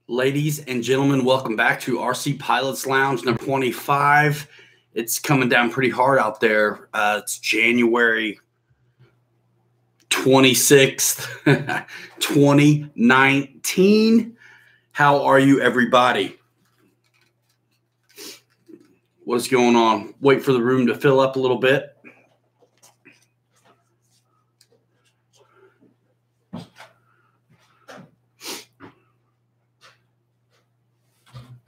Ladies and gentlemen, welcome back to RC Pilots Lounge number 25. It's coming down pretty hard out there. It's January 26th, 2019. How are you, everybody? What's going on? Wait for the room to fill up a little bit.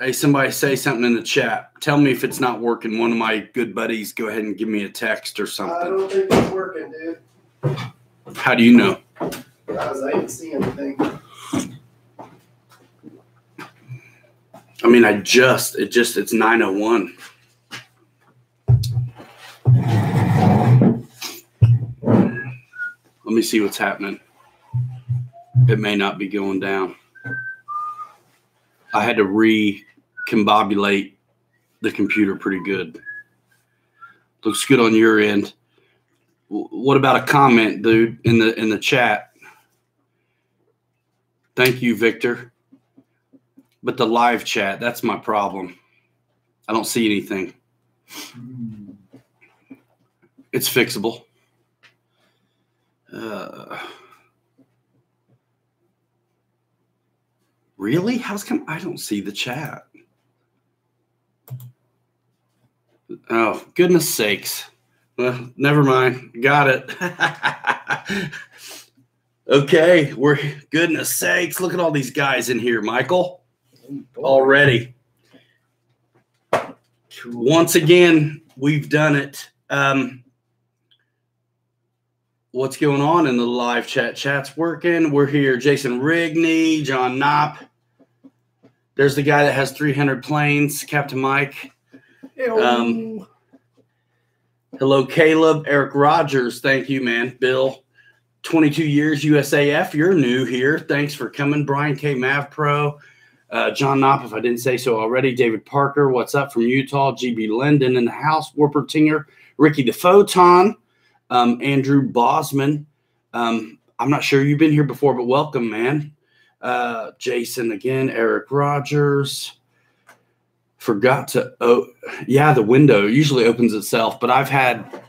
Hey, somebody say something in the chat. Tell me if it's not working. One of my good buddies, go ahead and give me a text or something. I don't think it's working, dude. How do you know? Because I didn't see anything. I mean, it's 9:01. Let me see what's happening. It may not be going down. I had to recombobulate the computer pretty good. Looks good on your end. What about a comment, dude, in the chat? Thank you, Victor. But the live chat, that's my problem. I don't see anything. It's fixable. Really? How's come I don't see the chat? Oh, goodness sakes. Well, never mind. Got it. Okay, goodness sakes. Look at all these guys in here, Michael. Already. Once again, we've done it. What's going on in the live chat? Chat's working. We're here. Jason Rigney, John Knopp. There's the guy that has 300 planes, Captain Mike. Hello, Caleb. Eric Rogers. Thank you, man. Bill, 22 years USAF. You're new here. Thanks for coming. Brian K. Mav Pro. John Knopp, if I didn't say so already. David Parker. What's up from Utah? GB Linden in the house. Warper Tinger. Ricky the Photon. Andrew Bosman. I'm not sure you've been here before, but welcome, man. Jason again. Eric Rogers. Forgot to, the window usually opens itself, but I've had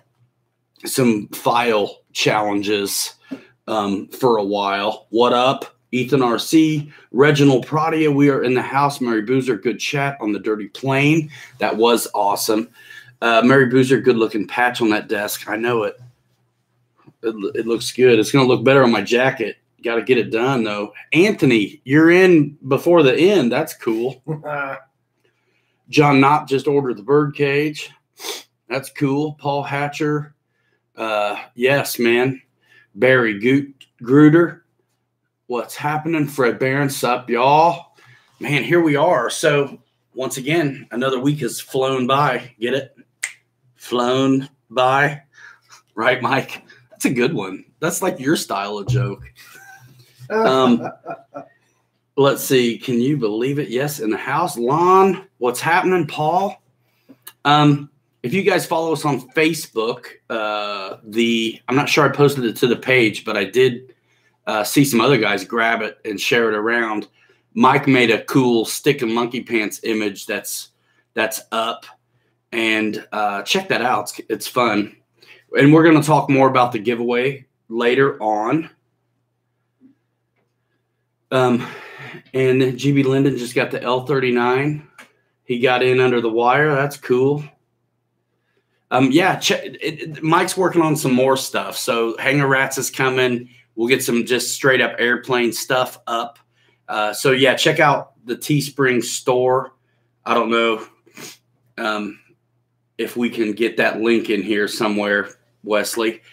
some file challenges for a while. What up? Ethan RC, Reginald Pradia. We are in the house. Mary Boozer, good chat on the dirty plane. That was awesome. Mary Boozer, good looking patch on that desk. I know it. It looks good. It's going to look better on my jacket. Got to get it done, though. Anthony, you're in before the end. That's cool. John Knott just ordered the bird cage. That's cool. Paul Hatcher. Yes, man. Barry Gruder. What's happening? Fred Barron. Sup, y'all? Man, here we are. So, once again, another week has flown by. Get it? Flown by. Right, Mike? That's a good one. That's like your style of joke. Let's see. Can you believe it? Yes, in the house. Lon, what's happening, Paul? If you guys follow us on Facebook, I'm not sure I posted it to the page, but I did see some other guys grab it and share it around. Mike made a cool stick and monkey pants image that's up, and check that out. It's fun. And we're going to talk more about the giveaway later on. And GB Linden just got the L39. He got in under the wire. That's cool. Mike's working on some more stuff. So Hanger Rats is coming. We'll get some just straight up airplane stuff up. Check out the Teespring store. I don't know if we can get that link in here somewhere, Wesley.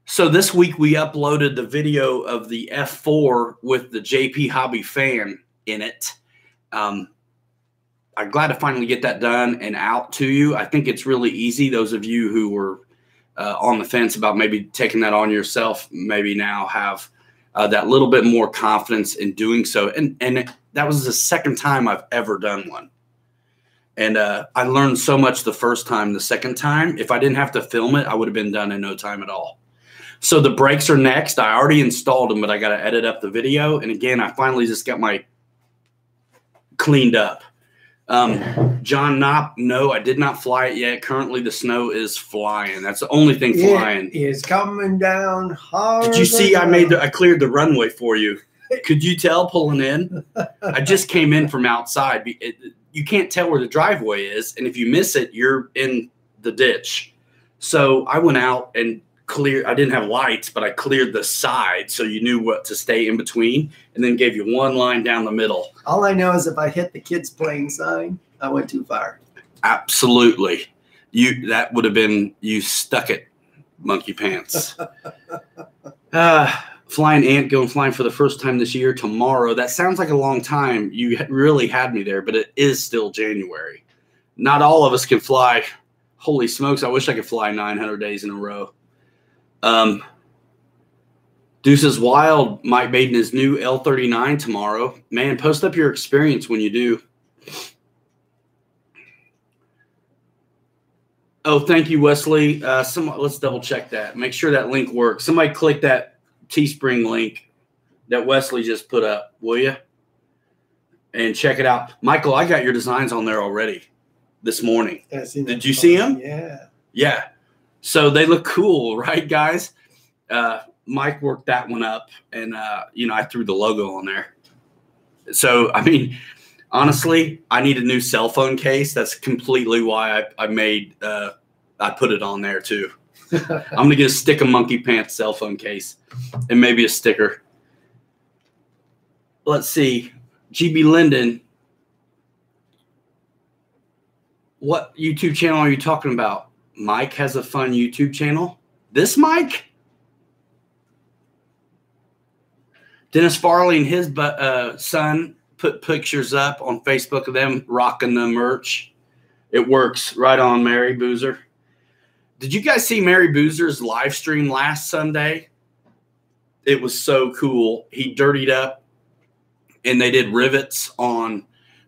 So this week we uploaded the video of the F4 with the JP Hobby fan in it. I'm glad to finally get that done and out to you. I think it's really easy. Those of you who were on the fence about maybe taking that on yourself, maybe now have that little bit more confidence in doing so. And that was the second time I've ever done one. And I learned so much the first time. The second time, if I didn't have to film it, I would have been done in no time at all. So the brakes are next. I already installed them, but I got to edit up the video. And again, I finally just got my cleaned up. John Knopp, no, I did not fly it yet. Currently, the snow is flying. That's the only thing flying. It is coming down hard. Did you see? I cleared the runway for you. Could you tell pulling in? I just came in from outside. You can't tell where the driveway is, and if you miss it, you're in the ditch. So I went out and cleared. I didn't have lights, but I cleared the side so you knew what to stay in between, and then gave you one line down the middle. All I know is if I hit the kids playing sign, I went too far. Absolutely. That would have been, you stuck it, monkey pants. Flying ant going flying for the first time this year tomorrow. That sounds like a long time. You really had me there, but it is still January. Not all of us can fly. Holy smokes, I wish I could fly 900 days in a row. Deuces Wild might maiden his new L39 tomorrow. Man, post up your experience when you do. Oh, thank you, Wesley. Let's double check that. Make sure that link works. Somebody click that Teespring link that Wesley just put up, will you? And check it out. Michael, I got your designs on there already this morning. Did you see them? Yeah. Yeah. So they look cool, right, guys? Mike worked that one up, and, I threw the logo on there. So, I mean, honestly, I need a new cell phone case. That's completely why I put it on there, too. I'm going to get a Stick of Monkey Pants cell phone case and maybe a sticker. Let's see. GB Linden. What YouTube channel are you talking about? Mike has a fun YouTube channel. This Mike? Dennis Farley and his son put pictures up on Facebook of them rocking the merch. It works. Right on, Mary Boozer. Did you guys see Mary Boozer's live stream last Sunday? It was so cool. He dirtied up, and they did rivets on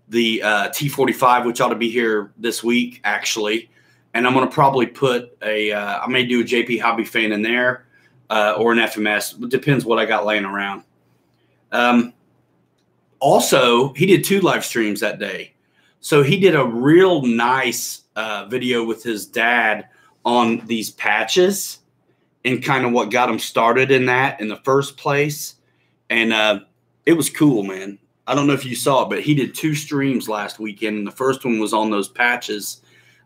the T45, which ought to be here this week, actually. And I'm going to probably put I may do a JP Hobby fan in there or an FMS. It depends what I got laying around. Also, he did 2 live streams that day. So he did a real nice video with his dad on these patches and kind of what got him started in that in the first place. And it was cool, man. I don't know if you saw it, but he did 2 streams last weekend, and the first one was on those patches.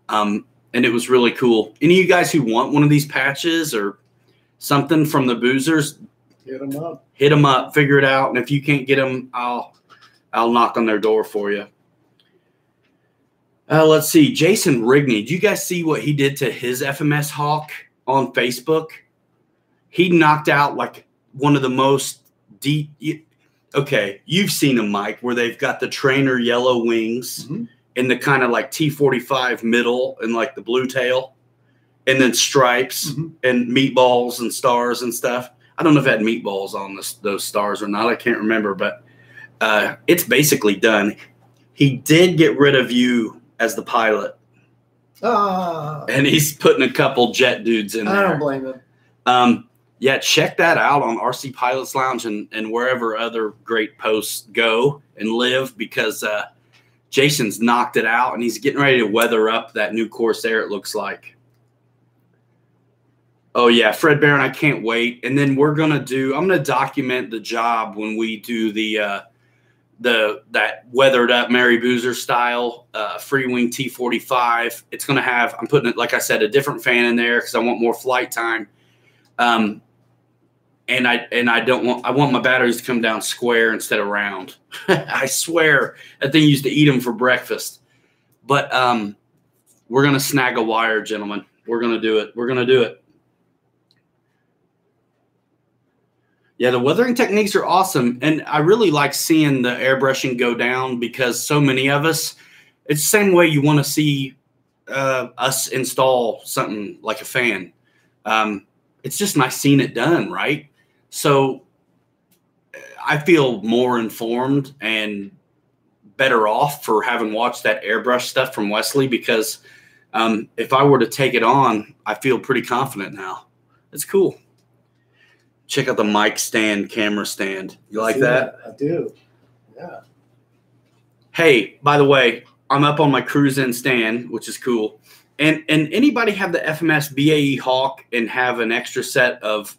And it was really cool. Any of you guys who want one of these patches or something from the Boozers, hit them up. Hit them up, figure it out. And if you can't get them, I'll knock on their door for you. Let's see. Jason Rigney. Do you guys see what he did to his FMS Hawk on Facebook? He knocked out like one of the most deep. Okay, you've seen them, Mike, where they've got the trainer yellow wings and the kind of like T45 middle and like the blue tail, and then stripes and meatballs and stars and stuff. I don't know if it had meatballs on those stars or not. I can't remember, but it's basically done. He did get rid of you as the pilot. And he's putting a couple jet dudes in there. I don't blame him. Yeah, check that out on RC Pilots Lounge and wherever other great posts go and live, because Jason's knocked it out, and he's getting ready to weather up that new Corsair, it looks like. Oh, yeah, Fred Barron, I can't wait. And then I'm going to document the job when we do that weathered up Mary Boozer style free wing T45. It's going to have, I'm putting it, like I said, a different fan in there because I want more flight time. And I want my batteries to come down square instead of round. I swear that thing used to eat them for breakfast. But we're going to snag a wire, gentlemen. We're going to do it. We're going to do it. Yeah, the weathering techniques are awesome. And I really like seeing the airbrushing go down, because so many of us, it's the same way you want to see us install something like a fan. It's just nice seeing it done, right? So I feel more informed and better off for having watched that airbrush stuff from Wesley, because if I were to take it on, I feel pretty confident now. It's cool. Check out the mic stand, camera stand. You like that? I do. Yeah. Hey, by the way, I'm up on my cruise-in stand, which is cool. And anybody have the FMS BAE Hawk and have an extra set of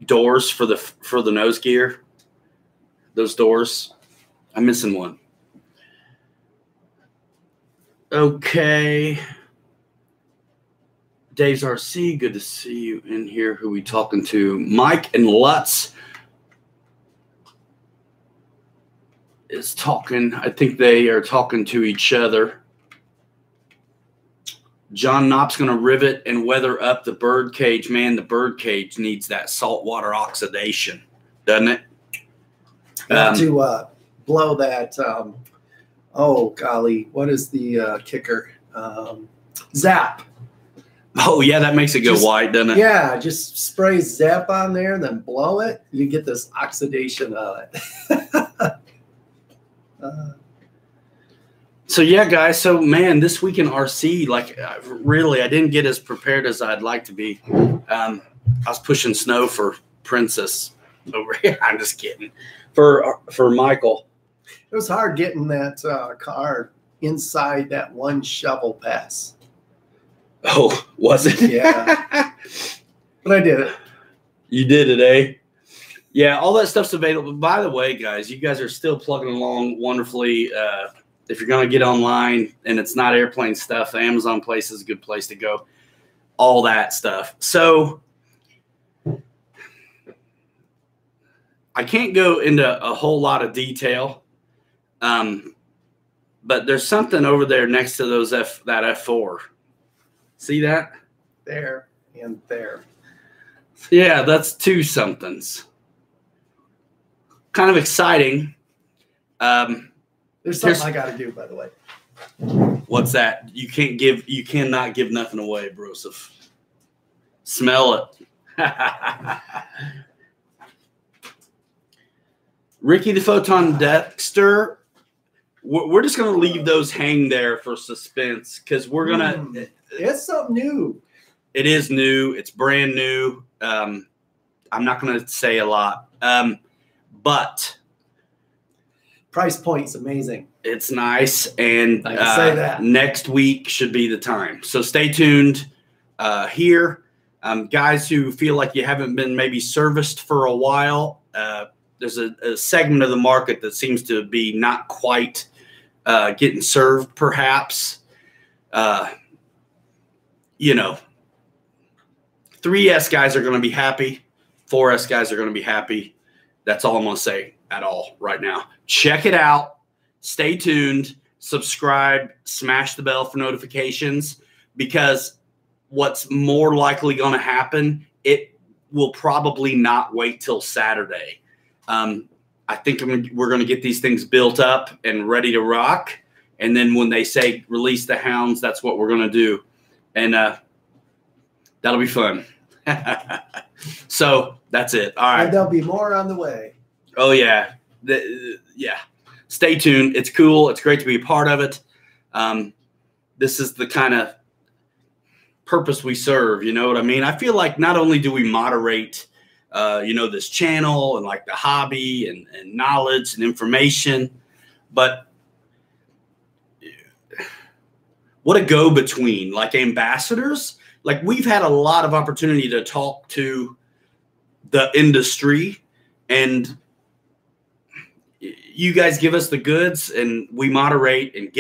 doors for the nose gear? Those doors. I'm missing one. Okay. Dave's RC, good to see you in here. Who we talking to? Mike and Lutz is talking. I think they are talking to each other. John Knopp's going to rivet and weather up the bird cage. Man, the bird cage needs that saltwater oxidation, doesn't it? Have to blow that. Oh, golly. What is the kicker? Zap. Oh, yeah, that makes it go white, doesn't it? Yeah, just spray Zap on there, then blow it. You get this oxidation on it. So, yeah, guys. So, man, this week in RC, like, really, I didn't get as prepared as I'd like to be. I was pushing snow for Princess over here. I'm just kidding. For Michael. It was hard getting that car inside that one shovel pass. Oh, was it? Yeah. But I did it. You did it, eh? Yeah, all that stuff's available. By the way, guys, you guys are still plugging along wonderfully. If you're going to get online and it's not airplane stuff, the Amazon place is a good place to go. All that stuff. So I can't go into a whole lot of detail, but there's something over there next to those that F4. See that? There and there. Yeah, that's two somethings. Kind of exciting. There's something I got to do, by the way. What's that? You cannot give nothing away, Broseph. Smell it. Ricky the Photon Dexter. We're just going to leave those hang there for suspense because we're going to. It's something new. It is new. It's brand new. I'm not going to say a lot. But price point's amazing. It's nice. And I can say that. Next week should be the time. So stay tuned here. Guys who feel like you haven't been maybe serviced for a while, there's a segment of the market that seems to be not quite getting served, perhaps. 3S guys are going to be happy. 4S guys are going to be happy. That's all I'm going to say at all right now. Check it out. Stay tuned. Subscribe. Smash the bell for notifications because what's more likely going to happen, it will probably not wait till Saturday. I think we're going to get these things built up and ready to rock. And then when they say release the hounds, that's what we're going to do. And that'll be fun. So that's it. All right. And there'll be more on the way. Oh, yeah. Yeah. Stay tuned. It's cool. It's great to be a part of it. This is the kind of purpose we serve. You know what I mean? I feel like not only do we moderate this channel and like the hobby and knowledge and information, but what a go-between, like ambassadors. Like we've had a lot of opportunity to talk to the industry and you guys give us the goods and we moderate and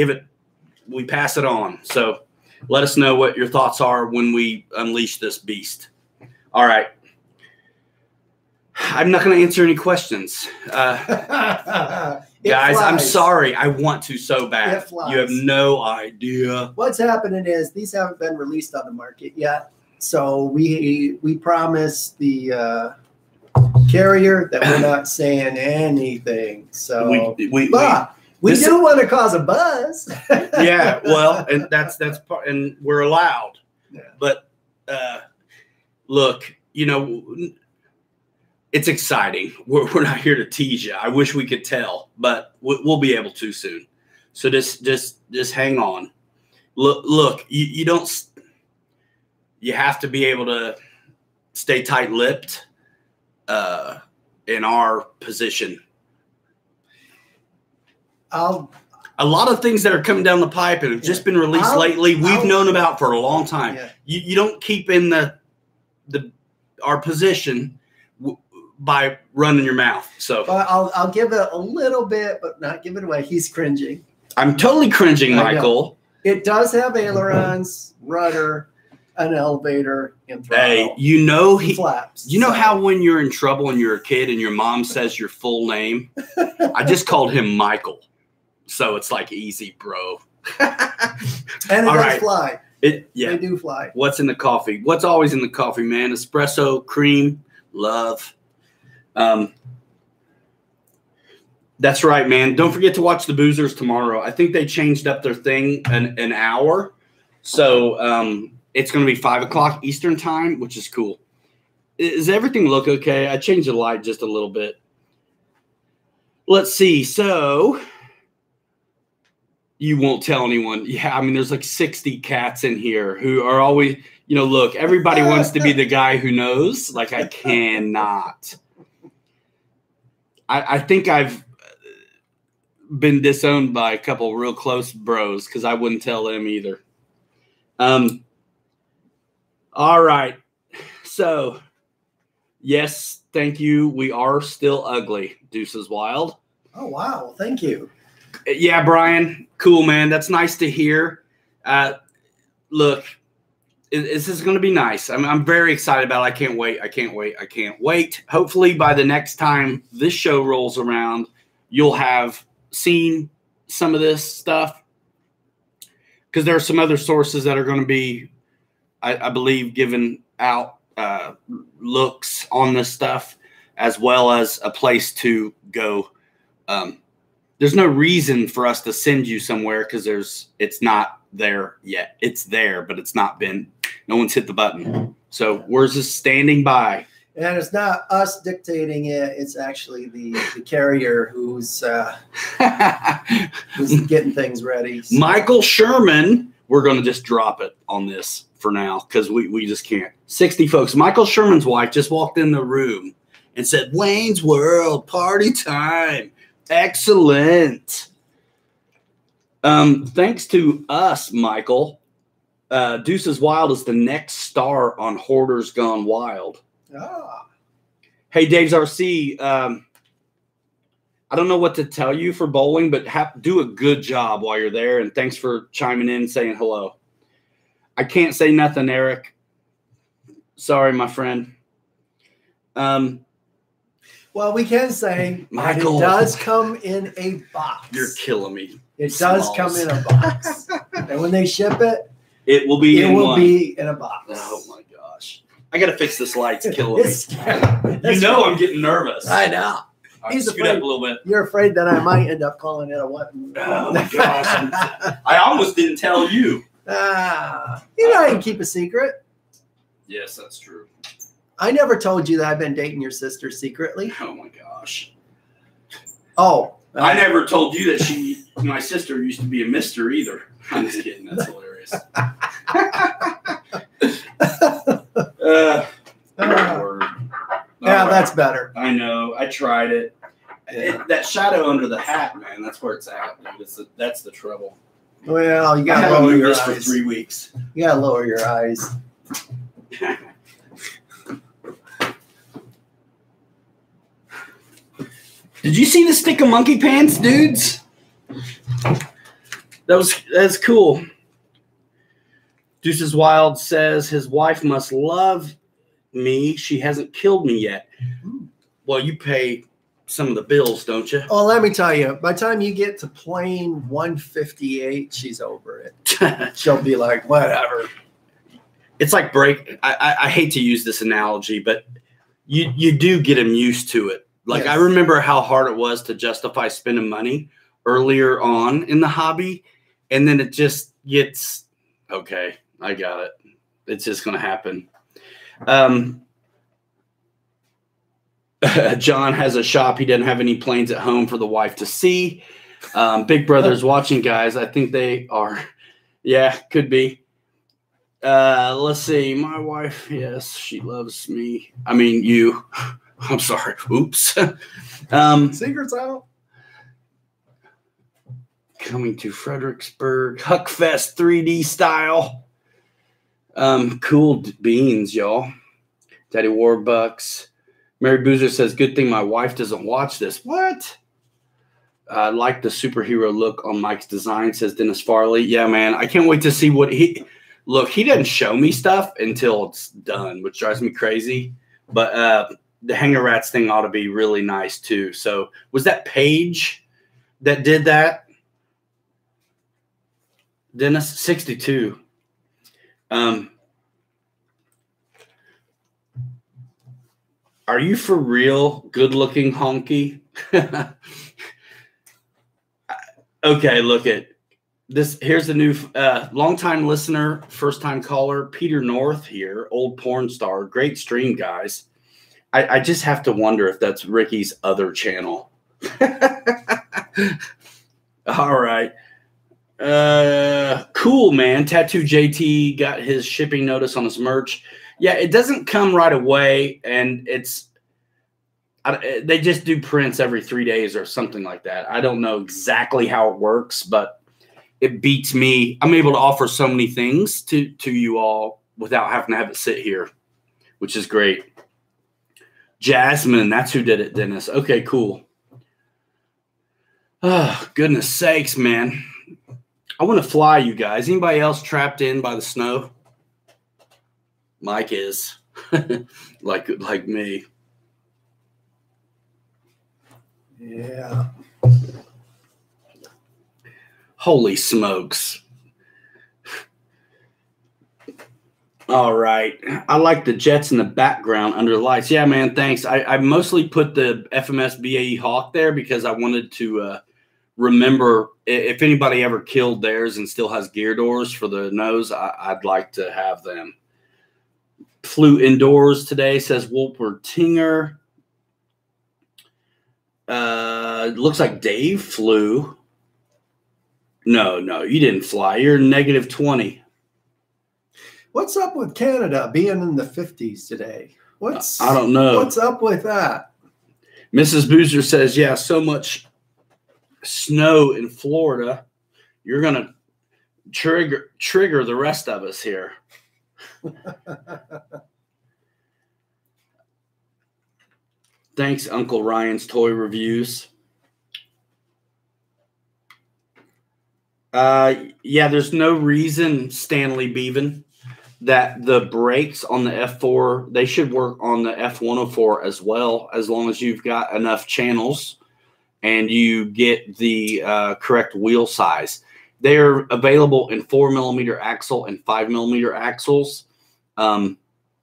we pass it on. So let us know what your thoughts are when we unleash this beast. All right. I'm not going to answer any questions. Guys, I'm sorry. I want to so bad. You have no idea. What's happening is these haven't been released on the market yet. So we promise the carrier that we're not saying anything. So we do want to cause a buzz. Yeah, well, and that's part, and we're allowed. Yeah. But look, it's exciting. We're not here to tease you. I wish we could tell, but we'll be able to soon. So just hang on. Look, you don't. You have to be able to stay tight-lipped in our position. A lot of things that are coming down the pipe and have just been released lately, we've known about for a long time. Yeah. You don't keep in our position by running your mouth. So I'll give it a little bit, but not give it away. He's cringing. I'm totally cringing, Michael. It does have ailerons, rudder, an elevator, and throttle. Hey, you know flaps. You know how when you're in trouble when you're a kid and your mom says your full name? I just called him Michael. So it's like easy, bro. And it does fly. Yeah. They do fly. What's in the coffee? What's always in the coffee, man? Espresso, cream, love. That's right, man. Don't forget to watch the Boozers tomorrow. I think they changed up their thing an hour. So it's going to be 5 o'clock Eastern time, which is cool. Does everything look okay? I changed the light just a little bit. Let's see. So you won't tell anyone. Yeah, I mean, there's like 60 cats in here who are always, look, everybody wants to be the guy who knows. Like, I cannot. I think I've been disowned by a couple real close bros because I wouldn't tell them either. All right. So, yes, thank you. We are still ugly. Deuces Wild. Oh, wow. Thank you. Yeah, Brian. Cool, man. That's nice to hear. Look, this is going to be nice. I'm very excited about it. I can't wait. I can't wait. Hopefully by the next time this show rolls around, you'll have seen some of this stuff because there are some other sources that are going to be, I believe, giving out looks on this stuff as well as a place to go. There's no reason for us to send you somewhere because it's not there yet. It's there, but it's not been. No one's hit the button. So we're just standing by. And it's not us dictating it. It's actually the carrier who's getting things ready. So. Michael Sherman. We're going to just drop it on this for now because we just can't. 60 folks. Michael Sherman's wife just walked in the room and said, Wayne's World, party time. Excellent. Thanks to us, Michael. Deuces Wild is the next star on Hoarders Gone Wild. Ah. Hey, Dave's RC. I don't know what to tell you for bowling, but do a good job while you're there. And thanks for chiming in and saying hello. I can't say nothing, Eric. Sorry, my friend. Well, we can say Michael, it does come in a box. You're killing me. It does come in a box. And when they ship it, it will be in a box. Oh, my gosh. I got to fix this light. It's killing me. I'm getting nervous. I know. He's scoot up a little bit. You're afraid that I might end up calling it a what? Oh, my gosh. I almost didn't tell you. I can keep a secret. Yes, that's true. I never told you that I've been dating your sister secretly. Oh, my gosh. Oh. I never told you that my sister used to be a mister either. I'm just kidding. That's hilarious. Yeah, that's better. I know. I tried it. That shadow under the hat, man, that's where it's at, dude. That's the trouble. Well, you got to lower your eyes. For 3 weeks. You got to lower your eyes. Did you see the stick of monkey pants, dudes? That's cool. Deuces Wild says his wife must love me. She hasn't killed me yet. Well, you pay some of the bills, don't you? Oh, let me tell you. By the time you get to plane 158, she's over it. She'll be like, whatever. It's like I hate to use this analogy, but you do get them used to it. Like, yes. I remember how hard it was to justify spending money earlier on in the hobby. And then it just gets, okay, I got it. It's just going to happen. John has a shop. He doesn't have any planes at home for the wife to see. Big Brother's watching, guys. I think they are. Yeah, could be. Let's see. My wife, yes, she loves me. I mean, you. I'm sorry. Oops. Secrets out. Coming to Fredericksburg, Huckfest 3D style. Cool beans, y'all. Daddy Warbucks. Mary Boozer says, good thing my wife doesn't watch this. What? I like the superhero look on Mike's design, says Dennis Farley. Yeah, man. I can't wait to see what he – look, he doesn't show me stuff until it's done, which drives me crazy. But the Hanger Rats thing ought to be really nice too. So was that Paige that did that? Dennis, 62. Are you for real good-looking, honky? Okay, look at this. Here's a new long-time listener, first-time caller, Peter North here, old porn star. Great stream, guys. I just have to wonder if that's Ricky's other channel. All right. Cool, man. Tattoo JT got his shipping notice on his merch. Yeah, it doesn't come right away, and they just do prints every 3 days or something like that. I don't know exactly how it works, but it beats me. I'm able to offer so many things to you all without having to have it sit here, which is great. Jasmine, that's who did it, Dennis. Okay, cool. Oh, goodness sakes, man. I want to fly, you guys. Anybody else trapped in by the snow? Mike is. like me. Yeah. Holy smokes. All right. I like the jets in the background under the lights. Yeah, man, thanks. I mostly put the FMS BAE Hawk there because I wanted to remember if anybody ever killed theirs and still has gear doors for the nose, I'd like to have them. Flew indoors today, says Wolper Tinger. Looks like Dave flew. No, you didn't fly. You're -20. What's up with Canada being in the 50s today? I don't know. What's up with that? Mrs. Boozer says, yeah, so much snow in Florida. You're going to trigger the rest of us here. Thanks, Uncle Ryan's Toy Reviews. Yeah, there's no reason, Stanley Beaven, that the brakes on the F4, they should work on the F104 as well, as long as you've got enough channels and you get the correct wheel size. They're available in 4mm axle and 5mm axles.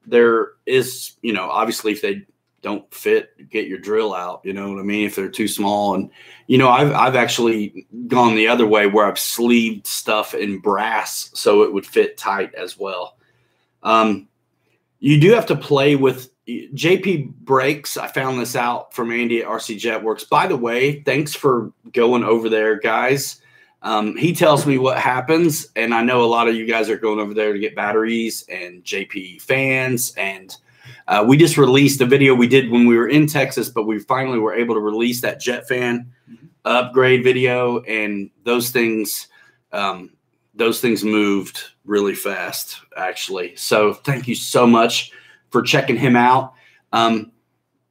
There is, obviously if they don't fit, get your drill out, you know what I mean? If they're too small. And, I've actually gone the other way where I've sleeved stuff in brass so it would fit tight as well. You do have to play with JP brakes. I found this out from Andy at RC Jetworks. By the way, thanks for going over there, guys. He tells me what happens, and I know a lot of you guys are going over there to get batteries and JP fans. And we just released a video we did when we were in Texas, but we finally were able to release that jet fan upgrade video, and those things moved really fast, actually. So thank you so much for checking him out.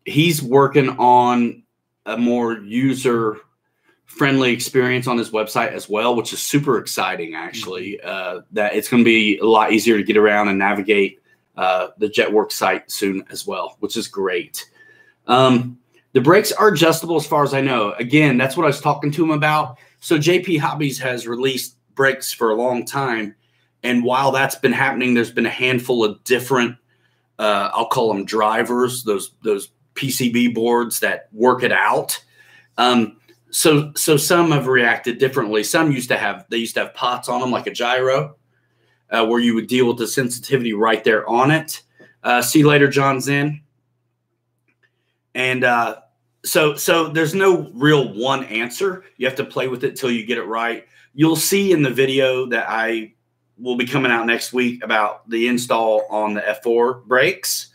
He's working on a more user-friendly experience on his website as well, which is super exciting, actually, that it's going to be a lot easier to get around and navigate the Jetworks site soon as well, which is great. The brakes are adjustable as far as I know. Again, that's what I was talking to him about. So JP Hobbies has released brakes for a long time. And while that's been happening, there's been a handful of different, I'll call them drivers, those PCB boards that work it out. So some have reacted differently. Some used to have pots on them like a gyro, where you would deal with the sensitivity right there on it. See you later, John Zen. And so there's no real one answer. You have to play with it till you get it right. You'll see in the video that I will be coming out next week about the install on the F4 brakes,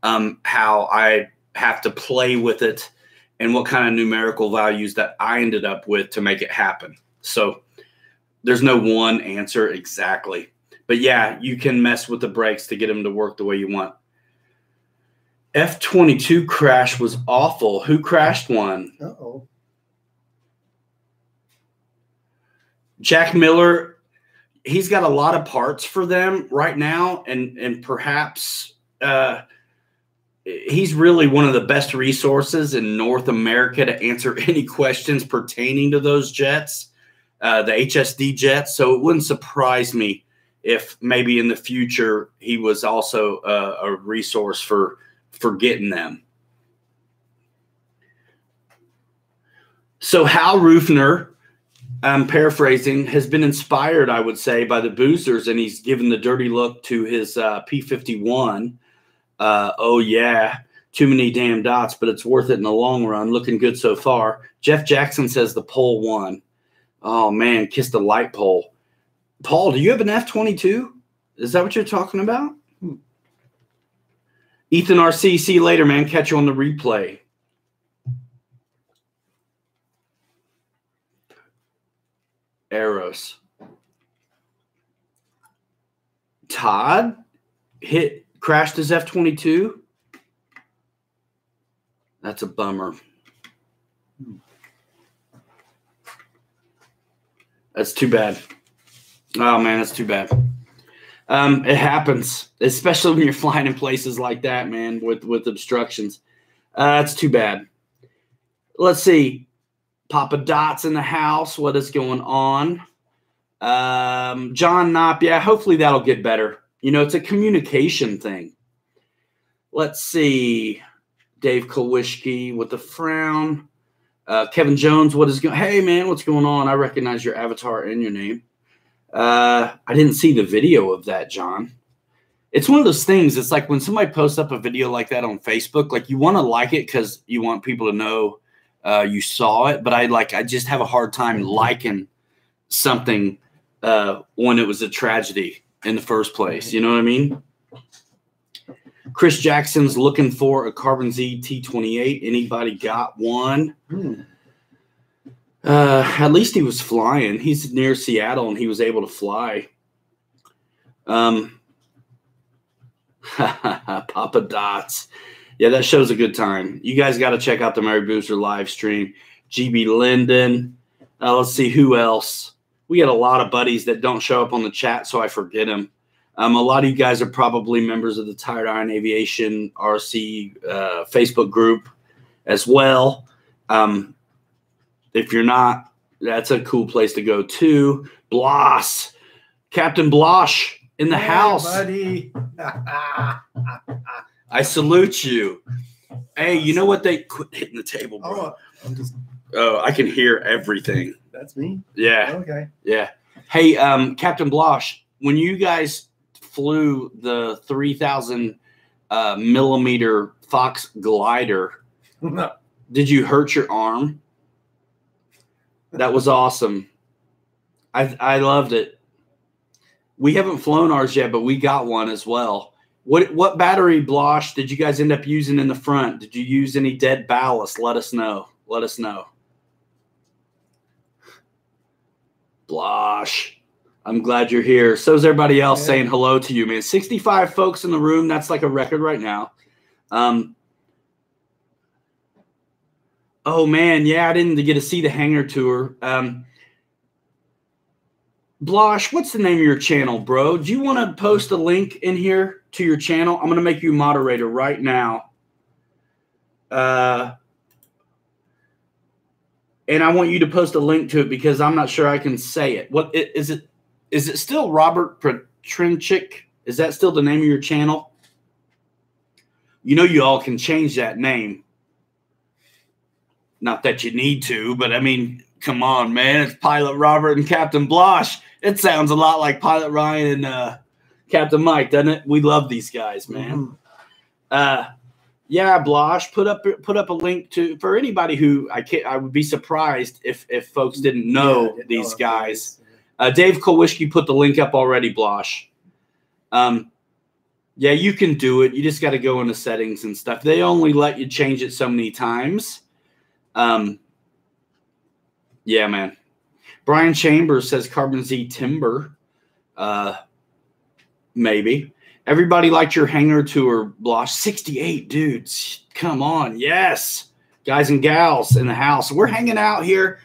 how I have to play with it and what kind of numerical values that I ended up with to make it happen. So there's no one answer exactly. But, yeah, you can mess with the brakes to get them to work the way you want. F-22 crash was awful. Who crashed one? Uh-oh. Jack Miller. He's got a lot of parts for them right now, and perhaps he's really one of the best resources in North America to answer any questions pertaining to those jets, the HSD jets. So it wouldn't surprise me if maybe in the future he was also a resource for getting them. So Hal Rufner, I'm paraphrasing, has been inspired, I would say, by the boosters, and he's given the dirty look to his P-51. Oh, yeah, too many damn dots, but it's worth it in the long run. Looking good so far. Jeff Jackson says the pole won. Oh, man, kissed the light pole. Paul, do you have an F-22? Is that what you're talking about? Ethan RC, see you later, man. Catch you on the replay. Arrows. Todd crashed his F-22. That's a bummer. That's too bad. Oh man, that's too bad. It happens, especially when you're flying in places like that, man, with obstructions. It's too bad. Let's see. Papa Dot's in the house. What is going on? John Knopp. Yeah, hopefully that'll get better. You know, it's a communication thing. Let's see. Dave Kowishki with a frown. Kevin Jones, what is going? Hey, man, what's going on? I recognize your avatar and your name. I didn't see the video of that, John. It's one of those things. It's like when somebody posts up a video like that on Facebook, like you want to like it because you want people to know you saw it, but I just have a hard time liking something when it was a tragedy in the first place. You know what I mean? Chris Jackson's looking for a Carbon Z T-28. Anybody got one? At least he was flying. He's near Seattle and he was able to fly. Papa Dots. Yeah, that show's a good time. You guys got to check out the Mary Booster live stream. GB Linden. Let's see who else. We got a lot of buddies that don't show up on the chat, so I forget them. A lot of you guys are probably members of the Tired Iron Aviation RC Facebook group as well. If you're not, that's a cool place to go too. Bloss. Captain Blosh in the house. Buddy. I salute you. Hey, you know what? They quit hitting the table, bro. Oh, I can hear everything. That's me? Yeah. Okay. Yeah. Hey, Captain Blosh, when you guys flew the 3,000 millimeter Fox glider, did you hurt your arm? That was awesome. I loved it. We haven't flown ours yet, but we got one as well. What battery, Blosh, did you guys end up using in the front? Did you use any dead ballast? Let us know. Let us know. Blosh, I'm glad you're here. So is everybody else saying hello to you, man. 65 folks in the room. That's like a record right now. Oh, man. Yeah, I didn't get to see the hangar tour. Blosh, what's the name of your channel, bro? Do you want to post a link in here to your channel? I'm going to make you a moderator right now. And I want you to post a link to it because I'm not sure I can say it. What is it? Is it still Robert Petrinchik? Is that still the name of your channel? You know you all can change that name. Not that you need to, but I mean, come on, man. It's Pilot Robert and Captain Blosh. It sounds a lot like Pilot Ryan and Captain Mike, doesn't it? We love these guys, man. Yeah, Blosh, put up a link to for anybody who I would be surprised if folks didn't know these guys. Dave Kowishki put the link up already, Blosh. Yeah, you can do it. You just got to go into settings and stuff. They only let you change it so many times. Yeah, man. Brian Chambers says Carbon Z Timber. Maybe. Everybody liked your hangar tour, Blosh. 68 dudes. Come on. Yes. Guys and gals in the house. We're hanging out here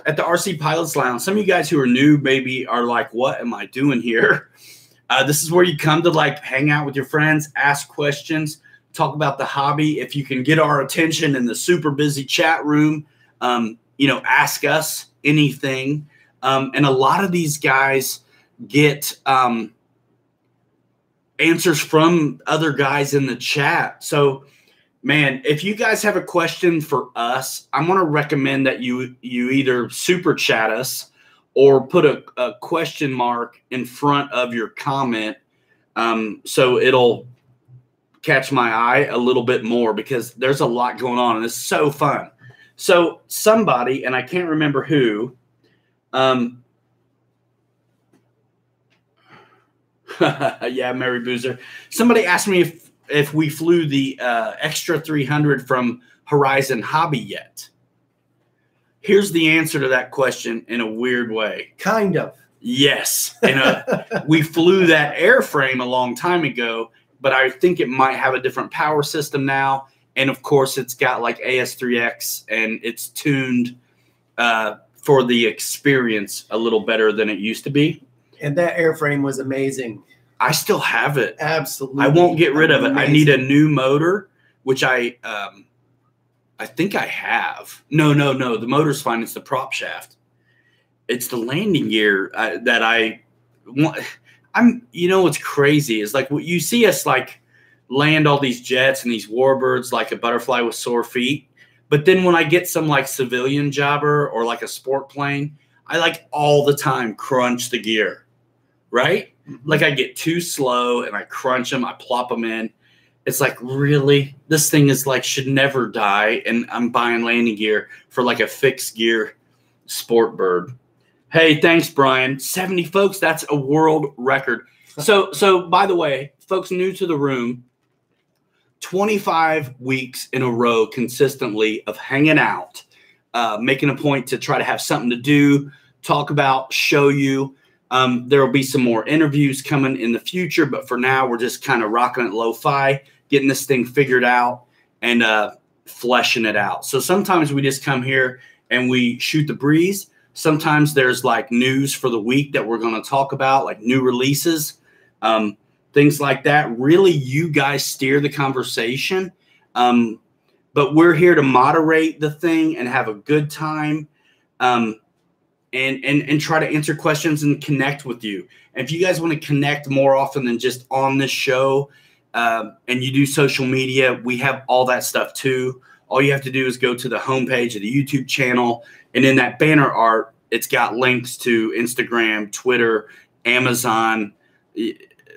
at the RC Pilots Lounge. Some of you guys who are new maybe are like, what am I doing here? This is where you come to like hang out with your friends, ask questions, talk about the hobby. If you can get our attention in the super busy chat room, ask us anything. And a lot of these guys get answers from other guys in the chat. So, man, if you guys have a question for us, I'm going to recommend that you either super chat us or put a question mark in front of your comment, so it'll catch my eye a little bit more, because there's a lot going on and it's so fun. So somebody, and I can't remember who, yeah, Mary Boozer. Somebody asked me if we flew the Extra 300 from Horizon Hobby yet. Here's the answer to that question in a weird way. Kind of. Yes. We flew that airframe a long time ago, but I think it might have a different power system now. And, of course, it's got like AS3X, and it's tuned for the experience a little better than it used to be. And that airframe was amazing. I still have it. Absolutely. I won't get rid of it. I need a new motor, which I think I have. No. The motor's fine. It's the prop shaft. It's the landing gear that I want. What's crazy is like you see us like land all these jets and these warbirds like a butterfly with sore feet. But then when I get some like civilian jobber or like a sport plane, I like all the time crunch the gear, right? Mm-hmm. Like I get too slow and I crunch them. I plop them in. It's like, really? This thing is like should never die, and I'm buying landing gear for like a fixed gear sport bird. Hey, thanks, Brian. 70 folks, that's a world record. So by the way, folks new to the room, 25 weeks in a row consistently of hanging out, making a point to try to have something to do, talk about, show you. There will be some more interviews coming in the future, but for now, we're just kind of rocking it lo-fi, getting this thing figured out and fleshing it out. So sometimes we just come here and we shoot the breeze. Sometimes there's like news for the week that we're going to talk about, like new releases, things like that. Really, you guys steer the conversation. But we're here to moderate the thing and have a good time. And try to answer questions and connect with you. And if you guys want to connect more often than just on this show, and you do social media, we have all that stuff too. All you have to do is go to the homepage of the YouTube channel, and in that banner art, it's got links to Instagram, Twitter, Amazon,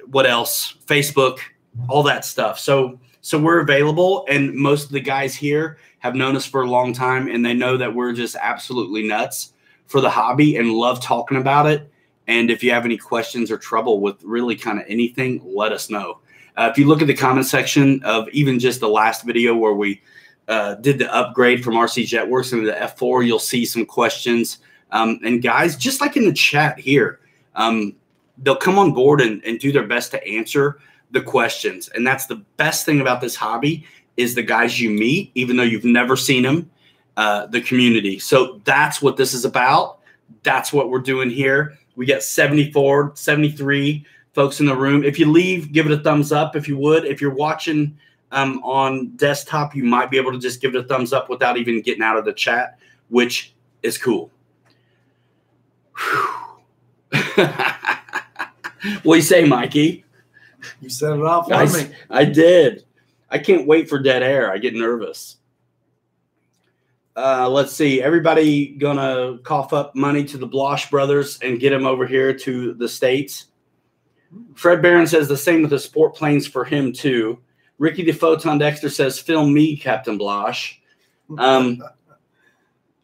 what else? Facebook, all that stuff. So we're available, and most of the guys here have known us for a long time, and they know that we're just absolutely nuts for the hobby and love talking about it. And if you have any questions or trouble with really kind of anything, let us know. If you look at the comment section of even just the last video where we did the upgrade from RC Jetworks into the F4, you'll see some questions. And guys, just like in the chat here, they'll come on board and do their best to answer the questions. And that's the best thing about this hobby is the guys you meet, even though you've never seen them, the community. So that's what this is about. That's what we're doing here. We got 74, 73 folks in the room. If you leave, give it a thumbs up if you would. If you're watching on desktop, you might be able to just give it a thumbs up without even getting out of the chat, which is cool. What do you say, Mikey? You set it off for me. I did. I can't wait for dead air. I get nervous. Let's see. Everybody gonna cough up money to the Blosh brothers and get them over here to the States. Fred Barron says the same with the sport planes for him too. Ricky the Photon Dexter says, film me, Captain Blosh.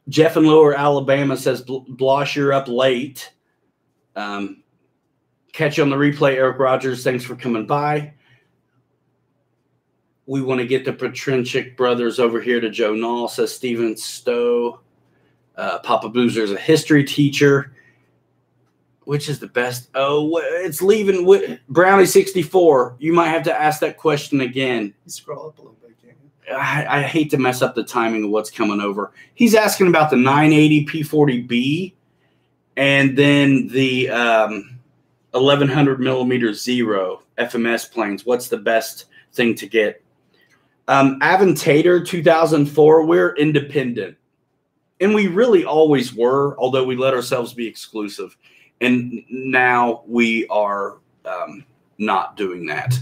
Jeff in Lower Alabama says, Blosh, you're up late. Catch you on the replay, Eric Rogers. Thanks for coming by. We want to get the Petrinchik brothers over here to Joe Nall, says Steven Stowe. Papa Boozer is a history teacher. Which is the best? Oh, it's leaving. Brownie 64. You might have to ask that question again. You scroll up a little bit, can't you? I hate to mess up the timing of what's coming over. He's asking about the 980 P40B and then the 1100 millimeter Zero FMS planes. What's the best thing to get? Aventator 2004. We're independent, and we really always were, although we let ourselves be exclusive. And now we are not doing that.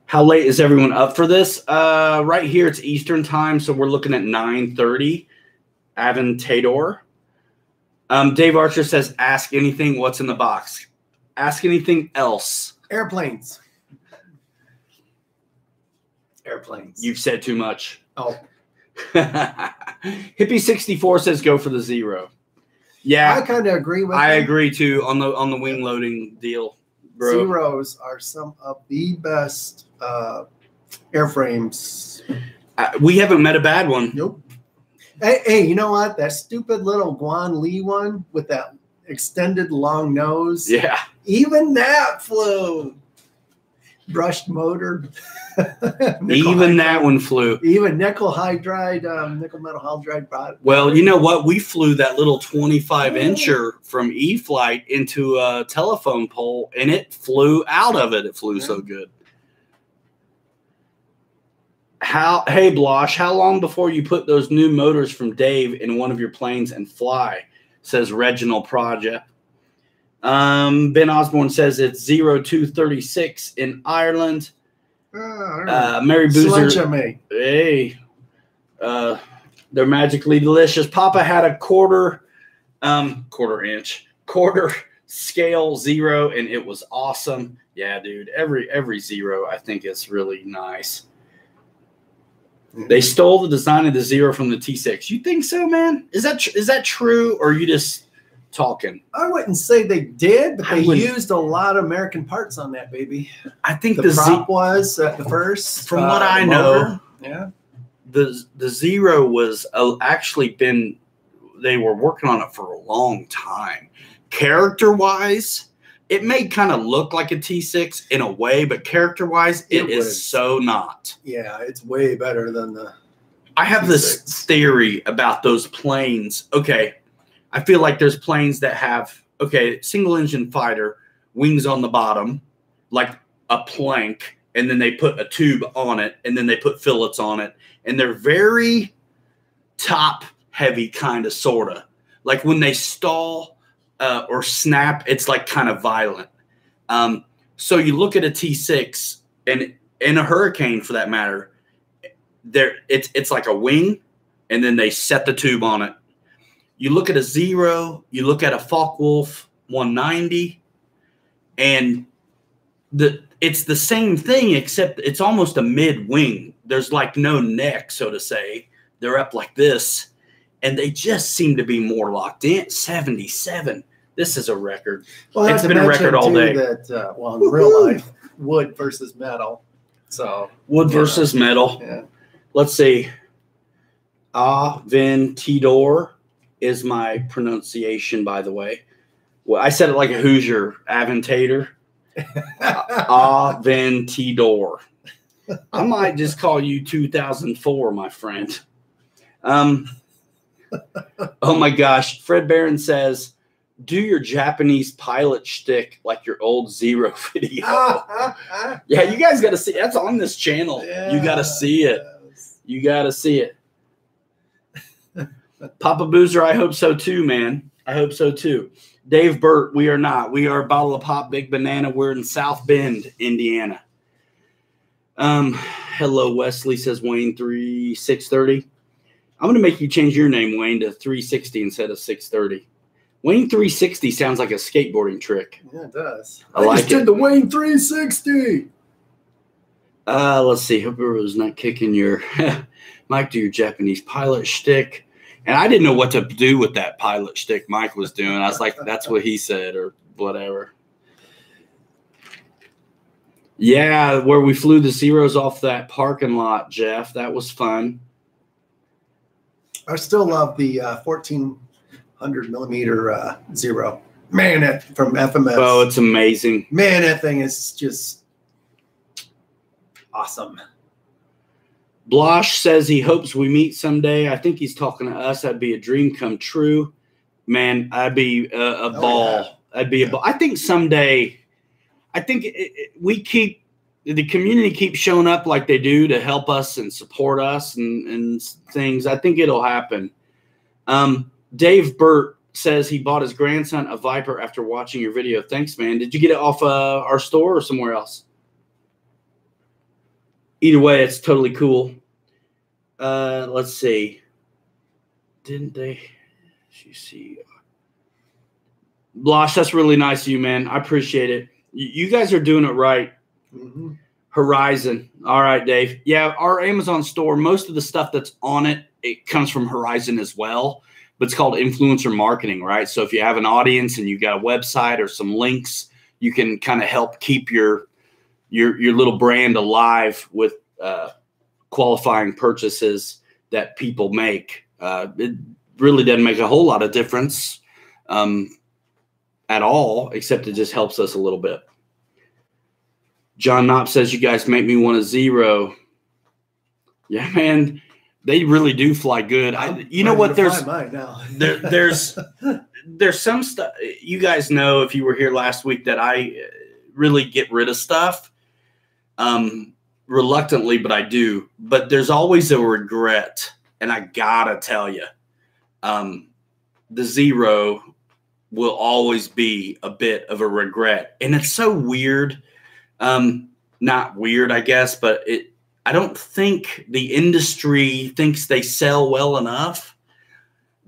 How late is everyone up for this? Right here, it's Eastern time, so we're looking at 9:30. Aventator. Dave Archer says, ask anything. What's in the box? Ask anything else. Airplanes. Airplanes. You've said too much. Oh. Hippie 64 says, go for the Zero. Yeah, I kind of agree with I him. agree too on the wing loading deal, bro. Zeros are some of the best airframes. We haven't met a bad one. Nope. Hey, you know what? That stupid little Guan Li one with that extended long nose. Yeah. Even that flew. Brushed motor. Even that one flew. Even nickel metal hydride product. Well, you know what? We flew that little 25-incher from e-flite into a telephone pole, and it flew out of it. It flew so good. Hey, Blosh, how long before you put those new motors from Dave in one of your planes and fly? Says Reginald Project. Ben Osborne says it's 0236 in Ireland. Mary Boozer. Hey, they're magically delicious. Papa had a quarter scale Zero, and it was awesome. Yeah, dude. Every Zero I think is really nice. They stole the design of the Zero from the T6. You think so, man? Is that true, or are you just talking? I wouldn't say they did, but they used a lot of American parts on that baby. I think the prop was at the first. From what I know, yeah, the Zero was actually they were working on it for a long time. Character-wise, it may kind of look like a T6 in a way, but character-wise, it is so not. Yeah, it's way better than the I have T6. This theory about those planes. Okay, I feel like there's planes that have, single-engine fighter, wings on the bottom, like a plank, and then they put a tube on it, and then they put fillets on it, and they're very top-heavy kind of, sort of. Like when they stall or snap, it's like kind of violent. So you look at a T6 and in a Hurricane for that matter, it's like a wing, and then they set the tube on it. You look at a Zero, you look at a Focke-Wulf 190, and it's the same thing except it's almost a mid-wing. There's like no neck, so to say. They're up like this, and they just seem to be more locked in. 77. This is a record. Well, it's been a record all day. That, in real life, wood versus metal. So wood versus metal. Yeah. Let's see. Aventator is my pronunciation, by the way. Well, I said it like a Hoosier. Aventator. Aventator. I might just call you 2004, my friend. Oh my gosh. Fred Barron says, do your Japanese pilot shtick like your old Zero video. Yeah, you guys got to see. That's on this channel. Yeah, you got to see it. You got to see it. Papa Boozer, I hope so too, man. I hope so too. Dave Burt, we are not. We are Bottle of Pop, Big Banana. We're in South Bend, Indiana. Hello, Wesley, says Wayne 630. I'm going to make you change your name, Wayne, to 360 instead of 630. Wayne 360 sounds like a skateboarding trick. Yeah, it does. I like just did the Wayne 360. Let's see. Hope it was not kicking your Mike, do your Japanese pilot shtick. And I didn't know what to do with that pilot shtick Mike was doing. I was like, that's what he said or whatever. Yeah, where we flew the Zeros off that parking lot, Jeff. That was fun. I still love the 14 100 millimeter zero. Man, that from FMS. Oh, it's amazing. Man, that thing is just awesome. Blosh says he hopes we meet someday. I think he's talking to us. That'd be a dream come true. Man, I'd be a ball. Yeah. I'd be a ball. I think someday, I think the community keeps showing up like they do to help us and support us and things. I think it'll happen. Dave Burt says he bought his grandson a Viper after watching your video. Thanks, man. Did you get it off our store or somewhere else? Either way, it's totally cool. Let's see. Didn't they? You see. Blosh, that's really nice of you, man. I appreciate it. You guys are doing it right. Mm-hmm. Horizon. All right, Dave. Yeah, our Amazon store, most of the stuff that's on it, it comes from Horizon as well. But it's called influencer marketing, right? So if you have an audience and you got a website or some links, you can kind of help keep your little brand alive with qualifying purchases that people make. It really doesn't make a whole lot of difference at all, except it just helps us a little bit. John Knopp says, you guys make me want a zero. Yeah, man, they really do fly good. You know what? There's some stuff. You guys know, if you were here last week, that I really get rid of stuff. Reluctantly, but I do. But there's always a regret, and I gotta tell you, the zero will always be a bit of a regret, and it's so weird. Not weird, I guess, but I don't think the industry thinks they sell well enough.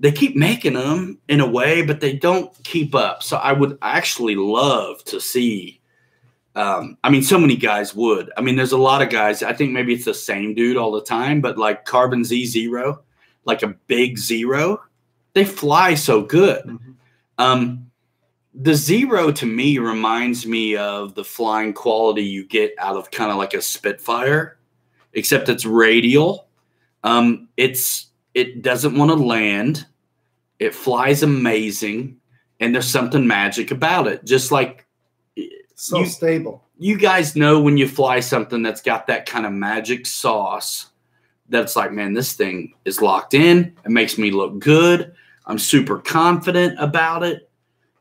They keep making them in a way, but they don't keep up. So I would actually love to see. I mean, so many guys would. I mean, there's a lot of guys. I think maybe it's the same dude all the time, but like Carbon Z0, like a big zero, they fly so good. Mm-hmm. The zero to me reminds me of the flying quality you get out of kind of like a Spitfire, except it's radial. It doesn't want to land. It flies amazing, and there's something magic about it. Just like stable. You guys know when you fly something that's got that kind of magic sauce, that's like, man, this thing is locked in. It makes me look good. I'm super confident about it.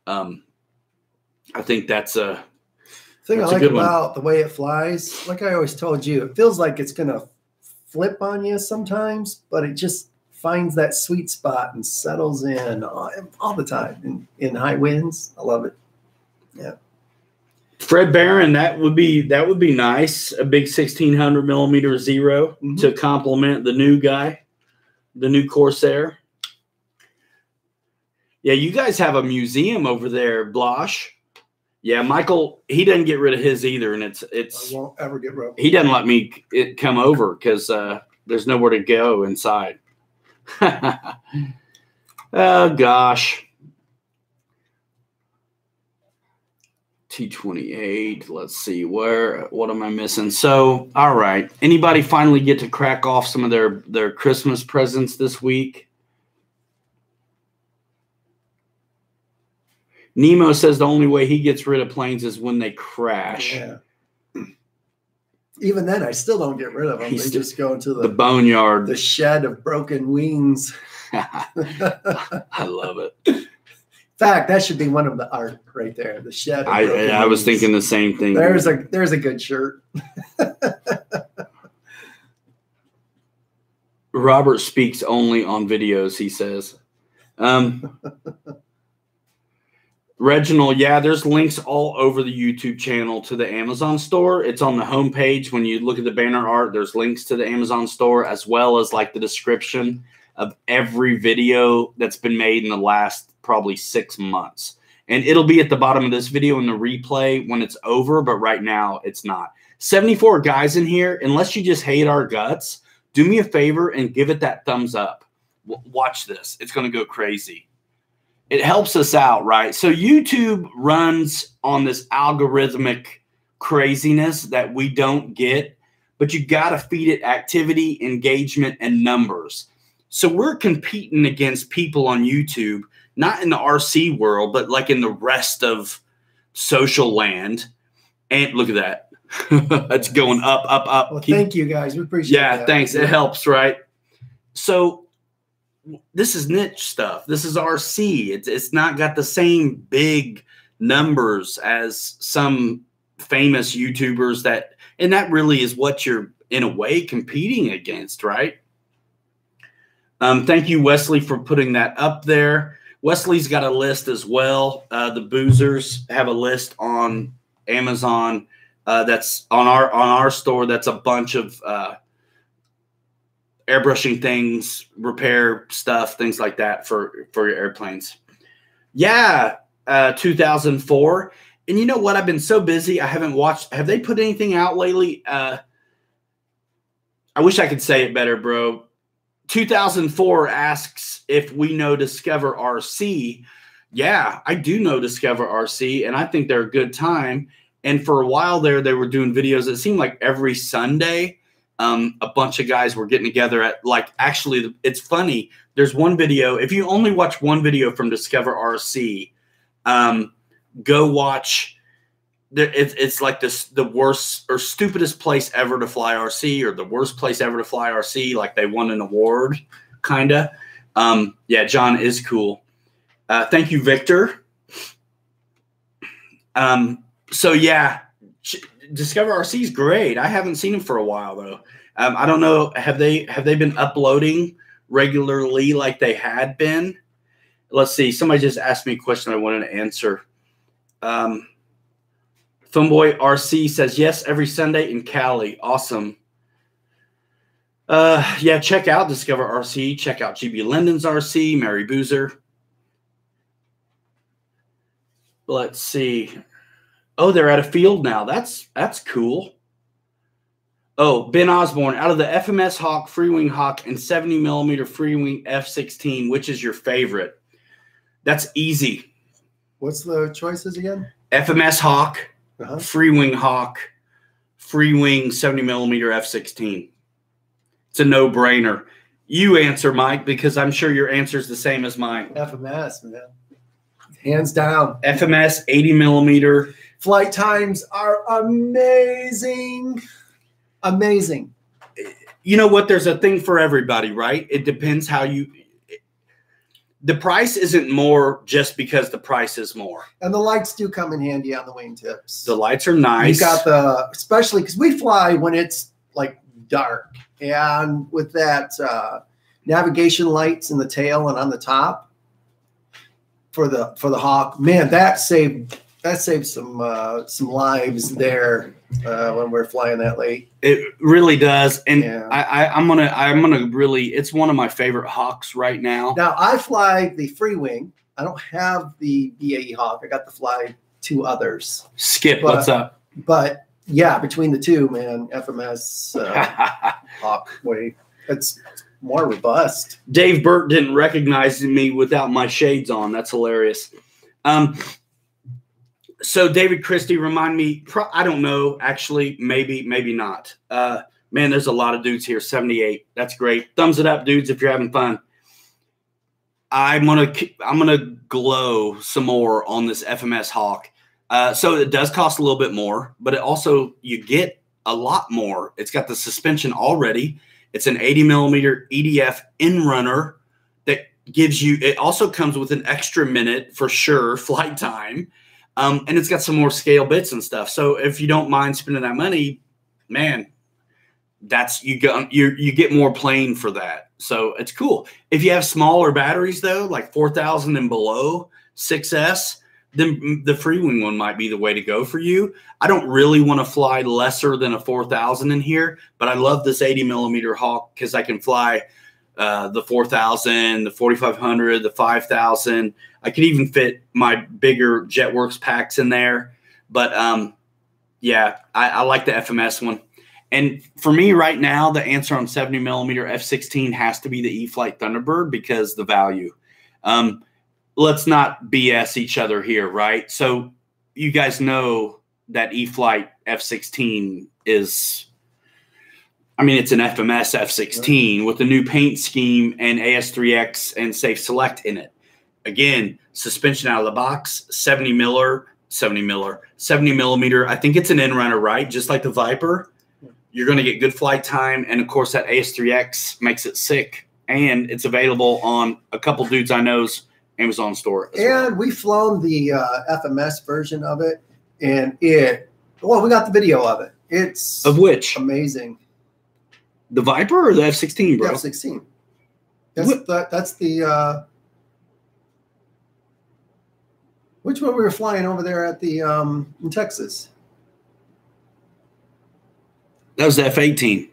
I think that's a thing I like about the way it flies. Like I always told you, it feels like it's going to flip on you sometimes, but it just finds that sweet spot and settles in all the time in high winds. I love it. Yeah. Fred Barron, that would be nice. A big 1600 millimeter zero to complement the new guy, the new Corsair. Yeah, you guys have a museum over there, Blosh. Yeah, Michael, he doesn't get rid of his either, and it's. I won't ever get rid of it. He doesn't let me come over because there's nowhere to go inside. Oh gosh. T28. Let's see what am I missing? So, all right. Anybody finally get to crack off some of their Christmas presents this week? Nemo says the only way he gets rid of planes is when they crash. Yeah. Even then, I still don't get rid of them. They just go into the boneyard, the shed of broken wings. I love it. In fact, that should be one of the art right there. The shed. I was thinking the same thing. There's a good shirt. Robert speaks only on videos, he says. Reginald, yeah, there's links all over the YouTube channel to the Amazon store. It's on the homepage. When you look at the banner art, there's links to the Amazon store, as well as like the description of every video that's been made in the last probably 6 months. And it'll be at the bottom of this video in the replay when it's over, but right now it's not. 74 guys in here. Unless you just hate our guts, do me a favor and give it that thumbs up. Watch this. It's going to go crazy. It helps us out, right? So YouTube runs on this algorithmic craziness that we don't get, but you got to feed it activity, engagement, and numbers. So we're competing against people on YouTube not in the RC world, but like in the rest of social land. And look at that. It's going up, up, up. Well, thank you guys. We appreciate it. Yeah, thanks. It helps, right? So this is niche stuff. This is RC. It's not got the same big numbers as some famous YouTubers and that really is what you're in a way competing against, right? Thank you, Wesley, for putting that up there. Wesley's got a list as well. The Boozers have a list on Amazon that's on our store. That's a bunch of airbrushing things, repair stuff, things like that for your airplanes. Yeah, 2004. And you know what? I've been so busy. I haven't watched. Have they put anything out lately? I wish I could say it better, bro. 2004 asks if we know Discover RC. Yeah, I do know Discover RC, and I think they're a good time. And for a while there, they were doing videos. It seemed like every Sunday, a bunch of guys were getting together at, like, actually, it's funny. There's one video. If you only watch one video from Discover RC, go watch. It's like the worst or stupidest place ever to fly RC, or the worst place ever to fly RC. Like they won an award, kind of. Yeah, John is cool. Thank you, Victor. So yeah, Discover RC is great. I haven't seen them for a while though. I don't know. Have they been uploading regularly like they had been? Let's see. Somebody just asked me a question I wanted to answer. Filmboy RC says yes every Sunday in Cali. Awesome. Yeah, check out Discover RC. Check out GB Linden's RC. Mary Boozer. Let's see. Oh, they're at a field now. That's cool. Oh, Ben Osborne, out of the FMS Hawk, Freewing Hawk, and 70mm Freewing F-16, which is your favorite? That's easy. What's the choices again? FMS Hawk, Freewing Hawk, Freewing 70mm F-16. It's a no-brainer. You answer, Mike, because I'm sure your answer is the same as mine. FMS, man. Hands down. FMS 80mm. Flight times are amazing. Amazing. You know what? There's a thing for everybody, right? It depends how you. The price isn't more just because the price is more. And the lights do come in handy on the wingtips. The lights are nice. You got especially because we fly when it's like dark, and with that navigation lights in the tail and on the top for the Hawk, man, that saved some lives there when we're flying that late. It really does, and yeah. I'm gonna really. It's one of my favorite Hawks right now. Now I fly the Freewing. I don't have the BAE Hawk. I got to fly two others. Skip, what's up? But yeah, between the two, man, FMS Hawk way. It's more robust. Dave Burt didn't recognize me without my shades on. That's hilarious. So David Christie, remind me, I don't know, actually, maybe not. Man, there's a lot of dudes here, 78. That's great. Thumbs it up, dudes, if you're having fun. I'm gonna glow some more on this FMS Hawk. So it does cost a little bit more, but it also, you get a lot more. It's got the suspension already. It's an 80mm EDF in-runner that gives you, it also comes with an extra minute for sure, flight time. And it's got some more scale bits and stuff. So if you don't mind spending that money, man, you get more plane for that. So it's cool. If you have smaller batteries though, like 4,000 and below 6S, then the Freewing one might be the way to go for you. I don't really want to fly lesser than a 4,000 in here, but I love this 80mm Hawk because I can fly the 4,000, the 4,500, the 5,000. I could even fit my bigger JetWorks packs in there. But yeah, I like the FMS one. And for me right now, the answer on 70mm F-16 has to be the e-flite Thunderbird because the value. Let's not BS each other here, right? So you guys know that e-flite F-16 is, I mean, it's an FMS F-16 with the new paint scheme and AS3X and Safe Select in it. Again, suspension out of the box, 70 millimeter. I think it's an in runner, right? Just like the Viper. You're going to get good flight time. And of course that AS3X makes it sick. And it's available on a couple dudes I know's Amazon store. And we've flown the FMS version of it. And we got the video of it. It's of which amazing. The Viper or the F-16, bro? The F-16. That's the which one we were flying over there at the in Texas? That was the F-18.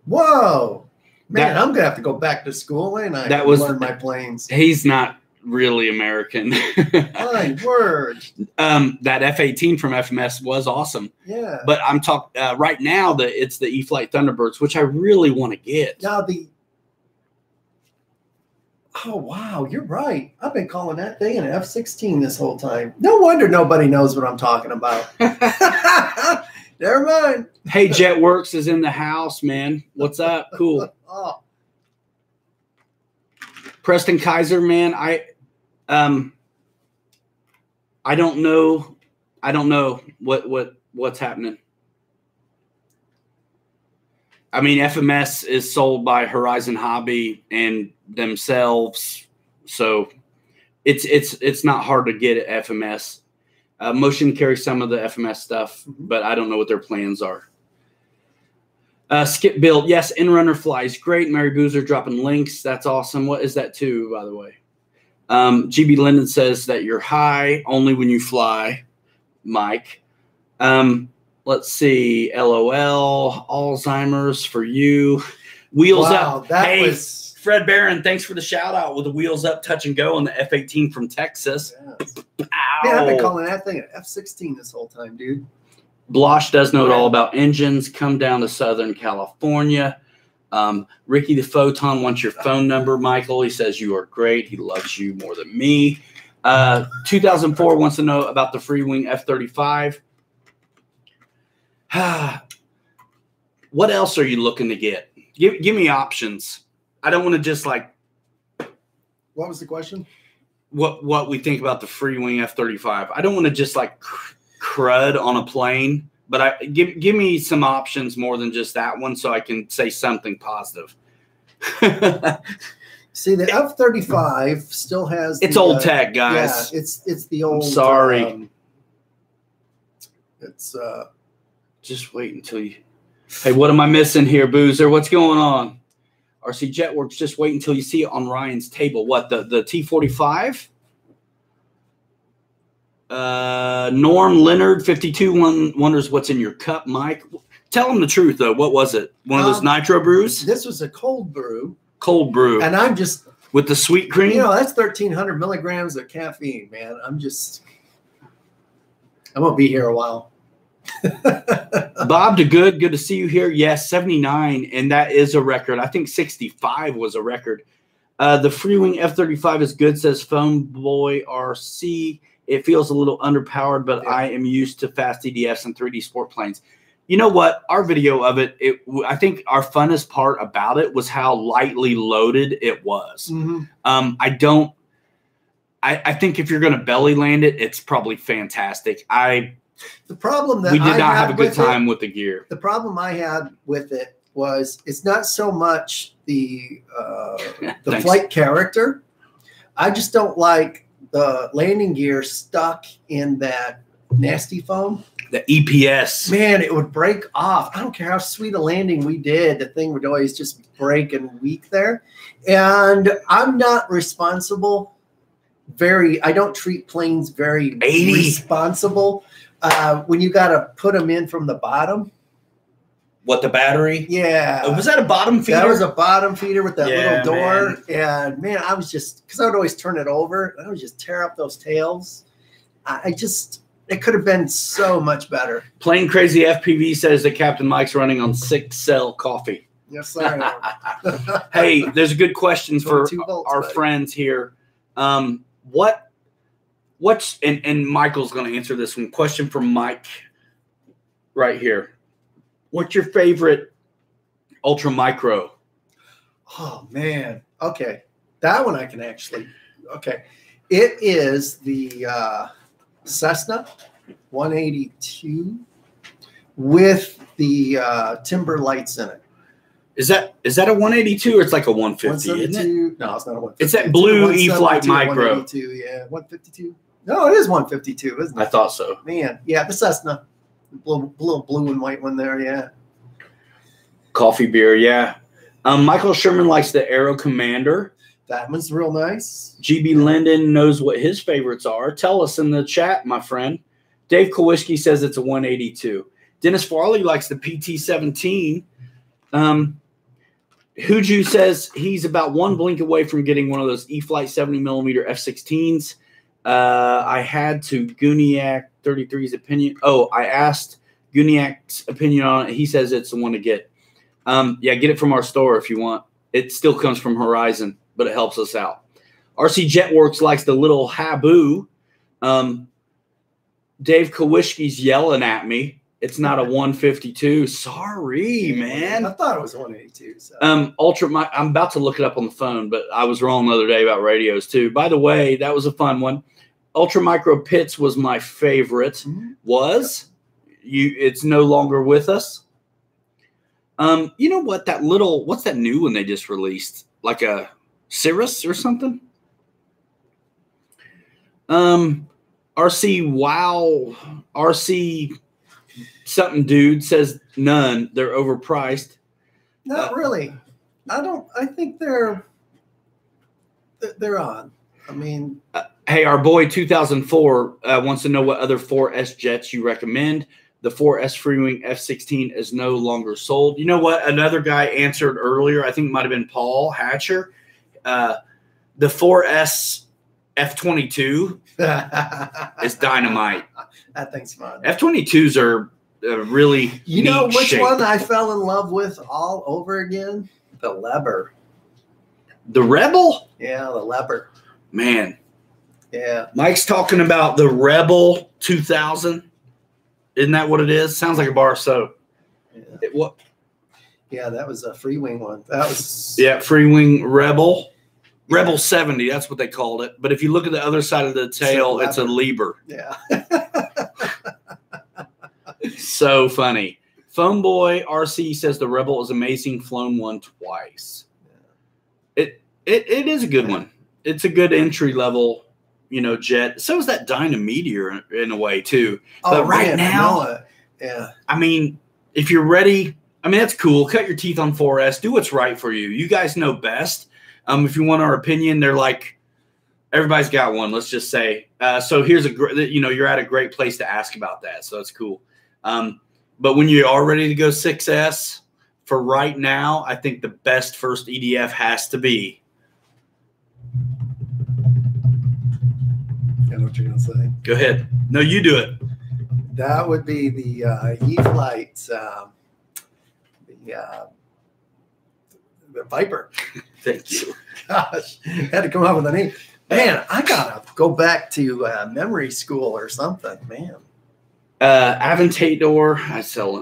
Whoa, man! I'm gonna have to go back to school, ain't I? That was learn my planes. He's not really American. My word. That F-18 from FMS was awesome. Yeah. But I'm talking right now that it's the e-flite Thunderbirds, which I really want to get. Now oh wow, you're right. I've been calling that thing an F-16 this whole time. No wonder nobody knows what I'm talking about. Never mind. Hey, JetWorks is in the house, man. What's up? Cool. Oh. Preston Kaiser, man, I don't know. I don't know what's happening. I mean, FMS is sold by Horizon Hobby and themselves, so it's not hard to get at FMS. Motion carries some of the FMS stuff, but I don't know what their plans are. Skip Build, yes, in-runner flies great. Mary Boozer dropping links. That's awesome. What is that too, by the way? GB Linden says that you're high only when you fly, Mike. Let's see. LOL. Alzheimer's for you. Wheels up. Hey, Fred Barron, thanks for the shout out with the wheels up touch and go on the F-18 from Texas. Yes. Man, I've been calling that thing an F-16 this whole time, dude. Blosh does know all about engines. Come down to Southern California. Ricky the Photon wants your phone number, Michael. He says you are great. He loves you more than me. 2004 wants to know about the free wing F-35. What else are you looking to get? Give me options. I don't want to just like. What was the question? What we think about the free wing F-35. I don't want to just like crud on a plane, but give me some options more than just that one, so I can say something positive. See, the F-35 still has. It's old tech, guys. Yeah, it's the old. I'm sorry. It's just wait until you. Hey, what am I missing here, Boozer? What's going on? RC JetWorks, just wait until you see it on Ryan's table. What, the T-45? Norm Leonard, 52, wonders what's in your cup, Mike. Tell him the truth, though. What was it? One of those nitro brews? This was a cold brew. Cold brew. And I'm just. With the sweet cream? You know, that's 1,300 milligrams of caffeine, man. I'm going to be here a while. Bob DeGood, good to see you here. Yes, 79, and that is a record. I think 65 was a record. The Freewing F-35 is good, says Phone Boy RC. It feels a little underpowered, but yeah. I am used to fast EDFs and 3D sport planes. You know what? Our video of it, I think our funnest part about it was how lightly loaded it was. Mm-hmm. I think if you're going to belly land it, it's probably fantastic. The problem that we did not have a good time with the gear. The problem I had with it was it's not so much the flight character. I just don't like the landing gear stuck in that nasty foam. The EPS. Man, it would break off. I don't care how sweet a landing we did. The thing would always just break and weak there. And I'm not responsible. I don't treat planes very responsible. When you got to put them in from the bottom. What, the battery? Yeah. Was that a bottom feeder? That was a bottom feeder with that little door. Man. And, man, I was just – because I would always turn it over. And I would just tear up those tails. It could have been so much better. Plain Crazy FPV says that Captain Mike's running on 6-cell coffee. Yes, sir. Hey, there's a good question for our friends here. What's and Michael's going to answer this one. Question from Mike right here. What's your favorite ultra micro? Oh, man. Okay. That one I can actually. Okay, it is the Cessna 182 with the timber lights in it. Is that a 182 or it's like a 150? Isn't it? No, it's not a 150. It's that blue e-flite micro. 182, yeah, 152. No, it is 152, isn't it? I thought so. Man, yeah, the Cessna, blue and white one there, yeah. Coffee beer, yeah. Michael Sherman likes the Aero Commander. That one's real nice. GB Linden knows what his favorites are. Tell us in the chat, my friend. Dave Kowalski says it's a 182. Dennis Farley likes the PT-17. Huju says he's about one blink away from getting one of those e-flite 70mm F-16s. I had to Guniac 33's opinion. Oh, I asked Guniac's opinion on it. He says it's the one to get. Yeah, get it from our store if you want. It still comes from Horizon, but it helps us out. RC Jetworks likes the little Habu. Dave Kowalski's yelling at me. It's not a 152. Sorry, man. I thought it was 182. So. I'm about to look it up on the phone, but I was wrong the other day about radios too. By the way, that was a fun one. Ultra Micro Pitts was my favorite. Mm-hmm. It's no longer with us. You know what? What's that new one they just released? Like a Cirrus or something? RC something dude says none. They're overpriced. Not really. I think they're on. I mean, hey, our boy 2004 wants to know what other 4S jets you recommend. The 4S Freewing F-16 is no longer sold. You know what? Another guy answered earlier. I think it might have been Paul Hatcher. The 4S F-22 is dynamite. That thing's fun. F-22s are really You know which shape. one I fell in love with all over again? The Leopard. The Rebel? Yeah, the Leopard. Man. Yeah. Mike's talking about the Rebel 2000. Isn't that what it is? Sounds like a bar of soap. Yeah. What? Yeah, that was a free wing one. That was free wing Rebel. Rebel 70, that's what they called it. But if you look at the other side of the tail, it's a Lieber. Yeah. So funny. Phone Boy RC says the Rebel is amazing. Flown one twice. Yeah. It is a good one. It's a good entry level, jet. So is that Dynameteor in a way too. Oh, but right now, yeah. I mean, if you're ready, that's cool. Cut your teeth on 4S. Do what's right for you. You guys know best. If you want our opinion, they're like, everybody's got one. Let's just say. So here's you're at a great place to ask about that. So that's cool. But when you are ready to go 6S, for right now, I think the best first EDF has to be. I know what you're going to say. Go ahead. No, you do it. That would be the e-flite, the Viper. Thank you. Gosh, had to come up with a name. Man, I gotta go back to memory school or something, man. Aventador,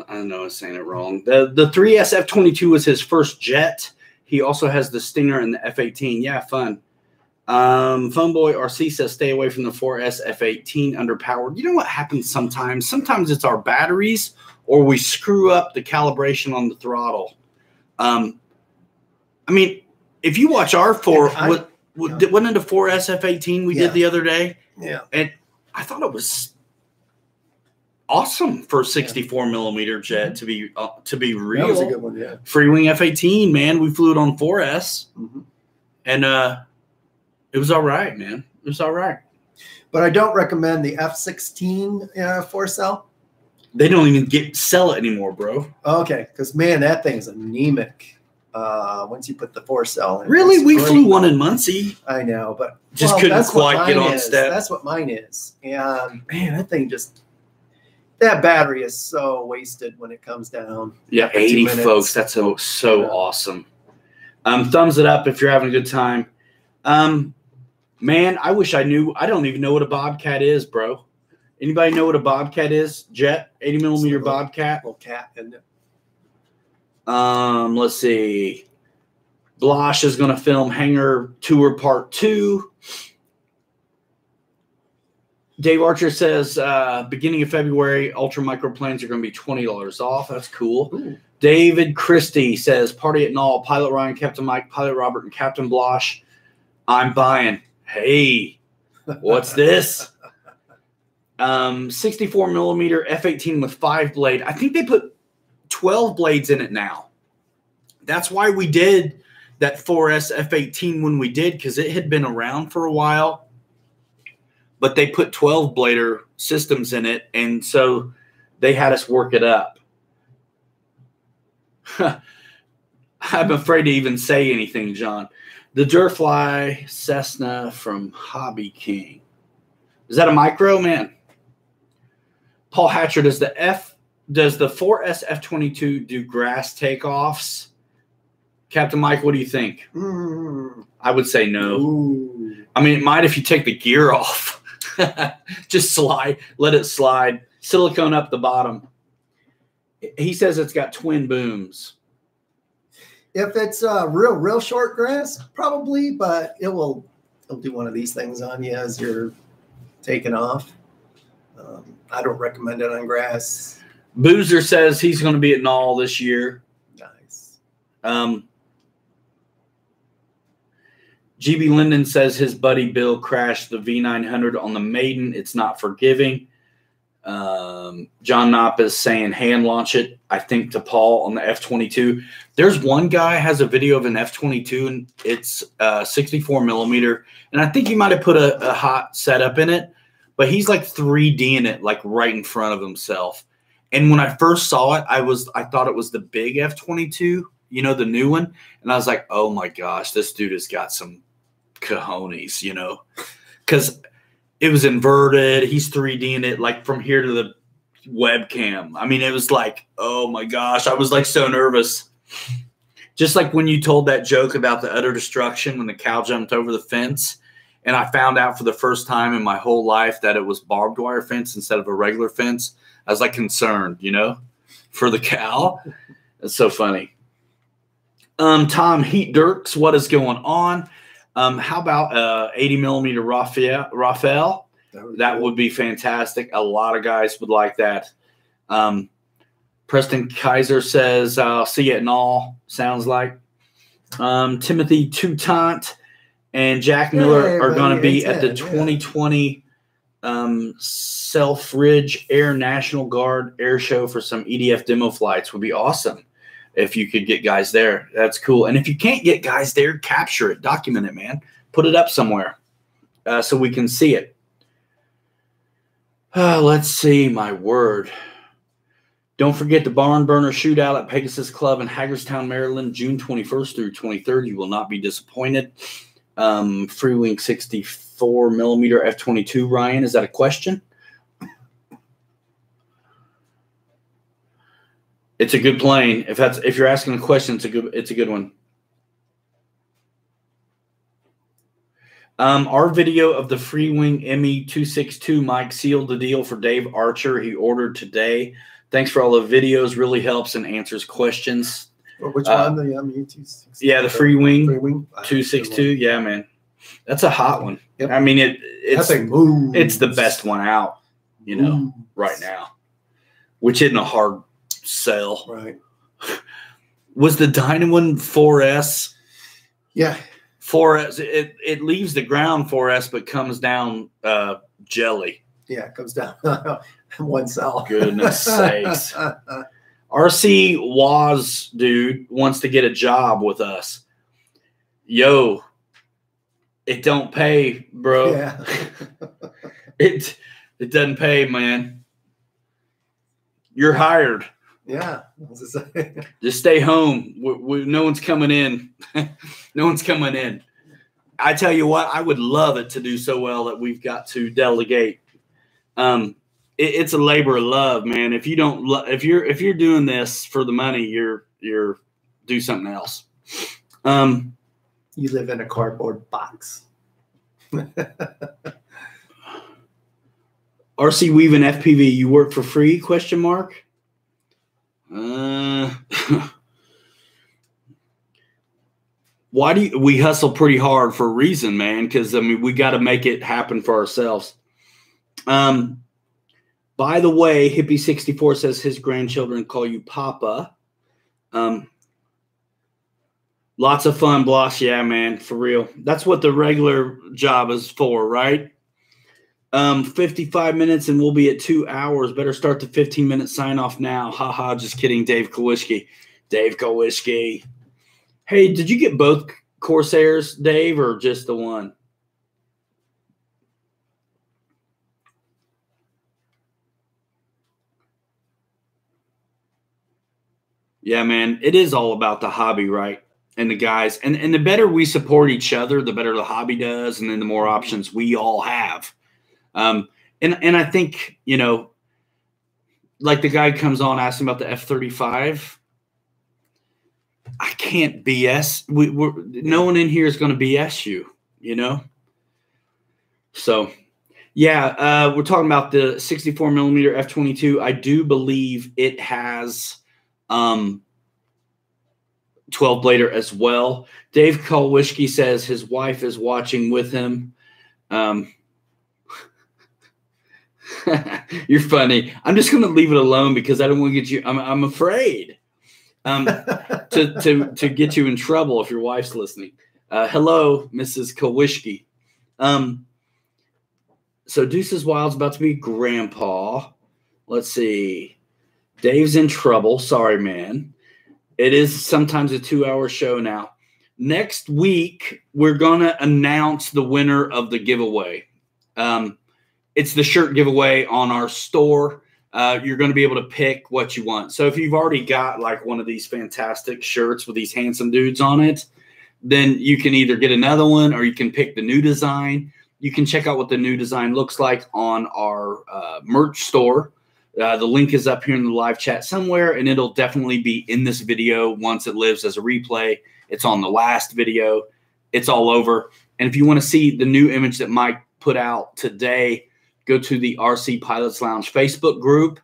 I know I'm saying it wrong. The 3S F-22 was his first jet. He also has the Stinger and the F-18. Yeah, fun. Phoneboy RC says stay away from the 4S F-18 underpowered. You know what happens sometimes? Sometimes it's our batteries or we screw up the calibration on the throttle. If you watch our wasn't it a 4S F-18 we did the other day? Yeah. And I thought it was awesome for a 64 millimeter jet to be real. That was a good one, yeah. Freewing F-18, man. We flew it on 4S. Mm-hmm. And it was all right, man. It was all right. But I don't recommend the F-16 four-cell. They don't even sell it anymore, bro. Okay, because, man, that thing's anemic once you put the four-cell in. Really? We flew one in Muncie. I know, but just couldn't quite get on step. That's what mine is. And, man, that thing that battery is so wasted when it comes down. Yeah, 80 folks. That's so awesome. Thumbs it up if you're having a good time. Man, I wish I knew. I don't even know what a Bobcat is, bro. Anybody know what a Bobcat is? Jet, 80 millimeter Bobcat. Little cat, isn't it? Let's see. Blosh is going to film Hangar Tour Part 2. Dave Archer says, beginning of February, Ultra Microplanes are going to be $20 off. That's cool. Ooh. David Christie says, party at Null, Pilot Ryan, Captain Mike, Pilot Robert, and Captain Blosh. I'm buying. Hey, what's this? 64 millimeter F-18 with 5 blade. I think they put 12 blades in it now. That's why we did that 4S F-18 when we did, because it had been around for a while. But they put 12-blader systems in it, and so they had us work it up. I'm afraid to even say anything, John. The Durfly Cessna from Hobby King. Is that a micro, man? Paul Hatcher, does the 4S F-22 do grass takeoffs? Captain Mike, what do you think? I would say no. Ooh. I mean, it might if you take the gear off. Just slide, let it slide. Silicone up the bottom. He says it's got twin booms. If it's real short grass, probably, but it'll do one of these things on you as you're taking off. I don't recommend it on grass. Boozer says he's going to be at Null this year. Nice. GB Linden says his buddy Bill crashed the V900 on the Maiden. It's not forgiving. John Knopp is saying hand launch it, I think, to Paul on the F-22. There's one guy has a video of an F-22, and it's 64 millimeter. And I think he might have put a hot setup in it, but he's like 3D'ing it, like right in front of himself. And when I first saw it, I thought it was the big F-22, you know, the new one. And I was like, oh my gosh, this dude has got some cojones, you know, because it was inverted. He's 3D'ing it like from here to the webcam. I mean, it was like, oh my gosh, I was like so nervous. Just like when you told that joke about the utter destruction when the cow jumped over the fence, and I found out for the first time in my whole life that it was barbed wire fence instead of a regular fence. I was like concerned, you know, for the cow. It's so funny. Tom Heat Dirks, what is going on? How about 80 millimeter Raphael? That would be fantastic. A lot of guys would like that. Preston Kaiser says, I'll see you at Null, sounds like. Timothy Toutant and Jack Miller are going to be at the 2020 Selfridge Air National Guard Air Show for some EDF demo flights. Would be awesome if you could get guys there. That's cool. And if you can't get guys there, capture it, document it, man. Put it up somewhere so we can see it. Let's see, my word. Don't forget the Barn Burner Shootout at Pegasus Club in Hagerstown, Maryland, June 21st through 23rd. You will not be disappointed. Free Wing 64 millimeter F-22. Ryan, is that a question? It's a good plane. If you're asking a question, it's a good one. Our video of the Free Wing ME-262 mic sealed the deal for Dave Archer. He ordered today. Thanks for all the videos. Really helps and answers questions. Which one? The ME-262? Yeah, the Free Wing 262. Yeah, man. That's a hot one. Yep. I mean, it's the best one out, you know, right now, which isn't a hard sell. Right. Was the Dynawan 4S? Yeah. 4S. It leaves the ground 4S, but comes down jelly. Yeah, it comes down one cell. Goodness sakes. RC Waz, dude, wants to get a job with us. Yo, it don't pay, bro. Yeah. It doesn't pay, man. You're hired. Yeah. Just stay home. No one's coming in. No one's coming in. I tell you what, I would love it to do so well that we've got to delegate. It's a labor of love, man. If you're doing this for the money, you're do something else. You live in a cardboard box. RC Weaving FPV, you work for free? Question mark. What Why do we hustle pretty hard for a reason, man? Because, I mean, we got to make it happen for ourselves. By the way, Hippie64 says his grandchildren call you Papa. Lots of fun, Bloss. Yeah, man, for real. That's what the regular job is for, right? 55 minutes and we'll be at 2 hours. Better start the 15-minute sign-off now. Haha, just kidding, Dave Kowalski. Dave Kowalski. Hey, did you get both Corsairs, Dave, or just the one? Yeah, man, it is all about the hobby, right? And the guys. And the better we support each other, the better the hobby does, and then the more options we all have. And I think, you know, like the guy comes on asking about the F-35. I can't BS. No one in here is going to BS you, you know? So, yeah, we're talking about the 64 millimeter F-22. I do believe it has 12 blader as well. Dave Kowalski says his wife is watching with him. You're funny. I'm just going to leave it alone because I don't want to get you. I'm afraid to get you in trouble if your wife's listening. Hello, Mrs. Kowalski. So Deuce's Wild's about to be grandpa. Let's see. Dave's in trouble. Sorry, man. It is sometimes a 2-hour show now. Next week, we're going to announce the winner of the giveaway. It's the shirt giveaway on our store. You're going to be able to pick what you want. So if you've already got like one of these fantastic shirts with these handsome dudes on it, then you can either get another one or you can pick the new design. You can check out what the new design looks like on our merch store. The link is up here in the live chat somewhere, and it'll definitely be in this video once it lives as a replay. It's on the last video. It's all over. And if you want to see the new image that Mike put out today, go to the RC Pilots Lounge Facebook group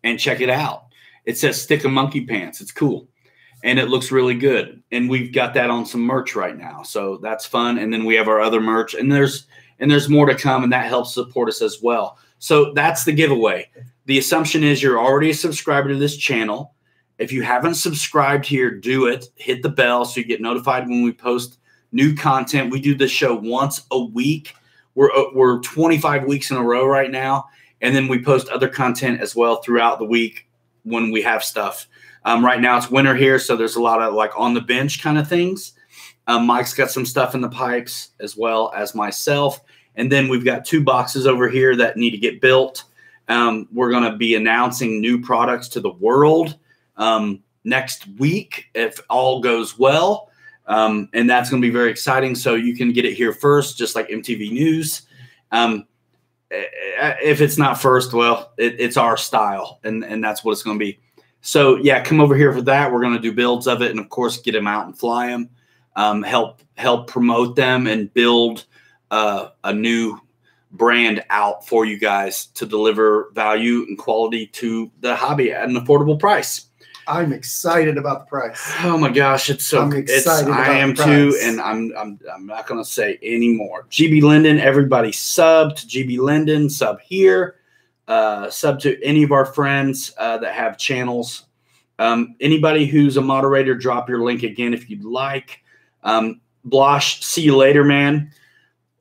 and check it out. It says Stick a Monkey Pants. It's cool. And it looks really good. And we've got that on some merch right now. So that's fun. And then we have our other merch. And there's more to come, and that helps support us as well. So that's the giveaway. The assumption is you're already a subscriber to this channel. If you haven't subscribed here, do it. Hit the bell so you get notified when we post new content. We do this show once a week. We're 25 weeks in a row right now. And then we post other content as well throughout the week when we have stuff. Right now it's winter here, so there's a lot of like on the bench kind of things. Mike's got some stuff in the pipes as well as myself. And then we've got 2 boxes over here that need to get built. We're going to be announcing new products to the world next week if all goes well. And that's going to be very exciting. So you can get it here first, just like MTV News. If it's not first, well, it's our style, and that's what it's going to be. So, yeah, come over here for that. We're going to do builds of it and, of course, get them out and fly them, help promote them and build a new brand out for you guys to deliver value and quality to the hobby at an affordable price. I'm excited about the price. Oh my gosh, it's so I'm excited. I am too, and I'm not gonna say any more. GB Linden, everybody sub to GB Linden, sub here, sub to any of our friends that have channels. Anybody who's a moderator, drop your link again if you'd like. Blosh, see you later, man.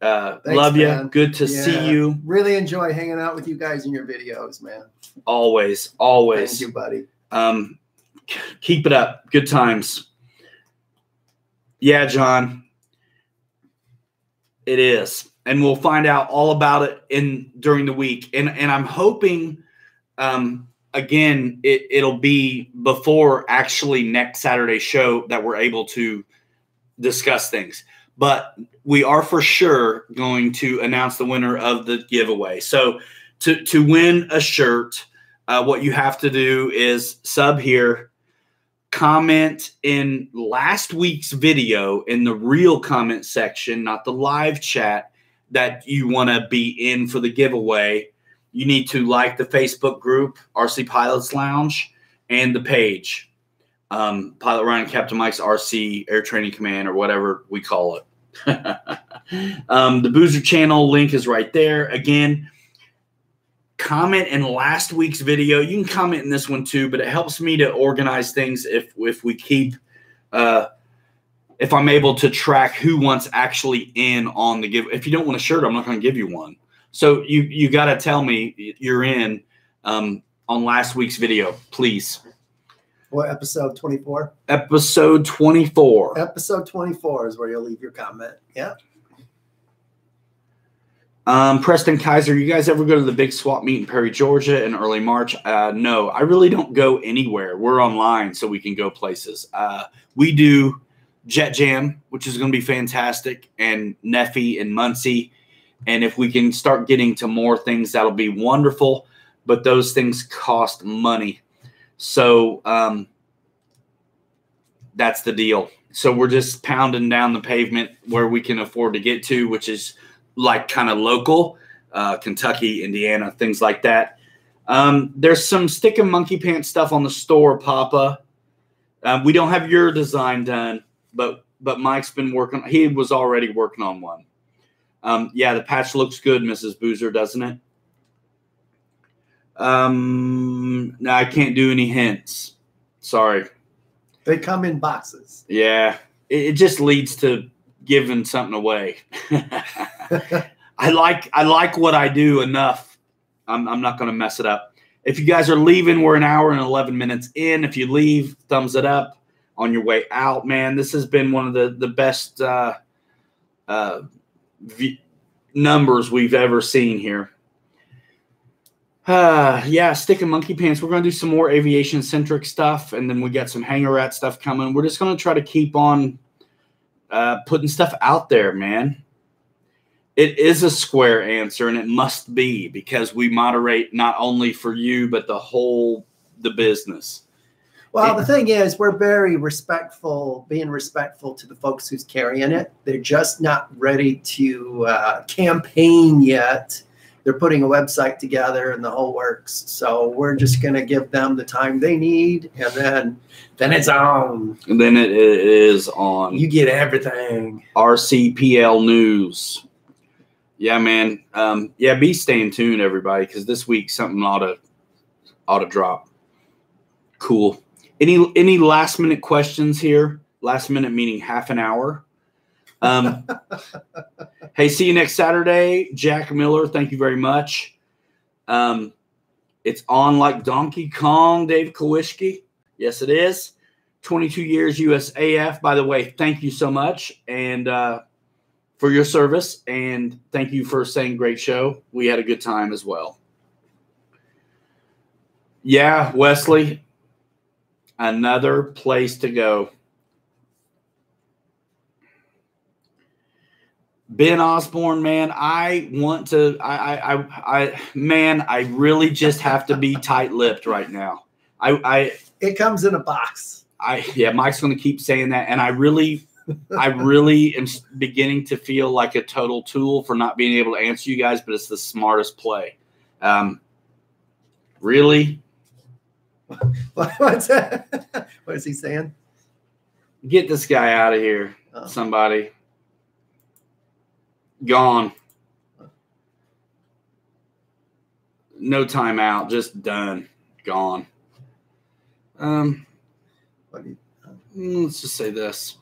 Thanks, love you. man. Good to see you. Really enjoy hanging out with you guys in your videos, man. Always, always. Thank you, buddy. Keep it up. Good times. Yeah, John. It is. And we'll find out all about it during the week. And I'm hoping, again, it'll be before actually next Saturday's show that we're able to discuss things. But we are for sure going to announce the winner of the giveaway. So to win a shirt, what you have to do is sub here, comment in last week's video in the real comment section, not the live chat, that you want to be in for the giveaway. You need to like the Facebook group, RC Pilots Lounge, and the page. Pilot Ryan, Captain Mike's RC, Air Training Command, or whatever we call it. The Boozer channel link is right there. Again, comment in last week's video. You can comment in this one too, but it helps me to organize things if we keep if I'm able to track who wants actually in on the give. If you don't want a shirt, I'm not going to give you one. So you got to tell me you're in on last week's video, please. What, episode 24? Episode 24. Episode 24 is where you'll leave your comment. Yeah. Preston Kaiser, you guys ever go to the big swap meet in Perry, Georgia in early March? No, I really don't go anywhere. We're online, so we can go places. We do Jet Jam, which is going to be fantastic, and Neffy and Muncie. And if we can start getting to more things, that'll be wonderful. But those things cost money. So that's the deal. So we're just pounding down the pavement where we can afford to get to, which is like kind of local, Kentucky, Indiana, things like that. There's some stick and monkey pants stuff on the store, Papa. We don't have your design done, but Mike's been working. He was already working on one. Yeah, the patch looks good, Mrs. Boozer, doesn't it? No, I can't do any hints. Sorry. They come in boxes. Yeah, it just leads to giving something away. I like what I do enough. I'm not going to mess it up. If you guys are leaving, we're an hour and 11 minutes in. If you leave, thumbs it up on your way out, man. This has been one of the best numbers we've ever seen here. Yeah, stick and monkey pants. We're going to do some more aviation centric stuff, and then we got some hanger rat stuff coming. We're just going to try to keep on putting stuff out there, man. It is a square answer, and it must be, because we moderate not only for you but the business. Well, the thing is, we're very respectful, being respectful to the folks who's carrying it. They're just not ready to campaign yet. They're putting a website together and the whole works. So we're just going to give them the time they need, and then it's on. And then it is on. You get everything. RCPL News. Yeah, man. Yeah, be staying tuned, everybody, because this week something ought to drop. Cool. Any last minute questions here? Last minute meaning half an hour. Hey, see you next Saturday. Jack Miller, thank you very much. It's on like Donkey Kong, Dave Kowalski. Yes, it is. 22 years USAF. By the way, thank you so much and for your service, and thank you for saying great show. We had a good time as well. Yeah, Wesley, another place to go. Ben Osborne, man, I really just have to be tight-lipped right now. It comes in a box. Yeah, Mike's going to keep saying that, and I really am beginning to feel like a total tool for not being able to answer you guys, but it's the smartest play. Really? What's that? What is he saying? Get this guy out of here, somebody. Gone. No timeout. Just done. Gone. Let's just say this.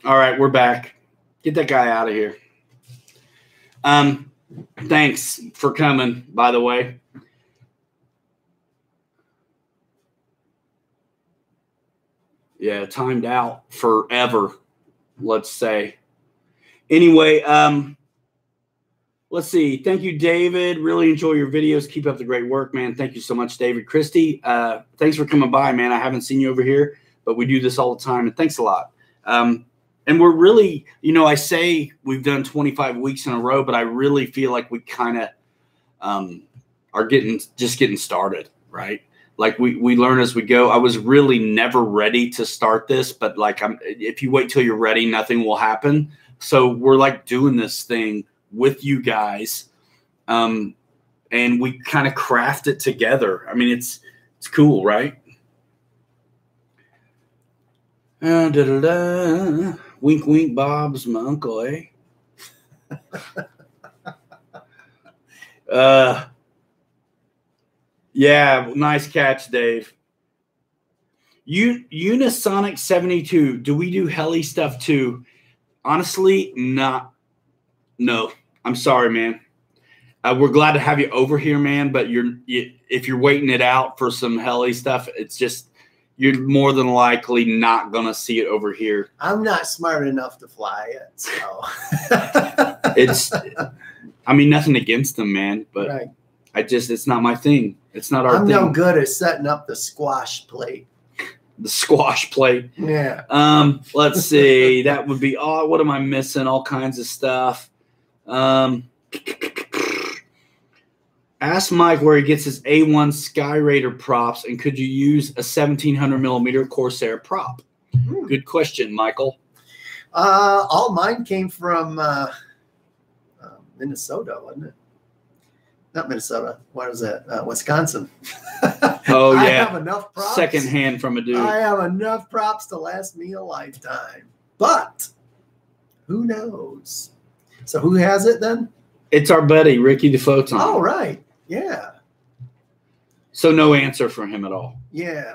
All right, we're back. Get that guy out of here. Thanks for coming, by the way. Yeah, timed out forever, let's say. Anyway, let's see. Thank you, David. Really enjoy your videos. Keep up the great work, man. Thank you so much, David. Christy, thanks for coming by, man. I haven't seen you over here, but we do this all the time, and thanks a lot. And we're really, I say we've done 25 weeks in a row, but I really feel like we kind of are just getting started, right? Like we learn as we go. I was really never ready to start this, but like if you wait till you're ready, nothing will happen. So we're like doing this thing with you guys, and and we kind of craft it together. I mean, it's cool, right? Wink, wink, Bob's my uncle, eh? Yeah, nice catch, Dave. Unisonic 72. Do we do heli stuff too? Honestly, not. No, I'm sorry, man. We're glad to have you over here, man. But if you're waiting it out for some heli stuff, it's just you're more than likely not gonna see it over here. I'm not smart enough to fly it, so I mean, nothing against them, man, but right. It's not my thing. It's not our thing. I'm no good at setting up the squash plate. The squash plate. Yeah. Let's see. That would be what am I missing? All kinds of stuff. Ask Mike where he gets his A1 Sky Raider props, and could you use a 1700 millimeter Corsair prop? Good question, Michael. All mine came from Minnesota, wasn't it? Not Minnesota. What was that? Wisconsin. Oh, yeah. I have enough props. Secondhand from a dude. I have enough props to last me a lifetime. But who knows? So who has it then? It's our buddy, Ricky DeFoton. Oh, right. Yeah. So no answer from him at all. Yeah.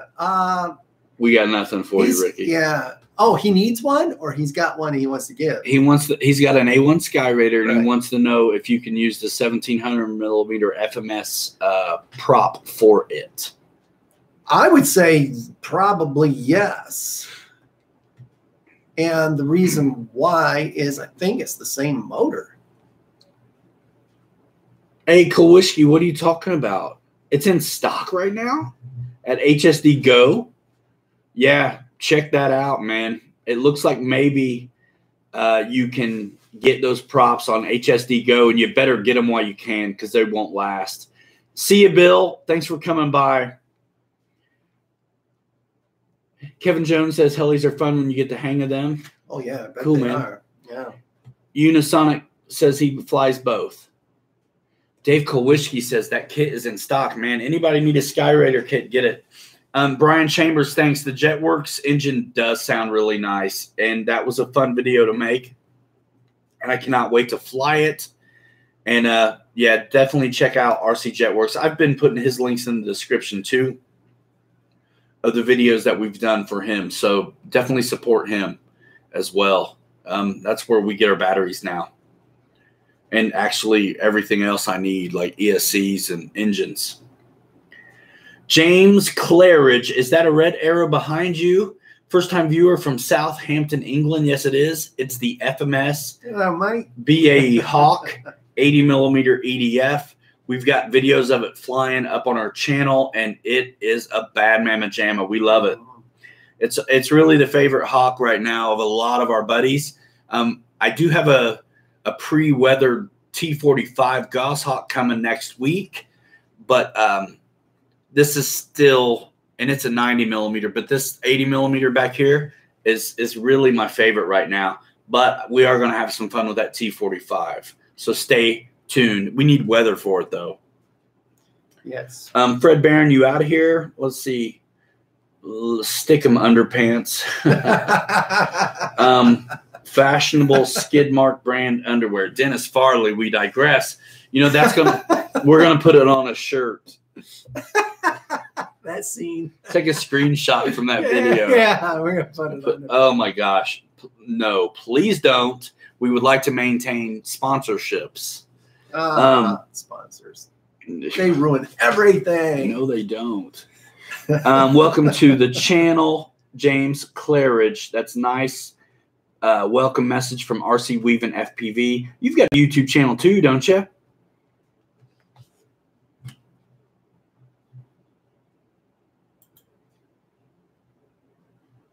We got nothing for you, Ricky. Yeah. Oh, he needs one, or he's got one he wants to give? He's got an A1 Sky Raider, and right. He wants to know if you can use the 1700 millimeter FMS prop for it. I would say probably yes. And the reason why is I think it's the same motor. Hey, Kowalski, what are you talking about? It's in stock right now at HSD Go. Yeah, check that out, man. It looks like maybe you can get those props on HSD Go, and you better get them while you can because they won't last. See you, Bill. Thanks for coming by. Kevin Jones says helis are fun when you get the hang of them. Oh, yeah. I bet cool, they man. are. Yeah. Unisonic says he flies both. Dave Kowalski says that kit is in stock, man. Anybody need a Sky Raider kit, get it. Brian Chambers thinks the JetWorks engine does sound really nice, and that was a fun video to make. And I cannot wait to fly it. And, yeah, definitely check out RC JetWorks. I've been putting his links in the description, too, of the videos that we've done for him. So definitely support him as well. That's where we get our batteries now. And actually everything else I need, like ESCs and engines. James Claridge, is that a red arrow behind you? First-time viewer from Southampton, England. Yes, it is. It's the FMS BAE Hawk 80 millimeter EDF. We've got videos of it flying up on our channel, and it is a bad mamma jamma. We love it. It's really the favorite Hawk right now of a lot of our buddies. I do have a pre-weathered T45 Goshawk coming next week, but this is still, and it's a 90 millimeter, but this 80 millimeter back here is really my favorite right now. But we are going to have some fun with that T45, so stay tuned. We need weather for it, though. Yes. Fred Barron, you out of here? Let's see. Stick 'em underpants. Fashionable skid mark brand underwear. Dennis Farley, we digress. You know, we're gonna put it on a shirt. That scene. Take a screenshot from that video. Yeah, we're gonna put it on. Oh my gosh. No, please don't. We would like to maintain sponsorships. Sponsors. They ruin everything. No, they don't. Welcome to the channel, James Claridge. That's nice. Welcome message from RC Weaving FPV. You've got a YouTube channel too, don't you?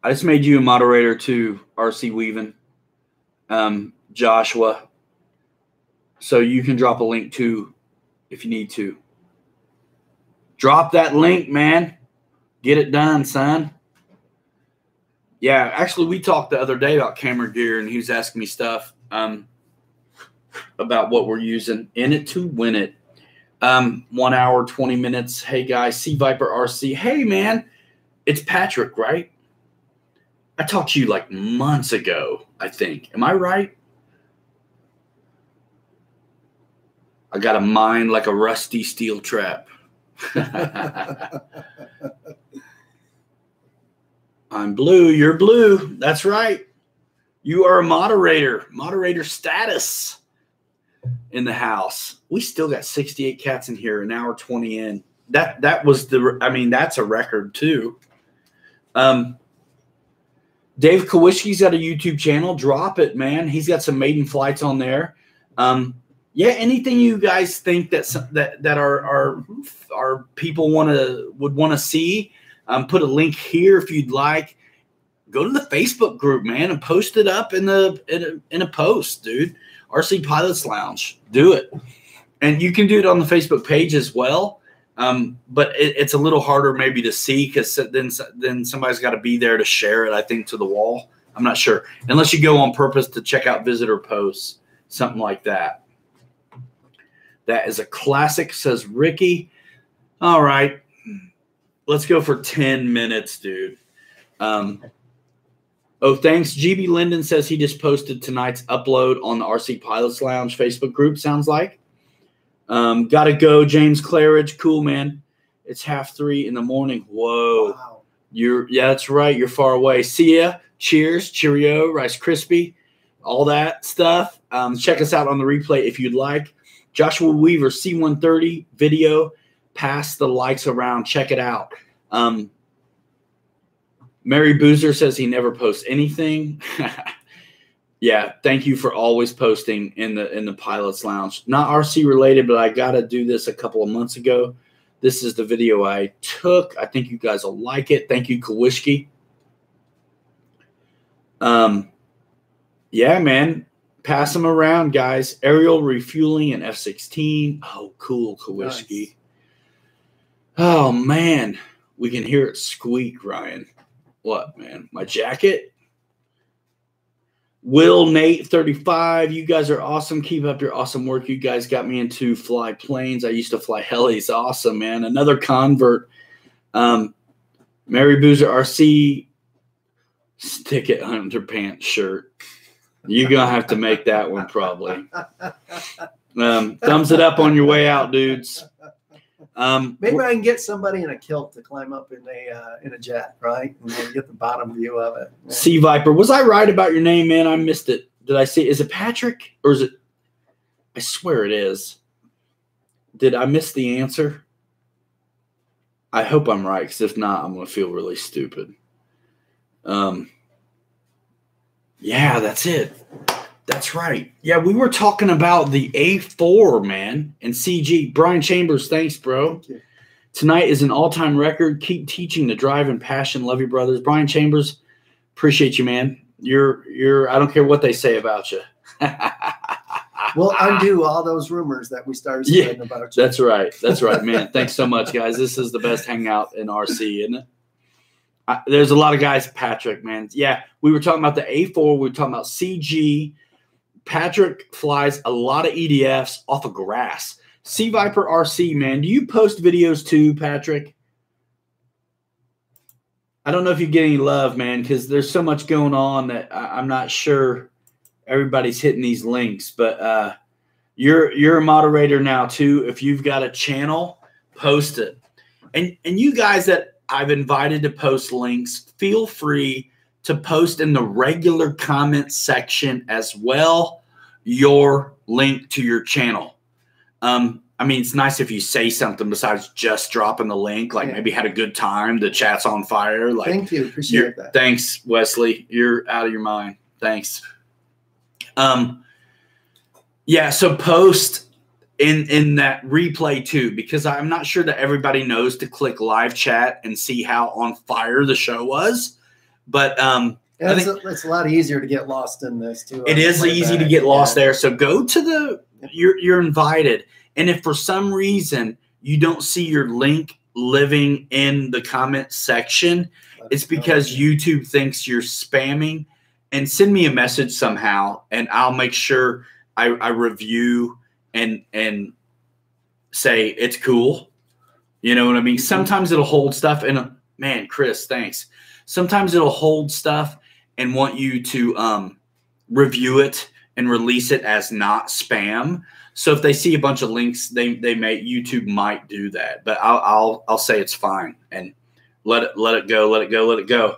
I just made you a moderator too, RC Weaving, Joshua. So you can drop a link too if you need to. Drop that link, man. Get it done, son. Yeah, actually, we talked the other day about camera gear, and he was asking me stuff about what we're using. In it to win it. 1 hour, 20 minutes. Hey, guys, Sea Viper RC. Hey, man, it's Patrick, right? I talked to you like months ago, I think. Am I right? I got a mind like a rusty steel trap. I'm blue. You're blue. That's right. You are a moderator. Moderator status in the house. We still got 68 cats in here, an hour 20 in. That was the, I mean, that's a record too. Dave Kowicki's got a YouTube channel. Drop it, man. He's got some maiden flights on there. Yeah, anything you guys think that our people would want to see, put a link here if you'd like. Go to the Facebook group, man, and post it up in a post, dude. RC Pilots Lounge, do it, and you can do it on the Facebook page as well. But it's a little harder maybe to see because then somebody's got to be there to share it. I think to the wall. I'm not sure unless you go on purpose to check out visitor posts, something like that. That is a classic, says Ricky. All right, let's go for 10 minutes, dude. Oh, thanks. GB Linden says he just posted tonight's upload on the RC Pilots Lounge Facebook group, sounds like. Gotta go, James Claridge. Cool, man. It's 2:30 in the morning. Whoa. Wow. Yeah, that's right. You're far away. See ya. Cheers. Cheerio. Rice Krispie. All that stuff. Check us out on the replay if you'd like. Joshua Weaver, C130 video. Pass the likes around. Check it out. Mary Boozer says he never posts anything. Yeah, thank you for always posting in the Pilots Lounge. Not RC related, but I got to do this a couple of months ago. This is the video I took. I think you guys will like it. Thank you, Kowicki. Yeah, man. Pass them around, guys. Aerial refueling and F-16. Oh, cool, Kowicki. Nice. Oh, man. We can hear it squeak, Ryan. What, man? My jacket? Will Nate 35, you guys are awesome. Keep up your awesome work. You guys got me into fly planes. I used to fly helis. Awesome, man. Another convert. Mary Boozer RC stick it underpants shirt. You're gonna have to make that one probably. Thumbs it up on your way out, dudes. Maybe I can get somebody in a kilt to climb up in a jet, right? And then get the bottom view of it. Yeah. Sea Viper, was I right about your name, man? I missed it. Did I see? Is it Patrick or is it? I swear it is. Did I miss the answer? I hope I'm right, because if not, I'm gonna feel really stupid. Yeah, that's it. That's right. Yeah, we were talking about the A4, man, and CG. Brian Chambers, thanks, bro. Thank you. Tonight is an all-time record. Keep teaching the drive and passion. Love you, brothers. Brian Chambers, appreciate you, man. You're. I don't care what they say about you. We'll undo all those rumors that we started spreading about you. That's right. That's right, man. Thanks so much, guys. This is the best hangout in RC, isn't it? There's a lot of guys, Patrick, man. Yeah, we were talking about the A4. We were talking about CG. Patrick flies a lot of EDFs off of grass. Sea Viper RC, man. Do you post videos too, Patrick? I don't know if you get any love, man, because there's so much going on that I'm not sure everybody's hitting these links. But you're a moderator now too. If you've got a channel, post it. And you guys that I've invited to post links, feel free to post in the regular comment section as well your link to your channel. I mean, it's nice if you say something besides just dropping the link, like maybe had a good time, the chat's on fire. Like, thank you. Appreciate that. Thanks, Wesley. You're out of your mind. Thanks. Yeah, so post in that replay too, because I'm not sure that everybody knows to click live chat and see how on fire the show was. But I think it's a lot easier to get lost in this too. It is easy to get lost there. So go to you're invited. And if for some reason you don't see your link living in the comment section, it's because YouTube thinks you're spamming. And send me a message somehow, and I'll make sure I review and say it's cool. You know what I mean? Sometimes it'll hold stuff and man, Chris, thanks. Sometimes it'll hold stuff and want you to review it and release it as not spam. So if they see a bunch of links, YouTube might do that. But I'll say it's fine and let it go.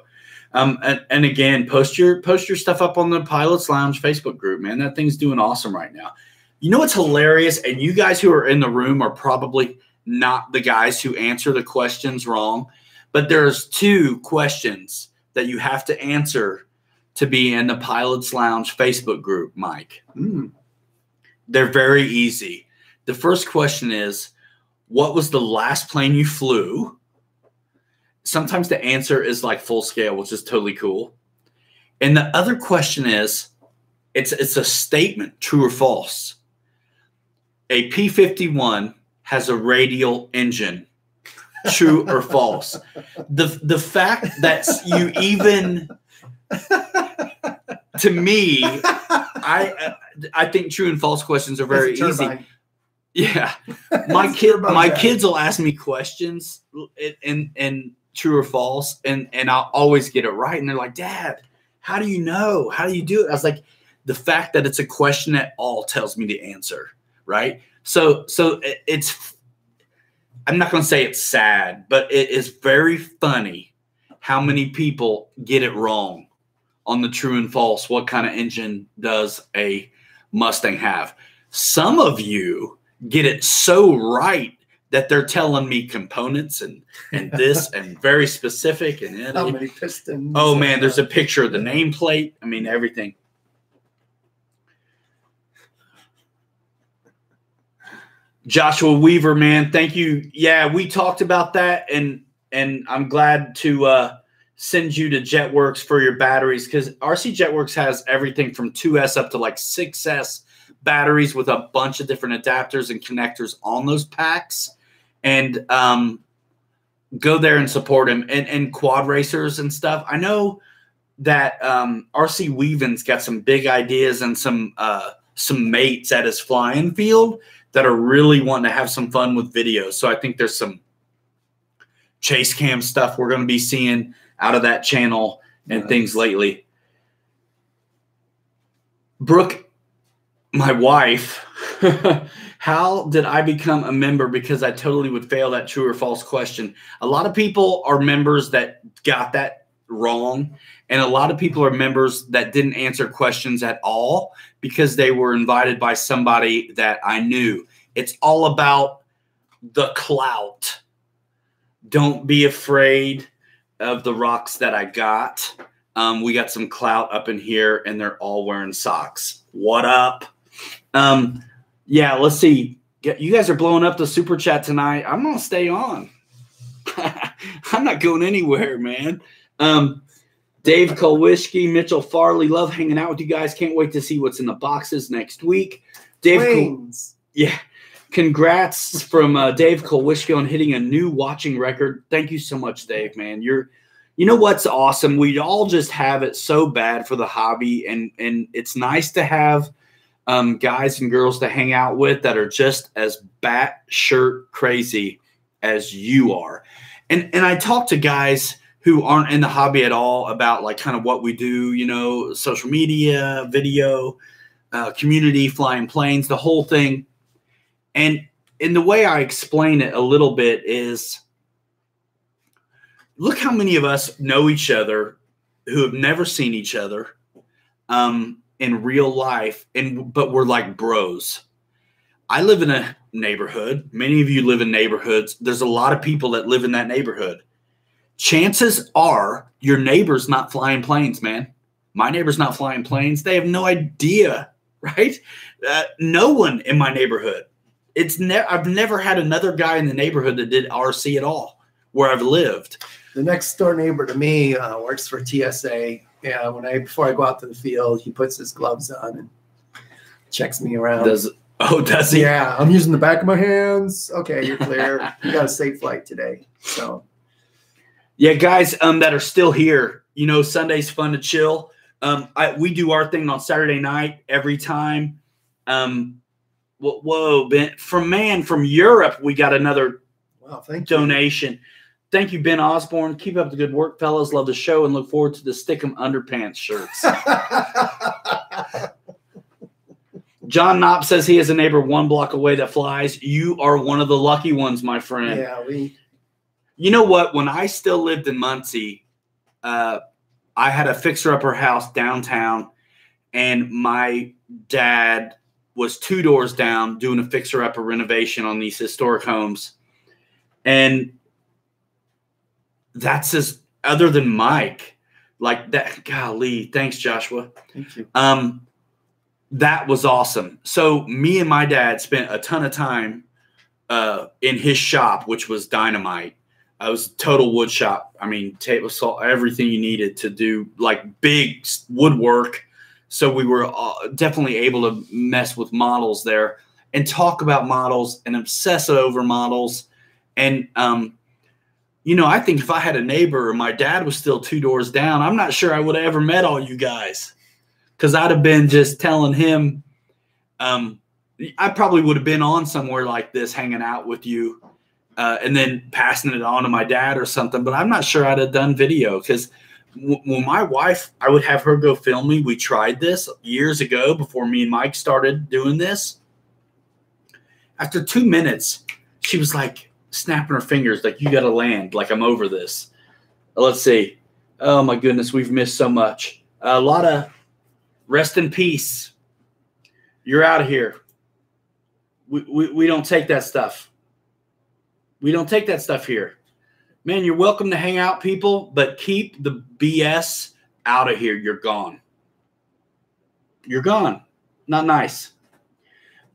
And again, post your stuff up on the Pilots Lounge Facebook group, man. That thing's doing awesome right now. You know what's hilarious? And you guys who are in the room are probably not the guys who answer the questions wrong, but there's 2 questions that you have to answer to be in the Pilots Lounge Facebook group, Mike. They're very easy. The first question is, what was the last plane you flew? Sometimes the answer is like full scale, which is totally cool. And the other question is, it's a statement, true or false. A P-51 has a radial engine, true or false. The fact that you even, to me, I think true and false questions are very easy. Yeah, my kids will ask me questions and true or false, and I'll always get it right. And they're like, Dad, how do you know? How do you do it? I was like, the fact that it's a question at all tells me the answer, right? So it's, I'm not going to say it's sad, but it is very funny how many people get it wrong on the true and false. What kind of engine does a Mustang have? Some of you get it so right that they're telling me components and this and very specific and how many pistons. Oh man, there's a picture of the nameplate. I mean, everything. Joshua Weaver, man, thank you. Yeah, we talked about that, and I'm glad to send you to JetWorks for your batteries, because RC JetWorks has everything from 2S up to like 6S batteries with a bunch of different adapters and connectors on those packs. And go there and support him, and quad racers and stuff. I know that RC Weaven's got some big ideas and some mates at his flying field that are really wanting to have some fun with videos. So I think there's some chase cam stuff we're going to be seeing out of that channel and things lately. Brooke, my wife, how did I become a member? Because I totally would fail that true or false question. A lot of people are members that got that wrong, and a lot of people are members that didn't answer questions at all because they were invited by somebody that I knew. It's all about the clout. Don't be afraid of the rocks that I got. We got some clout up in here, and they're all wearing socks. What up? Yeah, let's see. You guys are blowing up the super chat tonight. I'm going to stay on. I'm not going anywhere, man. Dave Kolwischke, Mitchell Farley, love hanging out with you guys. Can't wait to see what's in the boxes next week. Dave, yeah, congrats from Dave Kolwischke on hitting a new watching record. Thank you so much, Dave, man. You know what's awesome? We all just have it so bad for the hobby, and it's nice to have guys and girls to hang out with that are just as batshit crazy as you are. And I talk to guys who aren't in the hobby at all about like kind of what we do, you know, social media, video, community, flying planes, the whole thing. And the way I explain it a little bit is, look how many of us know each other who have never seen each other in real life, but we're like bros. I live in a neighborhood. Many of you live in neighborhoods. There's a lot of people that live in that neighborhood. Chances are your neighbor's not flying planes, man. My neighbor's not flying planes. They have no idea, right? No one in my neighborhood. I've never had another guy in the neighborhood that did RC at all where I've lived. The next door neighbor to me works for TSA. Yeah, before I go out to the field, he puts his gloves on and checks me around. Does he? Yeah, I'm using the back of my hands. Okay, you're clear. You got a safe flight today. So, yeah, guys that are still here, you know, Sunday's fun to chill. We do our thing on Saturday night every time. Whoa, Ben, from Europe, we got another donation. Thank you, Ben Osborne. Keep up the good work, fellas. Love the show and look forward to the Stick'em Underpants shirts. John Knopp says he has a neighbor 1 block away that flies. You are one of the lucky ones, my friend. Yeah, You know what? When I still lived in Muncie, I had a fixer-upper house downtown, and my dad was 2 doors down doing a fixer-upper renovation on these historic homes. And that's as other than Mike, like that. Golly, thanks, Joshua. Thank you. That was awesome. So me and my dad spent a ton of time in his shop, which was dynamite. It was total wood shop. I mean, table saw everything you needed to do like big woodwork. So we were definitely able to mess with models there and talk about models and obsess over models. And you know, I think if I had a neighbor or my dad was still 2 doors down, I'm not sure I would have ever met all you guys, because I'd have been just telling him, I probably would have been on somewhere like this hanging out with you and then passing it on to my dad or something. But I'm not sure I'd have done video, because when my wife, I would have her go film me. We tried this years ago before me and Mike started doing this. After 2 minutes, she was like, snapping her fingers like, you got to land, like I'm over this. Let's see. Oh my goodness, we've missed so much. A lot of rest in peace. You're out of here. We don't take that stuff. We don't take that stuff here. Man, you're welcome to hang out, people, but keep the BS out of here. You're gone. You're gone. Not nice.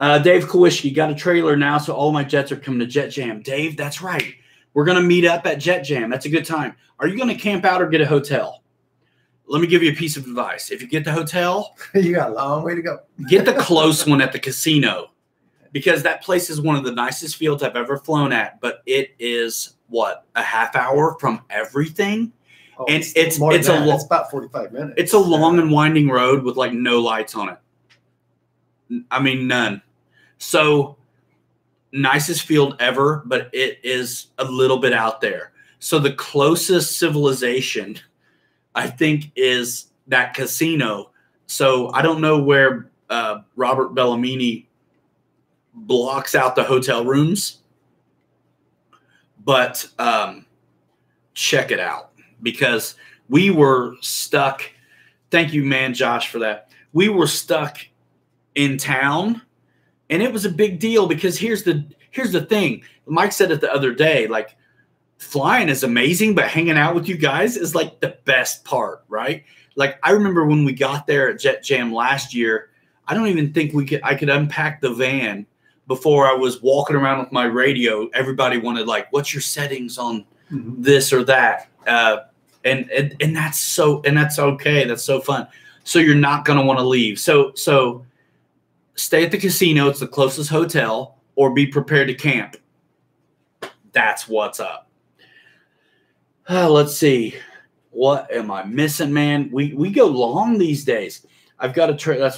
Dave Kowishki, got a trailer now, so all my jets are coming to Jet Jam. Dave, that's right. We're going to meet up at Jet Jam. That's a good time. Are you going to camp out or get a hotel? Let me give you a piece of advice. If you get the hotel, you got a long way to go. Get the close one at the casino, because that place is one of the nicest fields I've ever flown at, but it is, what, a half hour from everything? Oh, and it's about 45 minutes. It's a long and winding road with like no lights on it. I mean, none. So nicest field ever, but it is a little bit out there. So the closest civilization, I think, is that casino. So I don't know where Robert Bellamini blocks out the hotel rooms, but check it out, because we were stuck. Thank you, man, Josh, for that. We were stuck in town, and it was a big deal, because here's the thing. Mike said it the other day, like, flying is amazing, but hanging out with you guys is like the best part, right? Like, I remember when we got there at Jet Jam last year, I don't even think I could unpack the van before I was walking around with my radio. Everybody wanted, like, what's your settings on this or that? And that's okay. That's so fun. So you're not going to want to leave. So stay at the casino. It's the closest hotel, or be prepared to camp. That's what's up. Let's see. What am I missing, man? We go long these days. I've got a trailer.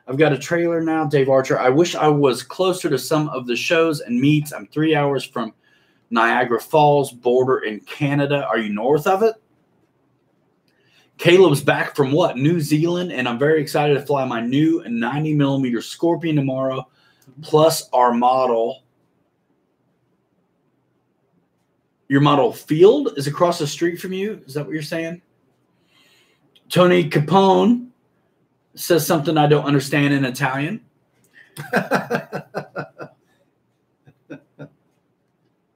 I've got a trailer now, Dave Archer. I wish I was closer to some of the shows and meets. I'm 3 hours from Niagara Falls border in Canada. Are you north of it? Caleb's back from what? New Zealand, and I'm very excited to fly my new 90mm Scorpion tomorrow, plus our model. Your model field is across the street from you. Is that what you're saying? Tony Capone says something I don't understand in Italian.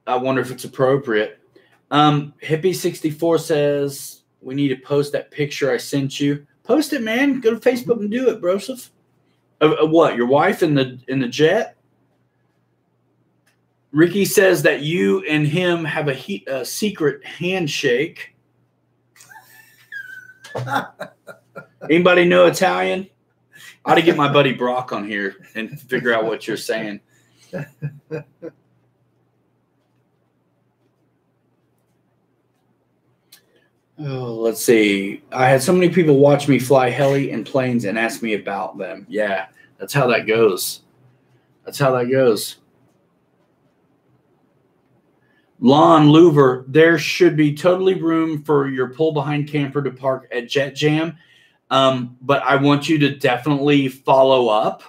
I wonder if it's appropriate. Hippie64 says, we need to post that picture I sent you. Post it, man. Go to Facebook and do it, broseph. What? Your wife in the jet? Ricky says that you and him have a secret handshake. Anybody know Italian? I ought to get my buddy Brock on here and figure out what you're saying. Oh, let's see. I had so many people watch me fly heli and planes and ask me about them. Yeah, that's how that goes. That's how that goes. Lon Louver, there should be totally room for your pull-behind camper to park at Jet Jam. But I want you to definitely follow up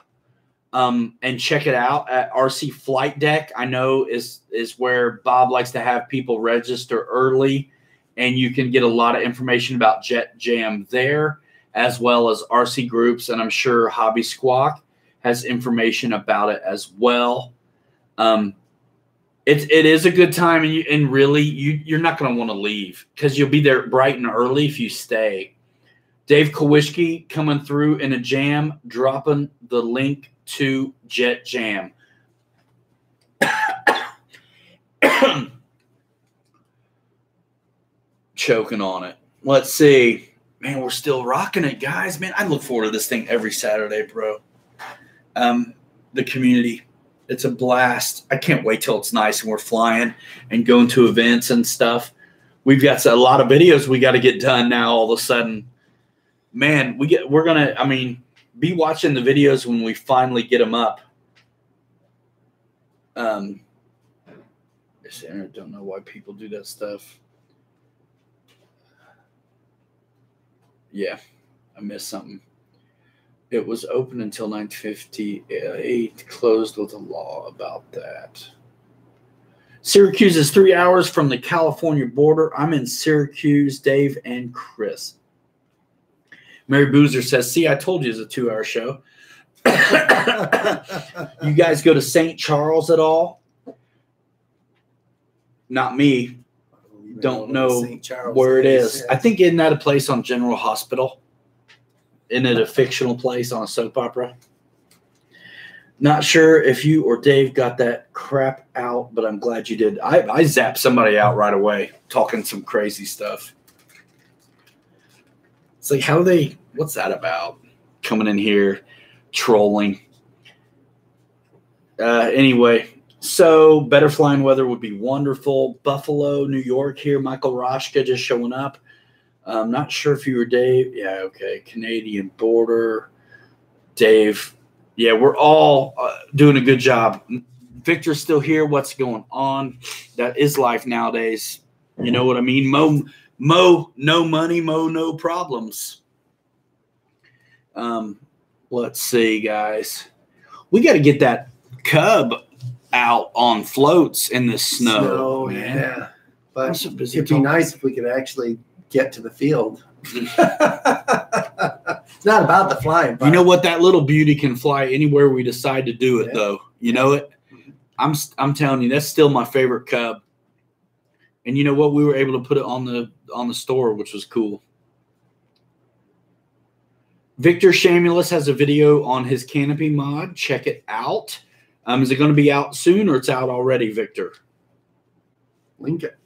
and check it out at RC Flight Deck. I know is where Bob likes to have people register early, and you can get a lot of information about Jet Jam there, as well as RC groups, and I'm sure Hobby Squawk has information about it as well. It is a good time, and really you're not going to want to leave because you'll be there bright and early if you stay. Dave Kowalski coming through in a jam, dropping the link to Jet Jam. Choking on it. Let's see. Man, we're still rocking it, guys. Man, I look forward to this thing every Saturday, bro. The community. It's a blast. I can't wait till it's nice and we're flying and going to events and stuff. We've got a lot of videos we got to get done now all of a sudden. Man, we're going to, be watching the videos when we finally get them up. I don't know why people do that stuff. Yeah, I missed something. It was open until 1958, closed with a law about that. Syracuse is 3 hours from the California border. I'm in Syracuse, Dave and Chris. Mary Boozer says, see, I told you it's a 2-hour show. You guys go to St. Charles at all? Not me. Don't know where it is. I think isn't that a place on General Hospital? Isn't it a fictional place on a soap opera? Not sure if you or Dave got that crap out, but I'm glad you did. I zapped somebody out right away talking some crazy stuff. It's like, what's that about? Coming in here, trolling. Anyway, so better flying weather would be wonderful. Buffalo, New York here. Michael Roshka just showing up. I'm not sure if you were Dave. Yeah, okay. Canadian border. Dave. Yeah, we're all doing a good job. Victor's still here. What's going on? That is life nowadays. You know what I mean? Mo, no money, Mo, no problems. Let's see, guys. We got to get that cub out on floats in the snow. Man. Yeah. But it'd be nice if we could actually get to the field. It's not about the flying. You know what? That little beauty can fly anywhere we decide to do it, though. You know it? I'm telling you, that's still my favorite cub. And you know what? We were able to put it on the store, which was cool. Victor Shamulus has a video on his canopy mod. Check it out. Is it going to be out soon or it's out already, Victor? Link it.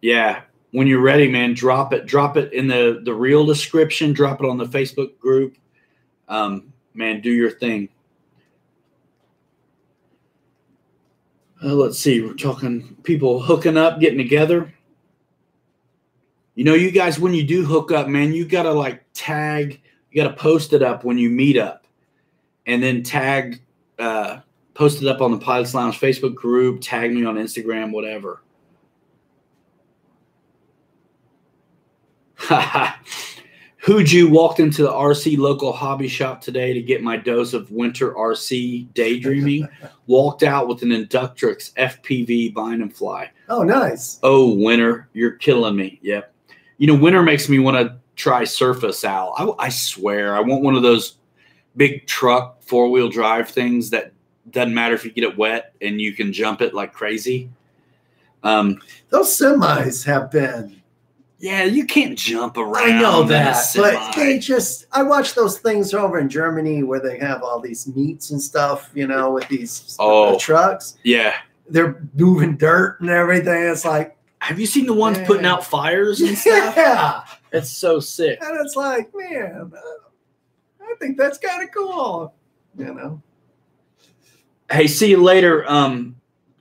Yeah. When you're ready, man, drop it. Drop it in the real description. Drop it on the Facebook group. Man, do your thing. Let's see. We're talking people hooking up, getting together. You know, you guys, when you do hook up, man, you got to tag. You got to post it up when you meet up. And then post it up on the Pilots Lounge Facebook group. Tag me on Instagram, whatever. Hooju walked into the RC local hobby shop today to get my dose of winter RC daydreaming. Walked out with an Inductrix FPV bind and fly. Oh, nice. Oh, Winter, you're killing me. Yep. You know, Winter makes me want to try Surface Owl. I swear, I want one of those big truck 4-wheel drive things that doesn't matter if you get it wet and you can jump it like crazy. Those semis have been. Yeah, you can't jump around. I know that, but I watch those things over in Germany where they have all these meets and stuff, you know, with these trucks. Yeah. They're moving dirt and everything. It's like. Have you seen the ones putting out fires and stuff? Yeah. It's so sick. And it's like, man, I think that's kind of cool, you know. Hey, see you later,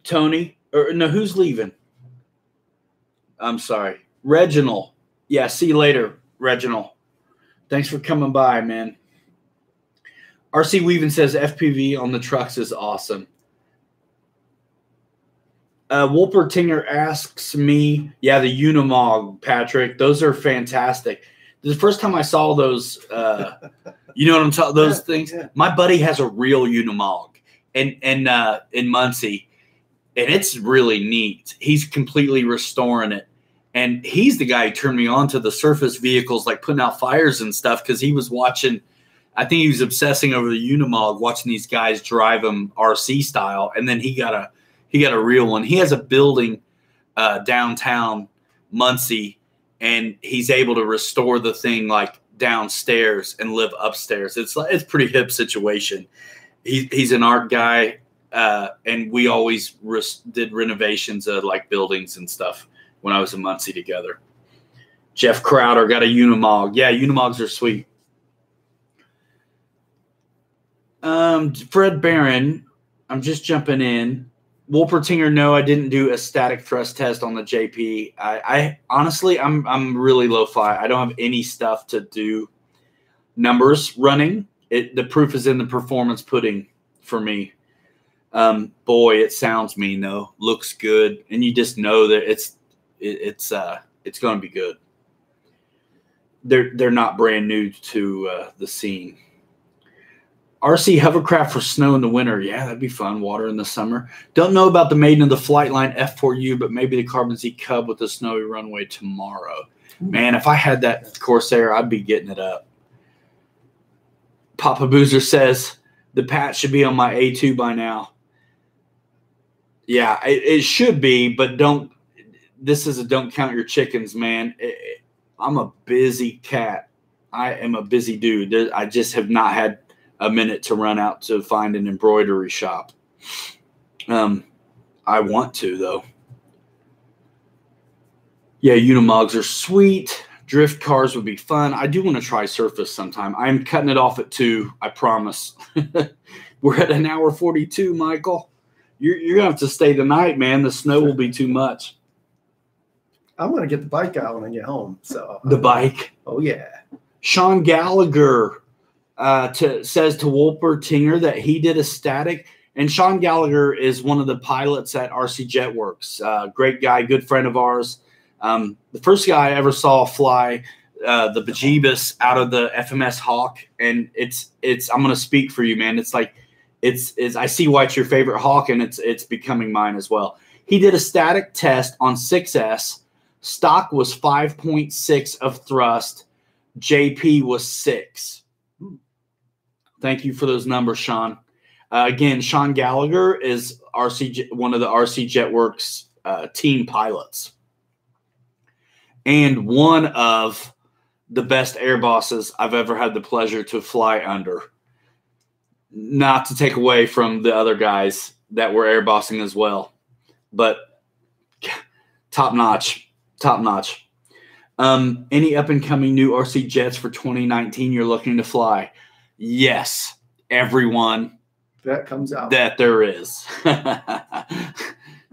Tony. Or no, who's leaving? I'm sorry. Reginald. Yeah, see you later, Reginald. Thanks for coming by, man. RC Weaving says FPV on the trucks is awesome. Wolpertinger asks me, yeah, the Unimog, Patrick. Those are fantastic. The first time I saw those, you know what I'm talking, those things. Yeah. My buddy has a real Unimog in Muncie, and it's really neat. He's completely restoring it. And he's the guy who turned me on to the surface vehicles, like putting out fires and stuff, because he was watching, I think he was obsessing over the Unimog, watching these guys drive them RC style. And then he got a real one. He has a building downtown Muncie, and he's able to restore the thing like downstairs and live upstairs. It's a pretty hip situation. He's an art guy, and we always did renovations of like buildings and stuff when I was in Muncie together. Jeff Crowder got a Unimog. Yeah, Unimogs are sweet. Fred Barron, I'm just jumping in. Wolpertinger, no, I didn't do a static thrust test on the JP. I honestly, I'm really low-fi. I don't have any stuff to do numbers running. The proof is in the performance pudding for me. Boy, it sounds mean though. Looks good, and you just know that it's going to be good. They're not brand new to the scene. RC hovercraft for snow in the winter. Yeah, that'd be fun. Water in the summer. Don't know about the Maiden of the Flightline F4U, but maybe the Carbon Z Cub with the snowy runway tomorrow. Man, if I had that Corsair, I'd be getting it up. Papa Boozer says the patch should be on my A2 by now. Yeah, it should be, but don't. This is a don't count your chickens, man. I'm a busy cat. I am a busy dude. I just have not had a minute to run out to find an embroidery shop. I want to, though. Yeah, Unimogs are sweet. Drift cars would be fun. I do want to try surface sometime. I'm cutting it off at 2, I promise. We're at an hour 42, Michael. You're going to have to stay tonight, man. The snow will be too much. I'm going to get the bike out when I get home. So the bike? Oh, yeah. Sean Gallagher says to Wolpertinger that he did a static. And Sean Gallagher is one of the pilots at RC Jetworks. Great guy, good friend of ours. The first guy I ever saw fly the bejeebus out of the FMS Hawk. And it's I'm going to speak for you, man. It's like, I see why it's your favorite Hawk, and it's becoming mine as well. He did a static test on 6S. Stock was 5.6 of thrust. JP was 6. Thank you for those numbers, Sean. Again, Sean Gallagher is one of the RC Jetworks team pilots, and one of the best air bosses I've ever had the pleasure to fly under. Not to take away from the other guys that were air bossing as well, but top notch. Top notch. Any up-and-coming new RC jets for 2019 you're looking to fly? Yes, everyone. That comes out. That there is.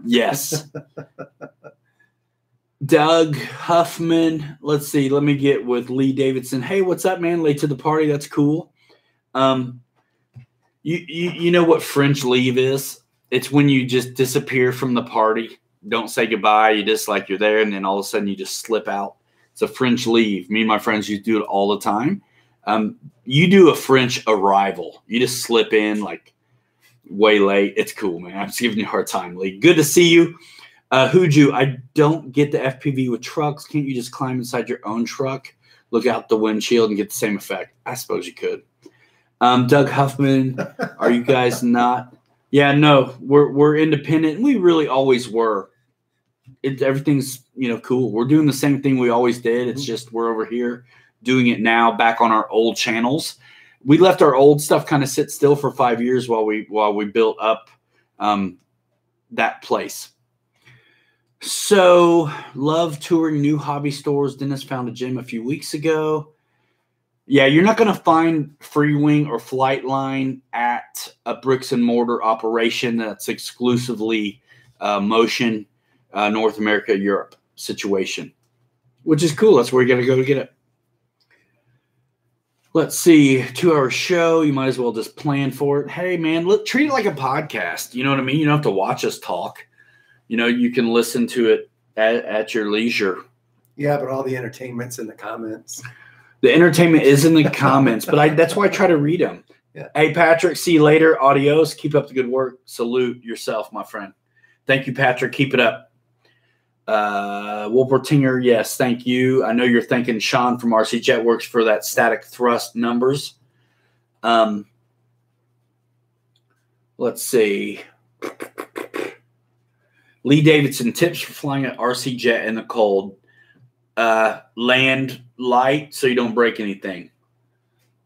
Yes. Doug Huffman. Let's see. Let me get with Lee Davidson. Hey, what's up, man? Late to the party. That's cool. You know what French leave is? It's when you just disappear from the party. Don't say goodbye. You just like you're there, and then all of a sudden you just slip out. It's a French leave. Me and my friends used to do it all the time. You do a French arrival. You just slip in like way late. It's cool, man. I'm just giving you a hard time, Lee. Good to see you. Huju, I don't get the FPV with trucks. Can't you just climb inside your own truck, look out the windshield, and get the same effect? I suppose you could. Doug Huffman, are you guys not? Yeah, no, we're independent. We really always were. Everything's cool. We're doing the same thing we always did. It's just we're over here doing it now, back on our old channels. We left our old stuff kind of sit still for 5 years while we built up that place. So, love touring new hobby stores. Dennis found a gym a few weeks ago. Yeah, you're not going to find Free Wing or Flightline at a bricks and mortar operation that's exclusively motion, North America, Europe situation, which is cool. That's where you got to go to get it. Let's see, 2-hour show. You might as well just plan for it. Hey, man, treat it like a podcast. You know what I mean? You don't have to watch us talk. You can listen to it at your leisure. Yeah, but all the entertainment's in the comments. The entertainment is in the comments, but that's why I try to read them. Yeah. Hey, Patrick, see you later. Adios. Keep up the good work. Salute yourself, my friend. Thank you, Patrick. Keep it up. Wolpertinger, yes, thank you. I know you're thanking Sean from RC Jetworks for that static thrust numbers. Let's see. Lee Davidson, tips for flying an RC jet in the cold. Land light so you don't break anything.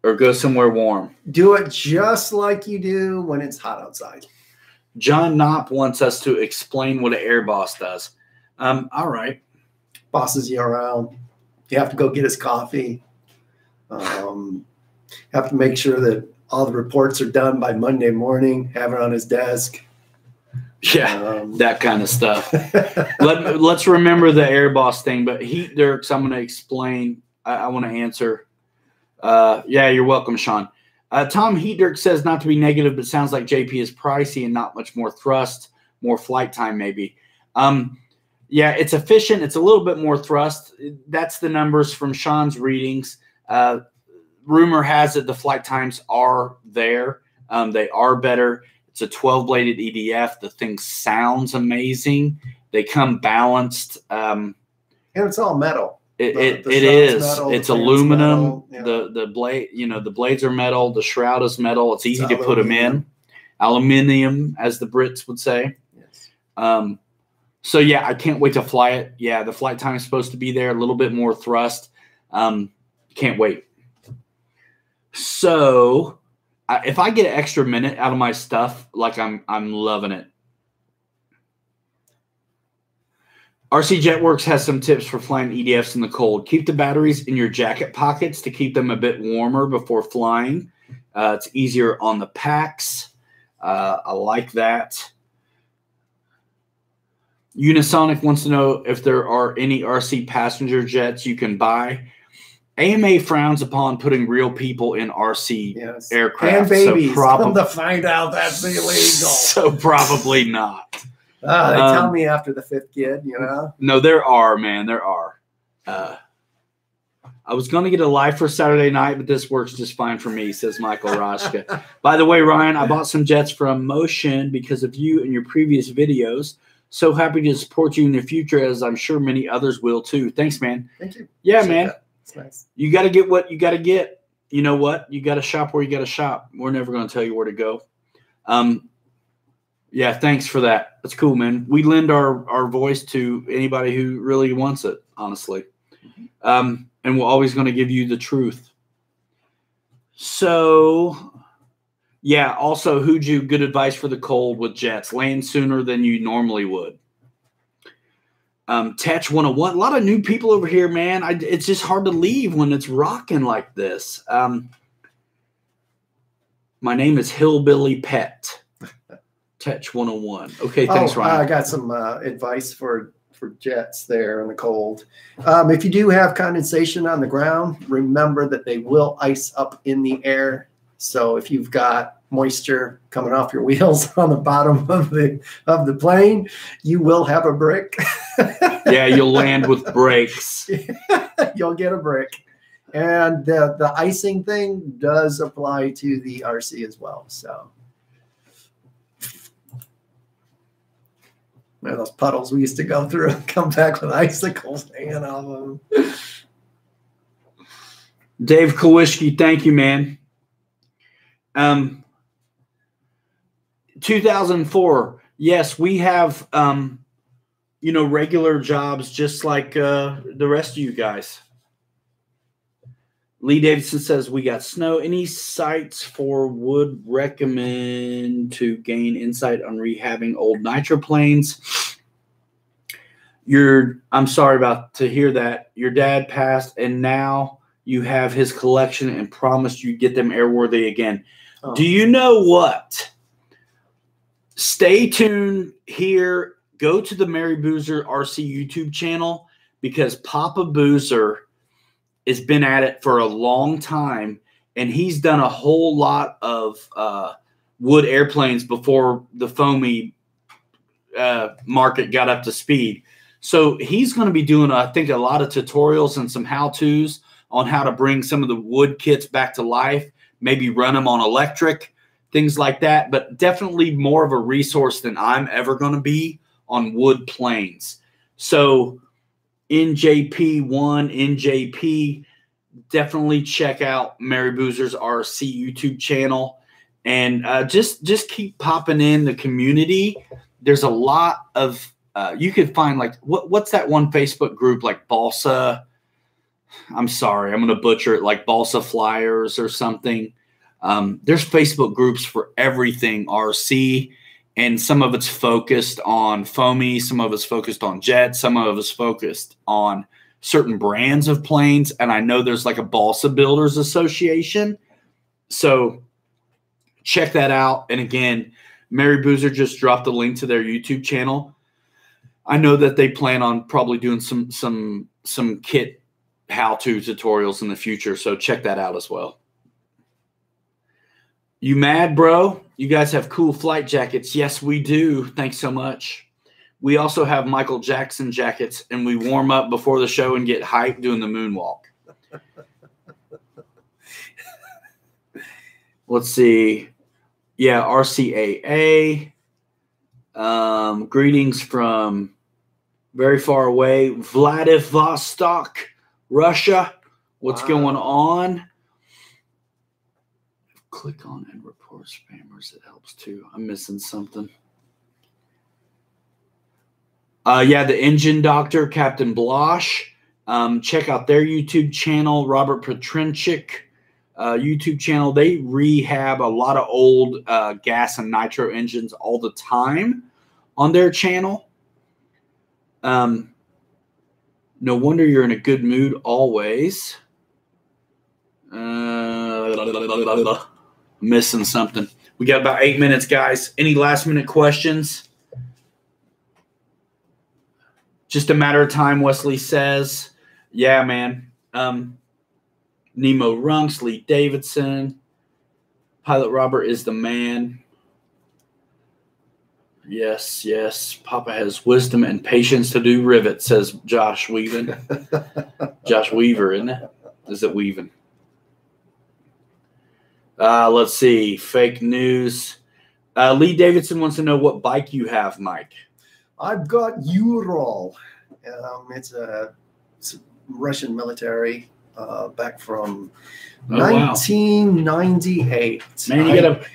Or go somewhere warm. Do it just like you do when it's hot outside. John Knopp wants us to explain what an air boss does. All right. Bosses you around. You have to go get his coffee. Have to make sure that all the reports are done by Monday morning. Have it on his desk. Yeah, that kind of stuff. Let's remember the air boss thing. But heat dirks, I'm going to explain. I want to answer. Yeah, you're welcome, Sean. Tom Heat Dirk says not to be negative, but sounds like JP is pricey and not much more thrust, more flight time maybe. Yeah, it's efficient. It's a little bit more thrust. That's the numbers from Sean's readings. Rumor has it the flight times are there. They are better. It's a 12-bladed EDF. The thing sounds amazing. They come balanced. And it's all metal. It is. Metal, it's aluminum. Yeah. The blade, the blades are metal. The shroud is metal. It's easy to put them in. Aluminium, as the Brits would say. Yes. So yeah, I can't wait to fly it. Yeah, the flight time is supposed to be there. A little bit more thrust. Can't wait. So if I get an extra minute out of my stuff, like I'm loving it. RC Jetworks has some tips for flying EDFs in the cold. Keep the batteries in your jacket pockets to keep them a bit warmer before flying. It's easier on the packs. I like that. Unisonic wants to know if there are any RC passenger jets you can buy. AMA frowns upon putting real people in RC aircraft. And babies. Come to find out that's illegal. So probably not. They tell me after the 5th kid, No, there are, man. There are. I was going to get a live for Saturday night, but this works just fine for me, says Michael Roshka. By the way, Ryan, I bought some jets from Motion because of you and your previous videos. So happy to support you in the future, as I'm sure many others will too. Thanks, man. Thank you. Yeah, appreciate man. It's nice. You got to get what you got to get. You know what? You got to shop where you got to shop. We're never going to tell you where to go. Yeah, thanks for that. That's cool, man. We lend our voice to anybody who really wants it, honestly. And we're always going to give you the truth. So, yeah, also, Huju, good advice for the cold with jets. Land sooner than you normally would. Tetch 101. A lot of new people over here, man. It's just hard to leave when it's rocking like this. My name is Hillbilly Pet. Tetch 101. Okay, thanks, Ryan. I got some advice for jets there in the cold. If you do have condensation on the ground, remember that they will ice up in the air. So if you've got moisture coming off your wheels on the bottom of the plane, you will have a brick. Yeah, you'll land with brakes. You'll get a brick. And the icing thing does apply to the RC as well. So those puddles we used to go through and come back with icicles hanging off them. Dave Kowalski, thank you, man. 2004. Yes, we have, regular jobs just like the rest of you guys. Lee Davidson says, we got snow. Any sites for would recommend to gain insight on rehabbing old nitroplanes? I'm sorry to hear that. Your dad passed and now you have his collection and promised you'd get them airworthy again. Oh. Do you know what? Stay tuned here. Go to the Mary Boozer RC YouTube channel because Papa Boozer has been at it for a long time, and he's done a whole lot of wood airplanes before the foamy market got up to speed. So he's going to be doing, I think, a lot of tutorials and some how-tos on how to bring some of the wood kits back to life, maybe run them on electric, things like that, but definitely more of a resource than I'm ever going to be on wood planes. So NJP1, NJP, definitely check out Mary Boozer's RC YouTube channel, and just keep popping in the community. There's a lot of you could find, like, what's that one Facebook group, like Balsa? I'm sorry, I'm going to butcher it, like Balsa Flyers or something. There's Facebook groups for everything RC, and some of it's focused on foamy, some of it's focused on jets, some of it's focused on certain brands of planes. And I know there's like a Balsa Builders Association. So check that out. And again, Mary Boozer just dropped a link to their YouTube channel. I know that they plan on probably doing some kit how-to tutorials in the future. So check that out as well. You mad, bro? You guys have cool flight jackets. Yes, we do. Thanks so much. We also have Michael Jackson jackets, and we warm up before the show and get hyped doing the moonwalk. Let's see. Yeah, RCAA. Greetings from very far away, Vladivostok, Russia. What's going on? Click on and report spammers. It helps too. I'm missing something. Yeah, the Engine Doctor, Captain Blosh. Check out their YouTube channel, Robert Petrinchik YouTube channel. They rehab a lot of old gas and nitro engines all the time on their channel. No wonder you're in a good mood always. Missing something. We got about 8 minutes, guys. Any last minute questions? Just a matter of time, Wesley says. Yeah, man. Nemo Runks, Lee Davidson. Pilot Robert is the man. Yes, yes. Papa has wisdom and patience to do rivets, says Josh Weaven. Josh Weaver, isn't it? Is it Weaven? Let's see. Fake news. Lee Davidson wants to know what bike you have, Mike. I've got Ural. It's a Russian military back from 1998. Man, you got to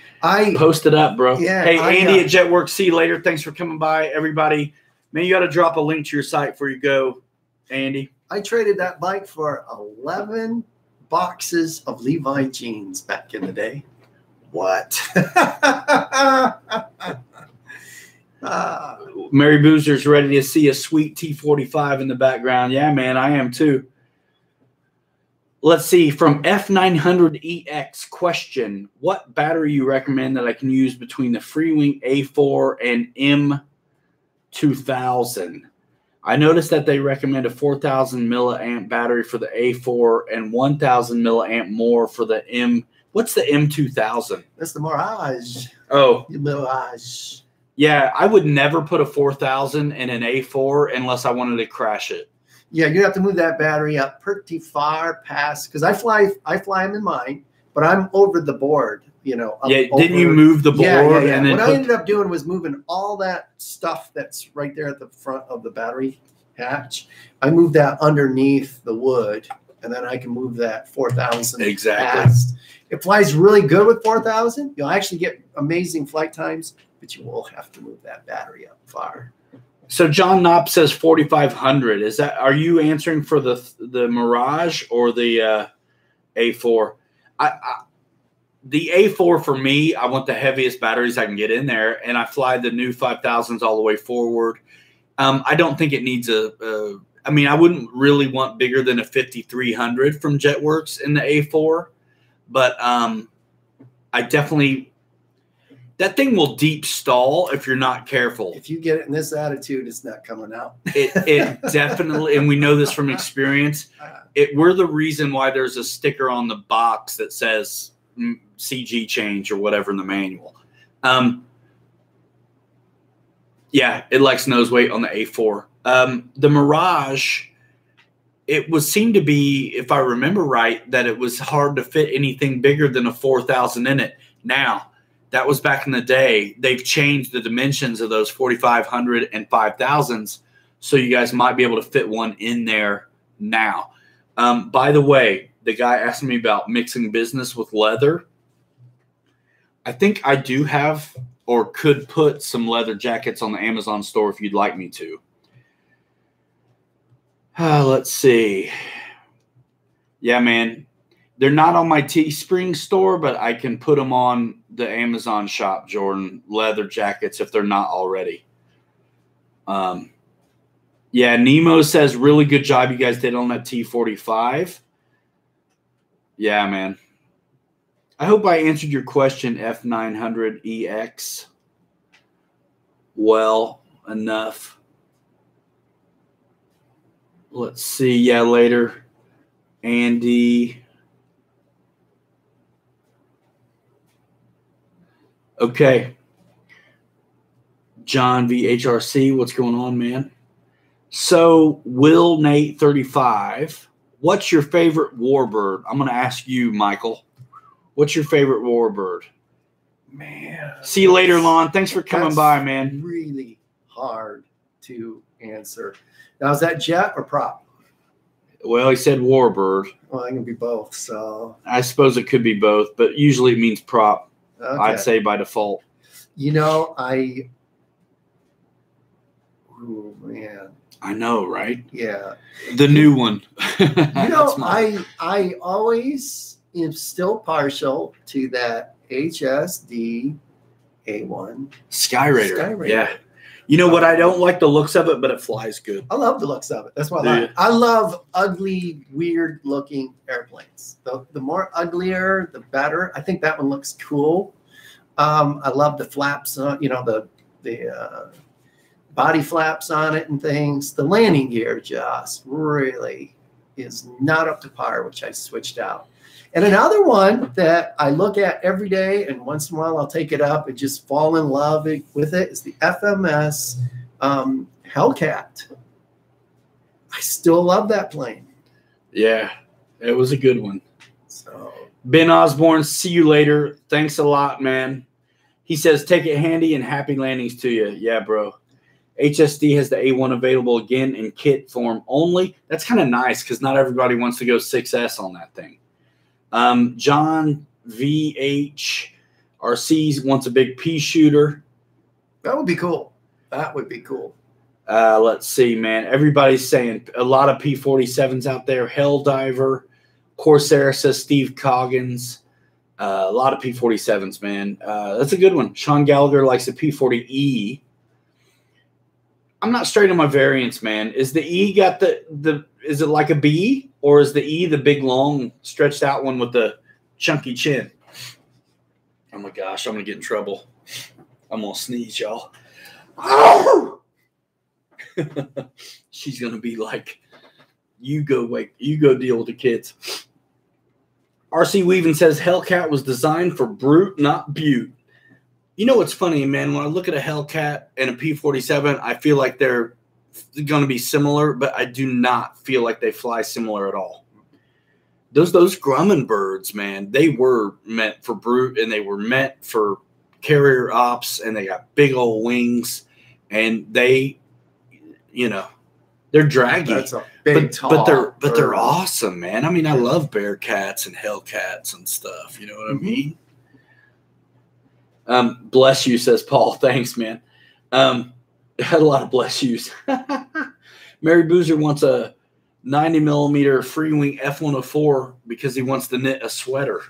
post it up, bro. Yeah, hey, Andy at JetWorks. See you later. Thanks for coming by, everybody. Man, you got to drop a link to your site before you go, Andy. I traded that bike for 11 boxes of Levi jeans back in the day. What? Mary Boozer's ready to see a sweet T45 in the background. Yeah, man, I am too. Let's see. From F900EX question, what battery you recommend that I can use between the Freewing A4 and M2000? I noticed that they recommend a 4,000 milliamp battery for the A4 and 1,000 milliamp more for the M. What's the M2000? That's the Mirage. Oh, the Mirage. Yeah, I would never put a 4,000 in an A4 unless I wanted to crash it. Yeah, you have to move that battery up pretty far past, because I fly them in mine, but I'm over the board. Didn't you move the board? Yeah. And then what I ended up doing was moving all that stuff that's right there at the front of the battery hatch. I moved that underneath the wood, and then I can move that 4,000 exactly past. It flies really good with 4,000. You'll actually get amazing flight times, but you will have to move that battery up far. So John Knopp says 4,500. Is that? Are you answering for the Mirage or the A4? The A4 for me, I want the heaviest batteries I can get in there, and I fly the new 5,000s all the way forward. I don't think it needs I wouldn't really want bigger than a 5,300 from JetWorks in the A4, but I definitely, That thing will deep stall if you're not careful. If you get it in this attitude, it's not coming out. It definitely, and we know this from experience. We're the reason why there's a sticker on the box that says CG change or whatever in the manual. Yeah, it likes nose weight on the A4. The Mirage, seemed to be, if I remember right, that it was hard to fit anything bigger than a 4,000 in it. Now, that was back in the day. They've changed the dimensions of those 4,500 and 5,000s, so you guys might be able to fit one in there now. By the way, the guy asked me about mixing business with leather. I think I do have or could put some leather jackets on the Amazon store if you'd like me to. Let's see. Yeah, man. They're not on my Teespring store, but I can put them on the Amazon shop, Jordan. Leather jackets if they're not already. Yeah, Nemo says, really good job you guys did on that T45. Yeah, man. I hope I answered your question, F900EX, well enough. Let's see. Yeah, later. Andy. Okay. John VHRC, what's going on, man? So, Will Nate 35, what's your favorite warbird? I'm going to ask you, Michael. What's your favorite warbird? Man. See you later, Lon. Thanks for coming by, man. Really hard to answer. Now, is that jet or prop? Well, he said warbird. Well, it can be both. So I suppose it could be both, but usually it means prop. Okay. I'd say by default. You know, oh man. I know, right? Yeah. The new one. You know, I always am still partial to that HSD A1 Skyraider. Yeah. You know what? I don't like the looks of it, but it flies good. I love the looks of it. That's what I like. I love ugly, weird-looking airplanes. The more uglier, the better. I think that one looks cool. I love the flaps, you know, the body flaps on it and things. The landing gear just really is not up to par, which I switched out. And another one that I look at every day, and once in a while I'll take it up and just fall in love with it, is the FMS Hellcat. I still love that plane. Yeah, it was a good one. So Ben Osborne, see you later. Thanks a lot, man. He says, take it handy and happy landings to you. Yeah, bro. HSD has the A1 available again in kit form only. That's kind of nice because not everybody wants to go 6S on that thing. John VHRC wants a big pea shooter. That would be cool. That would be cool. Let's see, man. Everybody's saying a lot of P-47s out there. Helldiver. Corsair says Steve Coggins. A lot of P-47s, man. That's a good one. Sean Gallagher likes the P-40E. I'm not straight on my variants, man. Is the E got is it like a B, or is the E the big, long, stretched out one with the chunky chin? Oh, my gosh. I'm going to get in trouble. I'm going to sneeze, y'all. She's going to be like, you go deal with the kids. RC Weaving says Hellcat was designed for brute, not butte. You know what's funny, man? When I look at a Hellcat and a P-47, I feel like they're going to be similar, but I do not feel like they fly similar at all. Those Grumman birds, man, they were meant for brute, and they were meant for carrier ops, and they got big old wings, and they, you know, they're draggy. That's a big, but they're awesome, man. I mean, I love Bearcats and Hellcats and stuff. You know what I mean? Bless you, says Paul. Thanks, man. Had a lot of bless yous. Mary Boozer wants a 90 millimeter free wing F-104 because he wants to knit a sweater.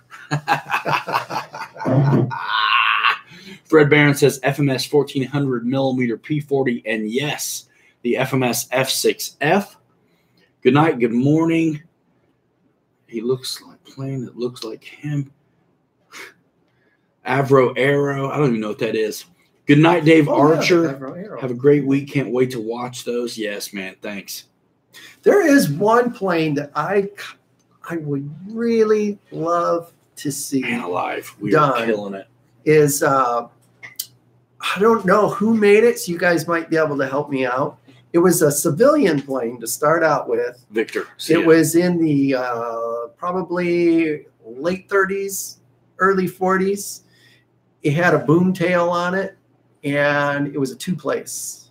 Fred Barron says FMS 1400 millimeter P40, and yes, the FMS F6F. Good night, good morning. He looks like plane that looks like him. Avro Arrow. I don't even know what that is. Good night, Dave Archer. Yeah, have a great week. Can't wait to watch those. Yes, man. Thanks. There is one plane that I would really love to see. Man alive. We are killing it. Is I don't know who made it, so you guys might be able to help me out. It was a civilian plane to start out with. Victor. It was in the probably late 30s, early 40s. It had a boom tail on it, and it was a two-place.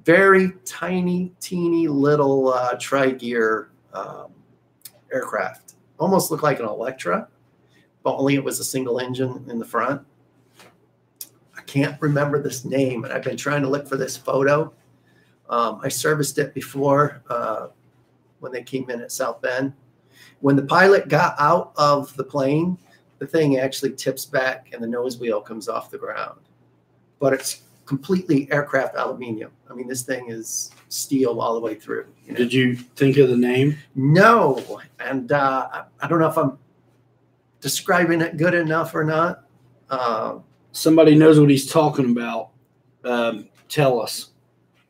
Very tiny, teeny little tri-gear aircraft. Almost looked like an Electra, but only it was a single engine in the front. I can't remember this name, and I've been trying to look for this photo. I serviced it before when they came in at South Bend. When the pilot got out of the plane, the thing actually tips back and the nose wheel comes off the ground. But it's completely aircraft aluminum. I mean, this thing is steel all the way through. You know? Did you think of the name? No. And I don't know if I'm describing it good enough or not. Somebody knows what he's talking about. Tell us.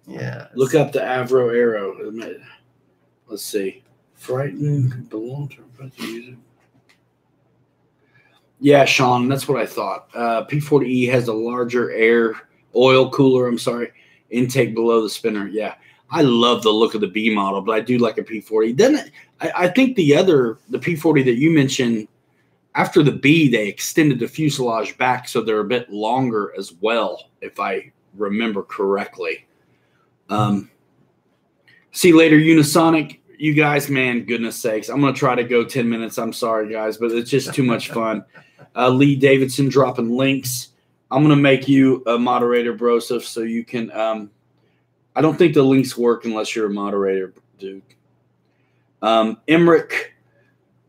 Yeah. Look up the Avro Arrow. Let's see. Frightened, belong to music. Yeah, Sean, that's what I thought. P40E has a larger oil cooler, intake below the spinner. Yeah, I love the look of the B model, but I do like a P40. Then I think the P40 that you mentioned, after the B, they extended the fuselage back so they're a bit longer as well, if I remember correctly. See you later, Unisonic. You guys, man, goodness sakes. I'm going to try to go 10 minutes. I'm sorry, guys, but it's just too much fun. Lee Davidson dropping links. I'm going to make you a moderator, Broseph, so you can I don't think the links work unless you're a moderator, dude. Emmerich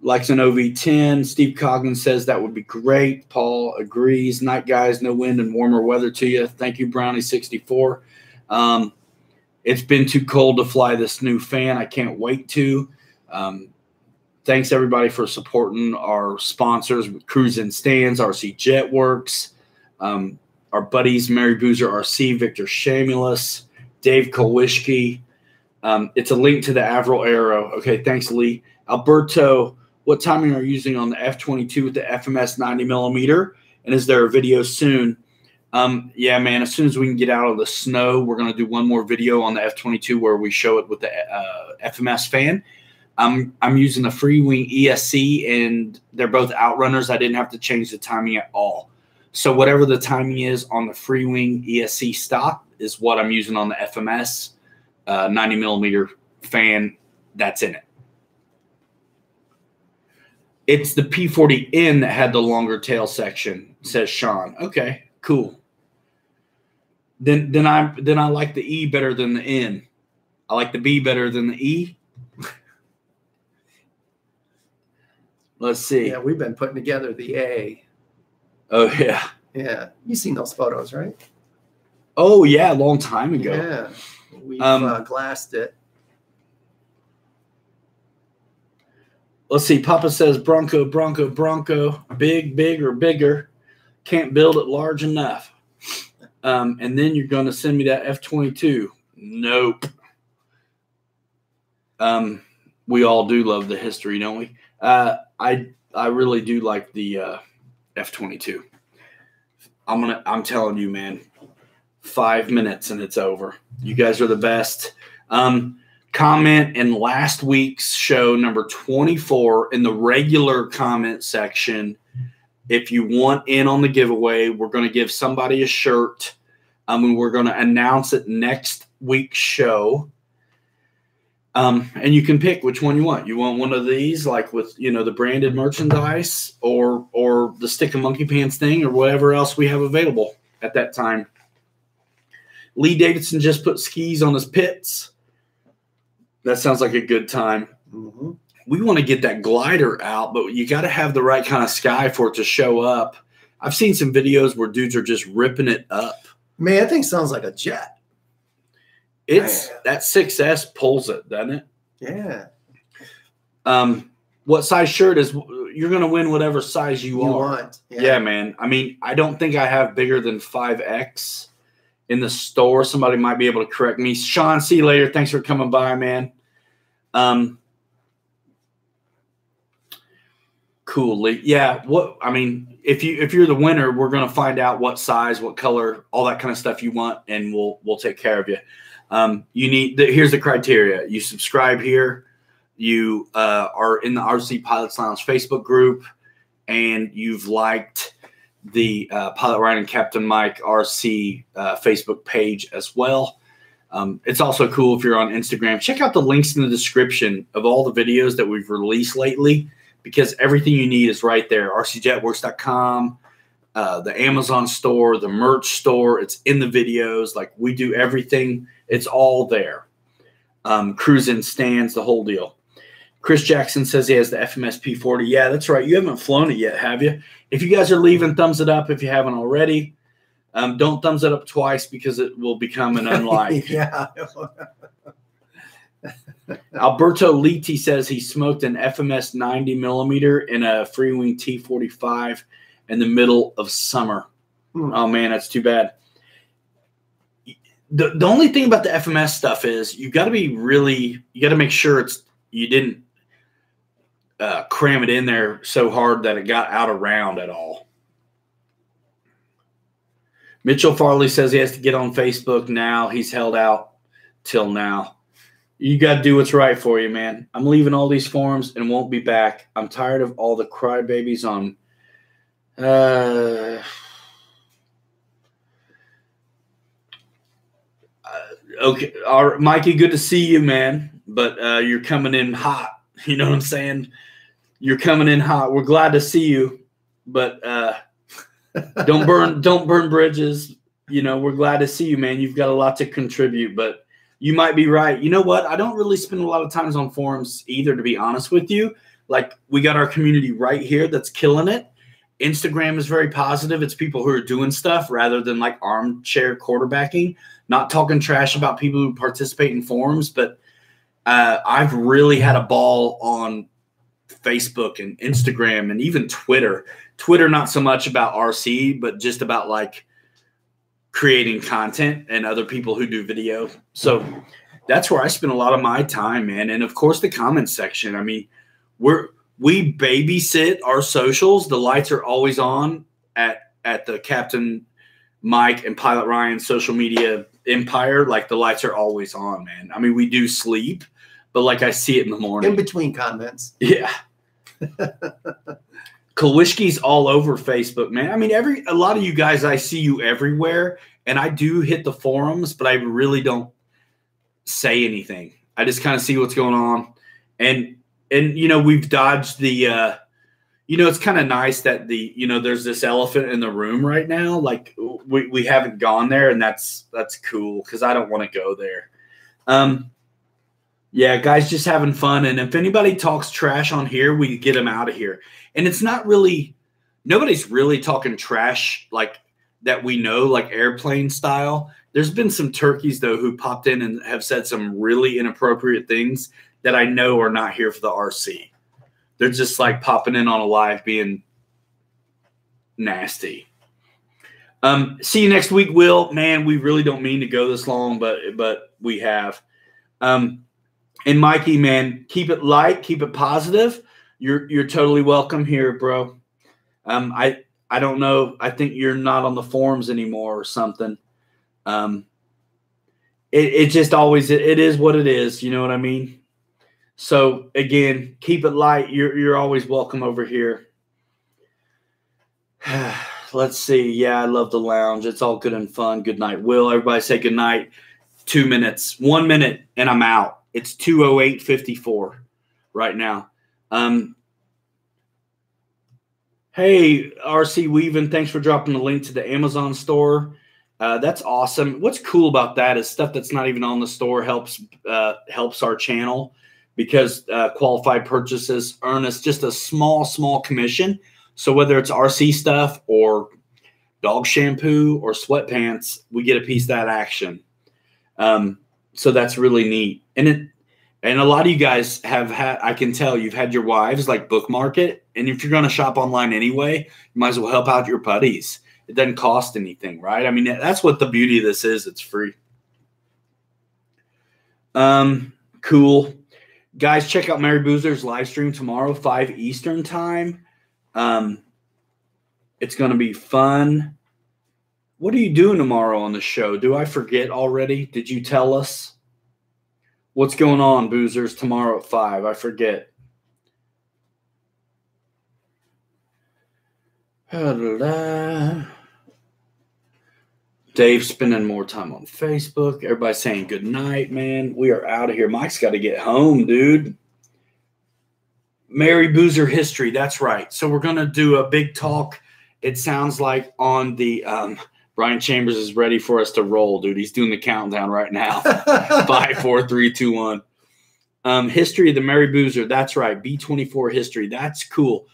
likes an OV10. Steve Coggan says that would be great. Paul agrees. Night, guys. No wind and warmer weather to you. Thank you, Brownie64. It's been too cold to fly this new fan. I can't wait to. Thanks, everybody, for supporting our sponsors, Cruise and Stands, RC Jetworks, our buddies, Mary Boozer RC, Victor Shamulus, Dave Kolwischke. It's a link to the Avro Arrow. Okay, thanks, Lee. Alberto, what timing are you using on the F-22 with the FMS 90mm? And is there a video soon? Yeah, man, as soon as we can get out of the snow, we're going to do one more video on the F-22 where we show it with the FMS fan. I'm using the Freewing ESC, and they're both outrunners. I didn't have to change the timing at all. So whatever the timing is on the Freewing ESC stock is what I'm using on the FMS 90mm fan that's in it. It's the P40N that had the longer tail section, says Sean. Okay, cool. Then I like the E better than the N. I like the B better than the E. Let's see. Yeah, we've been putting together the A. Oh, yeah. Yeah. You've seen those photos, right? Oh, yeah, a long time ago. Yeah. We've glassed it. Let's see. Papa says Bronco, Bronco, Bronco. Big, big, or bigger. Can't build it large enough. And then you're going to send me that F-22. Nope. We all do love the history, don't we? I really do like the F-22. I'm telling you, man, 5 minutes and it's over. You guys are the best. Comment in last week's show, number 24, in the regular comment section. If you want in on the giveaway, we're going to give somebody a shirt. And we're going to announce it next week's show. And you can pick which one you want. You want one of these, like with, the branded merchandise, or the stick of monkey pants thing, or whatever else we have available at that time. Lee Davidson just put skis on his pits. That sounds like a good time. Mm-hmm. We want to get that glider out, but you got to have the right kind of sky for it to show up. I've seen some videos where dudes are just ripping it up. Man, that thing sounds like a jet. That 6S pulls it, doesn't it? Yeah. What size shirt is you're gonna win whatever size you want. Yeah, man. I mean, I don't think I have bigger than 5X in the store. Somebody might be able to correct me. Sean, see you later. Thanks for coming by, man. Cool. Yeah. If you're the winner, we're gonna find out what size, what color, all that kind of stuff you want, and we'll take care of you. Here's the criteria. You subscribe here. You are in the RC Pilots Lounge Facebook group, and you've liked the Pilot Ryan and Captain Mike RC Facebook page as well. It's also cool if you're on Instagram. Check out the links in the description of all the videos that we've released lately, because everything you need is right there. rcjetworks.com, the Amazon store, the merch store. It's in the videos. Like, we do everything. It's all there. Cruise-in stands, the whole deal. Chris Jackson says he has the FMS P40. Yeah, that's right. You haven't flown it yet, have you? If you guys are leaving, thumbs it up if you haven't already. Don't thumbs it up twice, because it will become an unlike. Yeah. Alberto Liti says he smoked an FMS 90 millimeter in a Freewing T45 in the middle of summer. Oh, man, that's too bad. The only thing about the FMS stuff is you got to make sure you didn't cram it in there so hard that it got out of round at all. Mitchell Farley says he has to get on Facebook now. He's held out till now. You got to do what's right for you, man. I'm leaving all these forums and won't be back. I'm tired of all the crybabies on okay. Mikey, good to see you, man. But you're coming in hot. You know what I'm saying? You're coming in hot. We're glad to see you, but don't burn bridges. You know, we're glad to see you, man. You've got a lot to contribute, but you might be right. You know what? I don't really spend a lot of times on forums either, to be honest with you. Like, we got our community right here that's killing it. Instagram is very positive. It's people who are doing stuff rather than like armchair quarterbacking, not talking trash about people who participate in forums. But I've really had a ball on Facebook and Instagram and even Twitter. Twitter, not so much about RC, but just about like creating content and other people who do video. So that's where I spend a lot of my time, man. And of course, the comment section. I mean, we babysit our socials. The lights are always on at the Captain Mike and Pilot Ryan social media empire. Like, the lights are always on, man. I mean, we do sleep, but like, I see it in the morning. In between comments. Yeah. Kowishki's all over Facebook, man. I mean, a lot of you guys, I see you everywhere, and I do hit the forums, but I really don't say anything. I just kind of see what's going on. And you know, we've dodged the you know, it's kind of nice that there's this elephant in the room right now. Like, we haven't gone there, and that's cool, because I don't want to go there. Yeah, guys, just having fun. And if anybody talks trash on here, we get them out of here. And it's not really – nobody's really talking trash like that we know, like airplane style. There's been some turkeys, though, who popped in and have said some really inappropriate things that I know are not here for the RC. They're just like popping in on a live being nasty. See you next week, Will. Man, we really don't mean to go this long, but we have. And Mikey, man, keep it light, keep it positive. You're totally welcome here, bro. I don't know. I think you're not on the forums anymore or something. It just always it is what it is. You know what I mean? So again, keep it light. You're always welcome over here. Let's see. Yeah, I love the lounge. It's all good and fun. Good night, Will. Everybody say good night. 2 minutes, 1 minute, and I'm out. It's 2:08:54 right now. Hey, RC Weaving, thanks for dropping the link to the Amazon store. That's awesome. What's cool about that is stuff that's not even on the store helps our channel, because qualified purchases earn us just a small commission. So whether it's RC stuff or dog shampoo or sweatpants, we get a piece of that action. So that's really neat. And And a lot of you guys have had, I can tell you've had your wives like bookmark it. And if you're going to shop online anyway, you might as well help out your buddies. It doesn't cost anything, right? I mean, that's what the beauty of this is. It's free. Cool. Guys, check out Mary Boozer's live stream tomorrow, 5 Eastern time. It's going to be fun. What are you doing tomorrow on the show? Do I forget already? Did you tell us? What's going on, Boozers, tomorrow at 5? I forget. Dave's spending more time on Facebook. Everybody's saying good night, man. We are out of here. Mike's got to get home, dude. Mary Boozer history. That's right. So we're going to do a big talk. It sounds like on the Brian Chambers is ready for us to roll, dude. He's doing the countdown right now. 5, 4, 3, 2, 1. History of the Mary Boozer. That's right. B24 history. That's cool.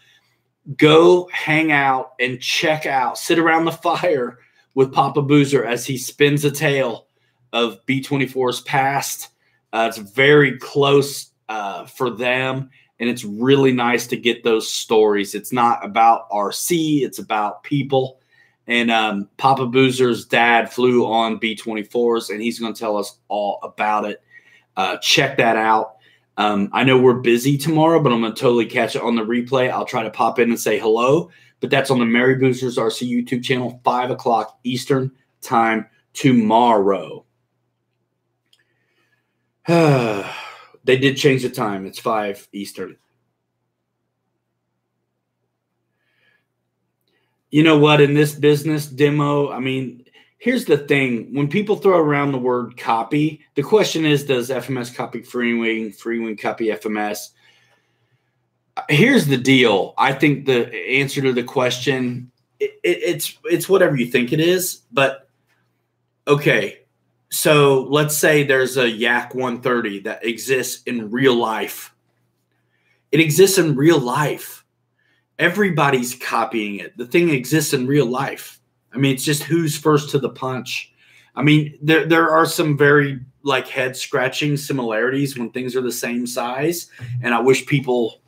Go hang out and check out. Sit around the fire with Papa Boozer as he spins a tale of B24's past. It's very close for them, and it's really nice to get those stories. It's not about RC. It's about people. And Papa Boozer's dad flew on B-24s, and he's going to tell us all about it. Check that out. I know we're busy tomorrow, but I'm going to totally catch it on the replay. I'll try to pop in and say hello, but that's on the Mary Boozer's RC YouTube channel, 5 o'clock Eastern time tomorrow. They did change the time. It's 5 Eastern. You know what? In this business demo, I mean, here's the thing. When people throw around the word copy, the question is, does FMS copy Freewing copy FMS? Here's the deal. I think the answer to the question, it's whatever you think it is. But, okay, so let's say there's a Yak 130 that exists in real life. It exists in real life. Everybody's copying it. The thing exists in real life. I mean, it's just who's first to the punch. I mean, there are some very like head scratching similarities when things are the same size. And I wish people,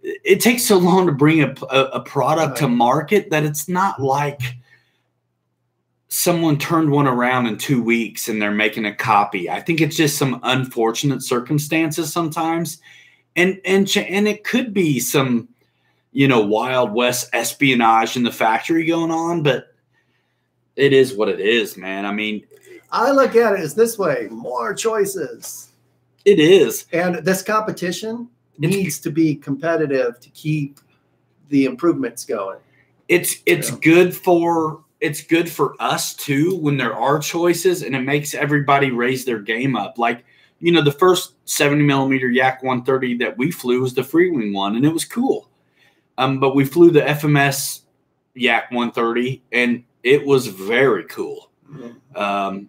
it takes so long to bring a product to market that it's not like someone turned one around in 2 weeks and they're making a copy. I think it's just some unfortunate circumstances sometimes. And it could be some, you know, Wild West espionage in the factory going on, but it is what it is, man. I mean, I look at it as this way: more choices. It is. And this competition needs to be competitive to keep the improvements going. It's good for us too when there are choices, and it makes everybody raise their game up. Like, you know, the first 70mm Yak 130 that we flew was the Freewing one, and it was cool. But we flew the FMS Yak 130, and it was very cool. Mm-hmm.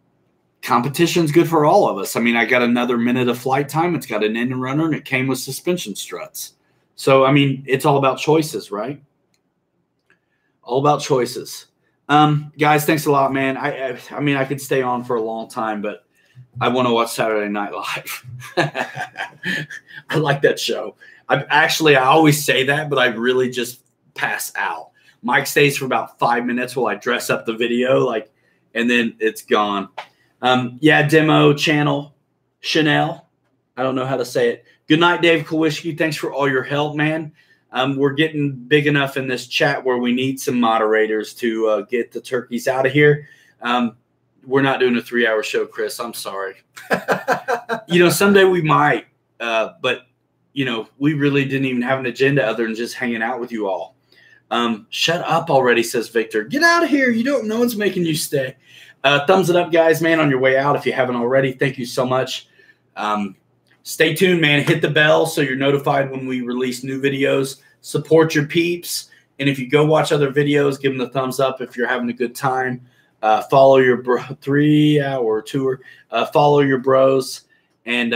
Competition's good for all of us. I mean, I got another minute of flight time. It's got an engine runner, and it came with suspension struts. So, I mean, it's all about choices, right? All about choices. Guys, thanks a lot, man. I mean, I could stay on for a long time, but I want to watch Saturday Night Live. I like that show. I always say that, but I really just pass out. Mike stays for about 5 minutes while I dress up the video, and then it's gone. Yeah, demo channel, Chanel. I don't know how to say it. Good night, Dave Kowalski. Thanks for all your help, man. We're getting big enough in this chat where we need some moderators to get the turkeys out of here. We're not doing a 3-hour show, Chris. I'm sorry. You know, someday we might, but you know, we really didn't even have an agenda other than just hanging out with you all. Shut up already, says Victor. Get out of here. You don't. No one's making you stay. Thumbs it up, guys, man, on your way out if you haven't already. Thank you so much. Stay tuned, man. Hit the bell so you're notified when we release new videos. Support your peeps. And if you go watch other videos, give them the thumbs up if you're having a good time. Follow your 3-hour tour. Follow your bros. And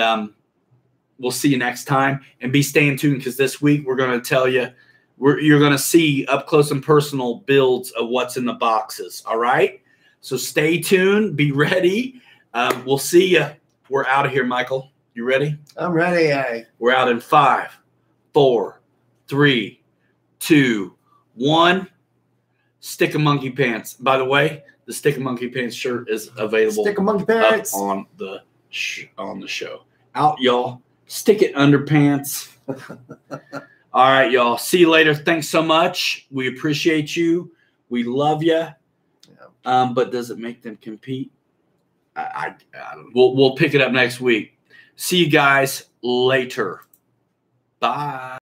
we'll see you next time. And be staying tuned because this week we're going to tell you, you're going to see up close and personal builds of what's in the boxes. All right? So stay tuned. Be ready. We'll see you. We're out of here, Michael. You ready? I'm ready. We're out in 5, 4, 3, 2, 1. Stick of Monkey Pants. By the way, the Stick of Monkey Pants shirt is available. Stick of Monkey Pants on the show. Out, y'all. Stick it underpants. All right, y'all. See you later. Thanks so much. We appreciate you. We love you. Yeah. But does it make them compete? I don't know. We'll pick it up next week. See you guys later. Bye.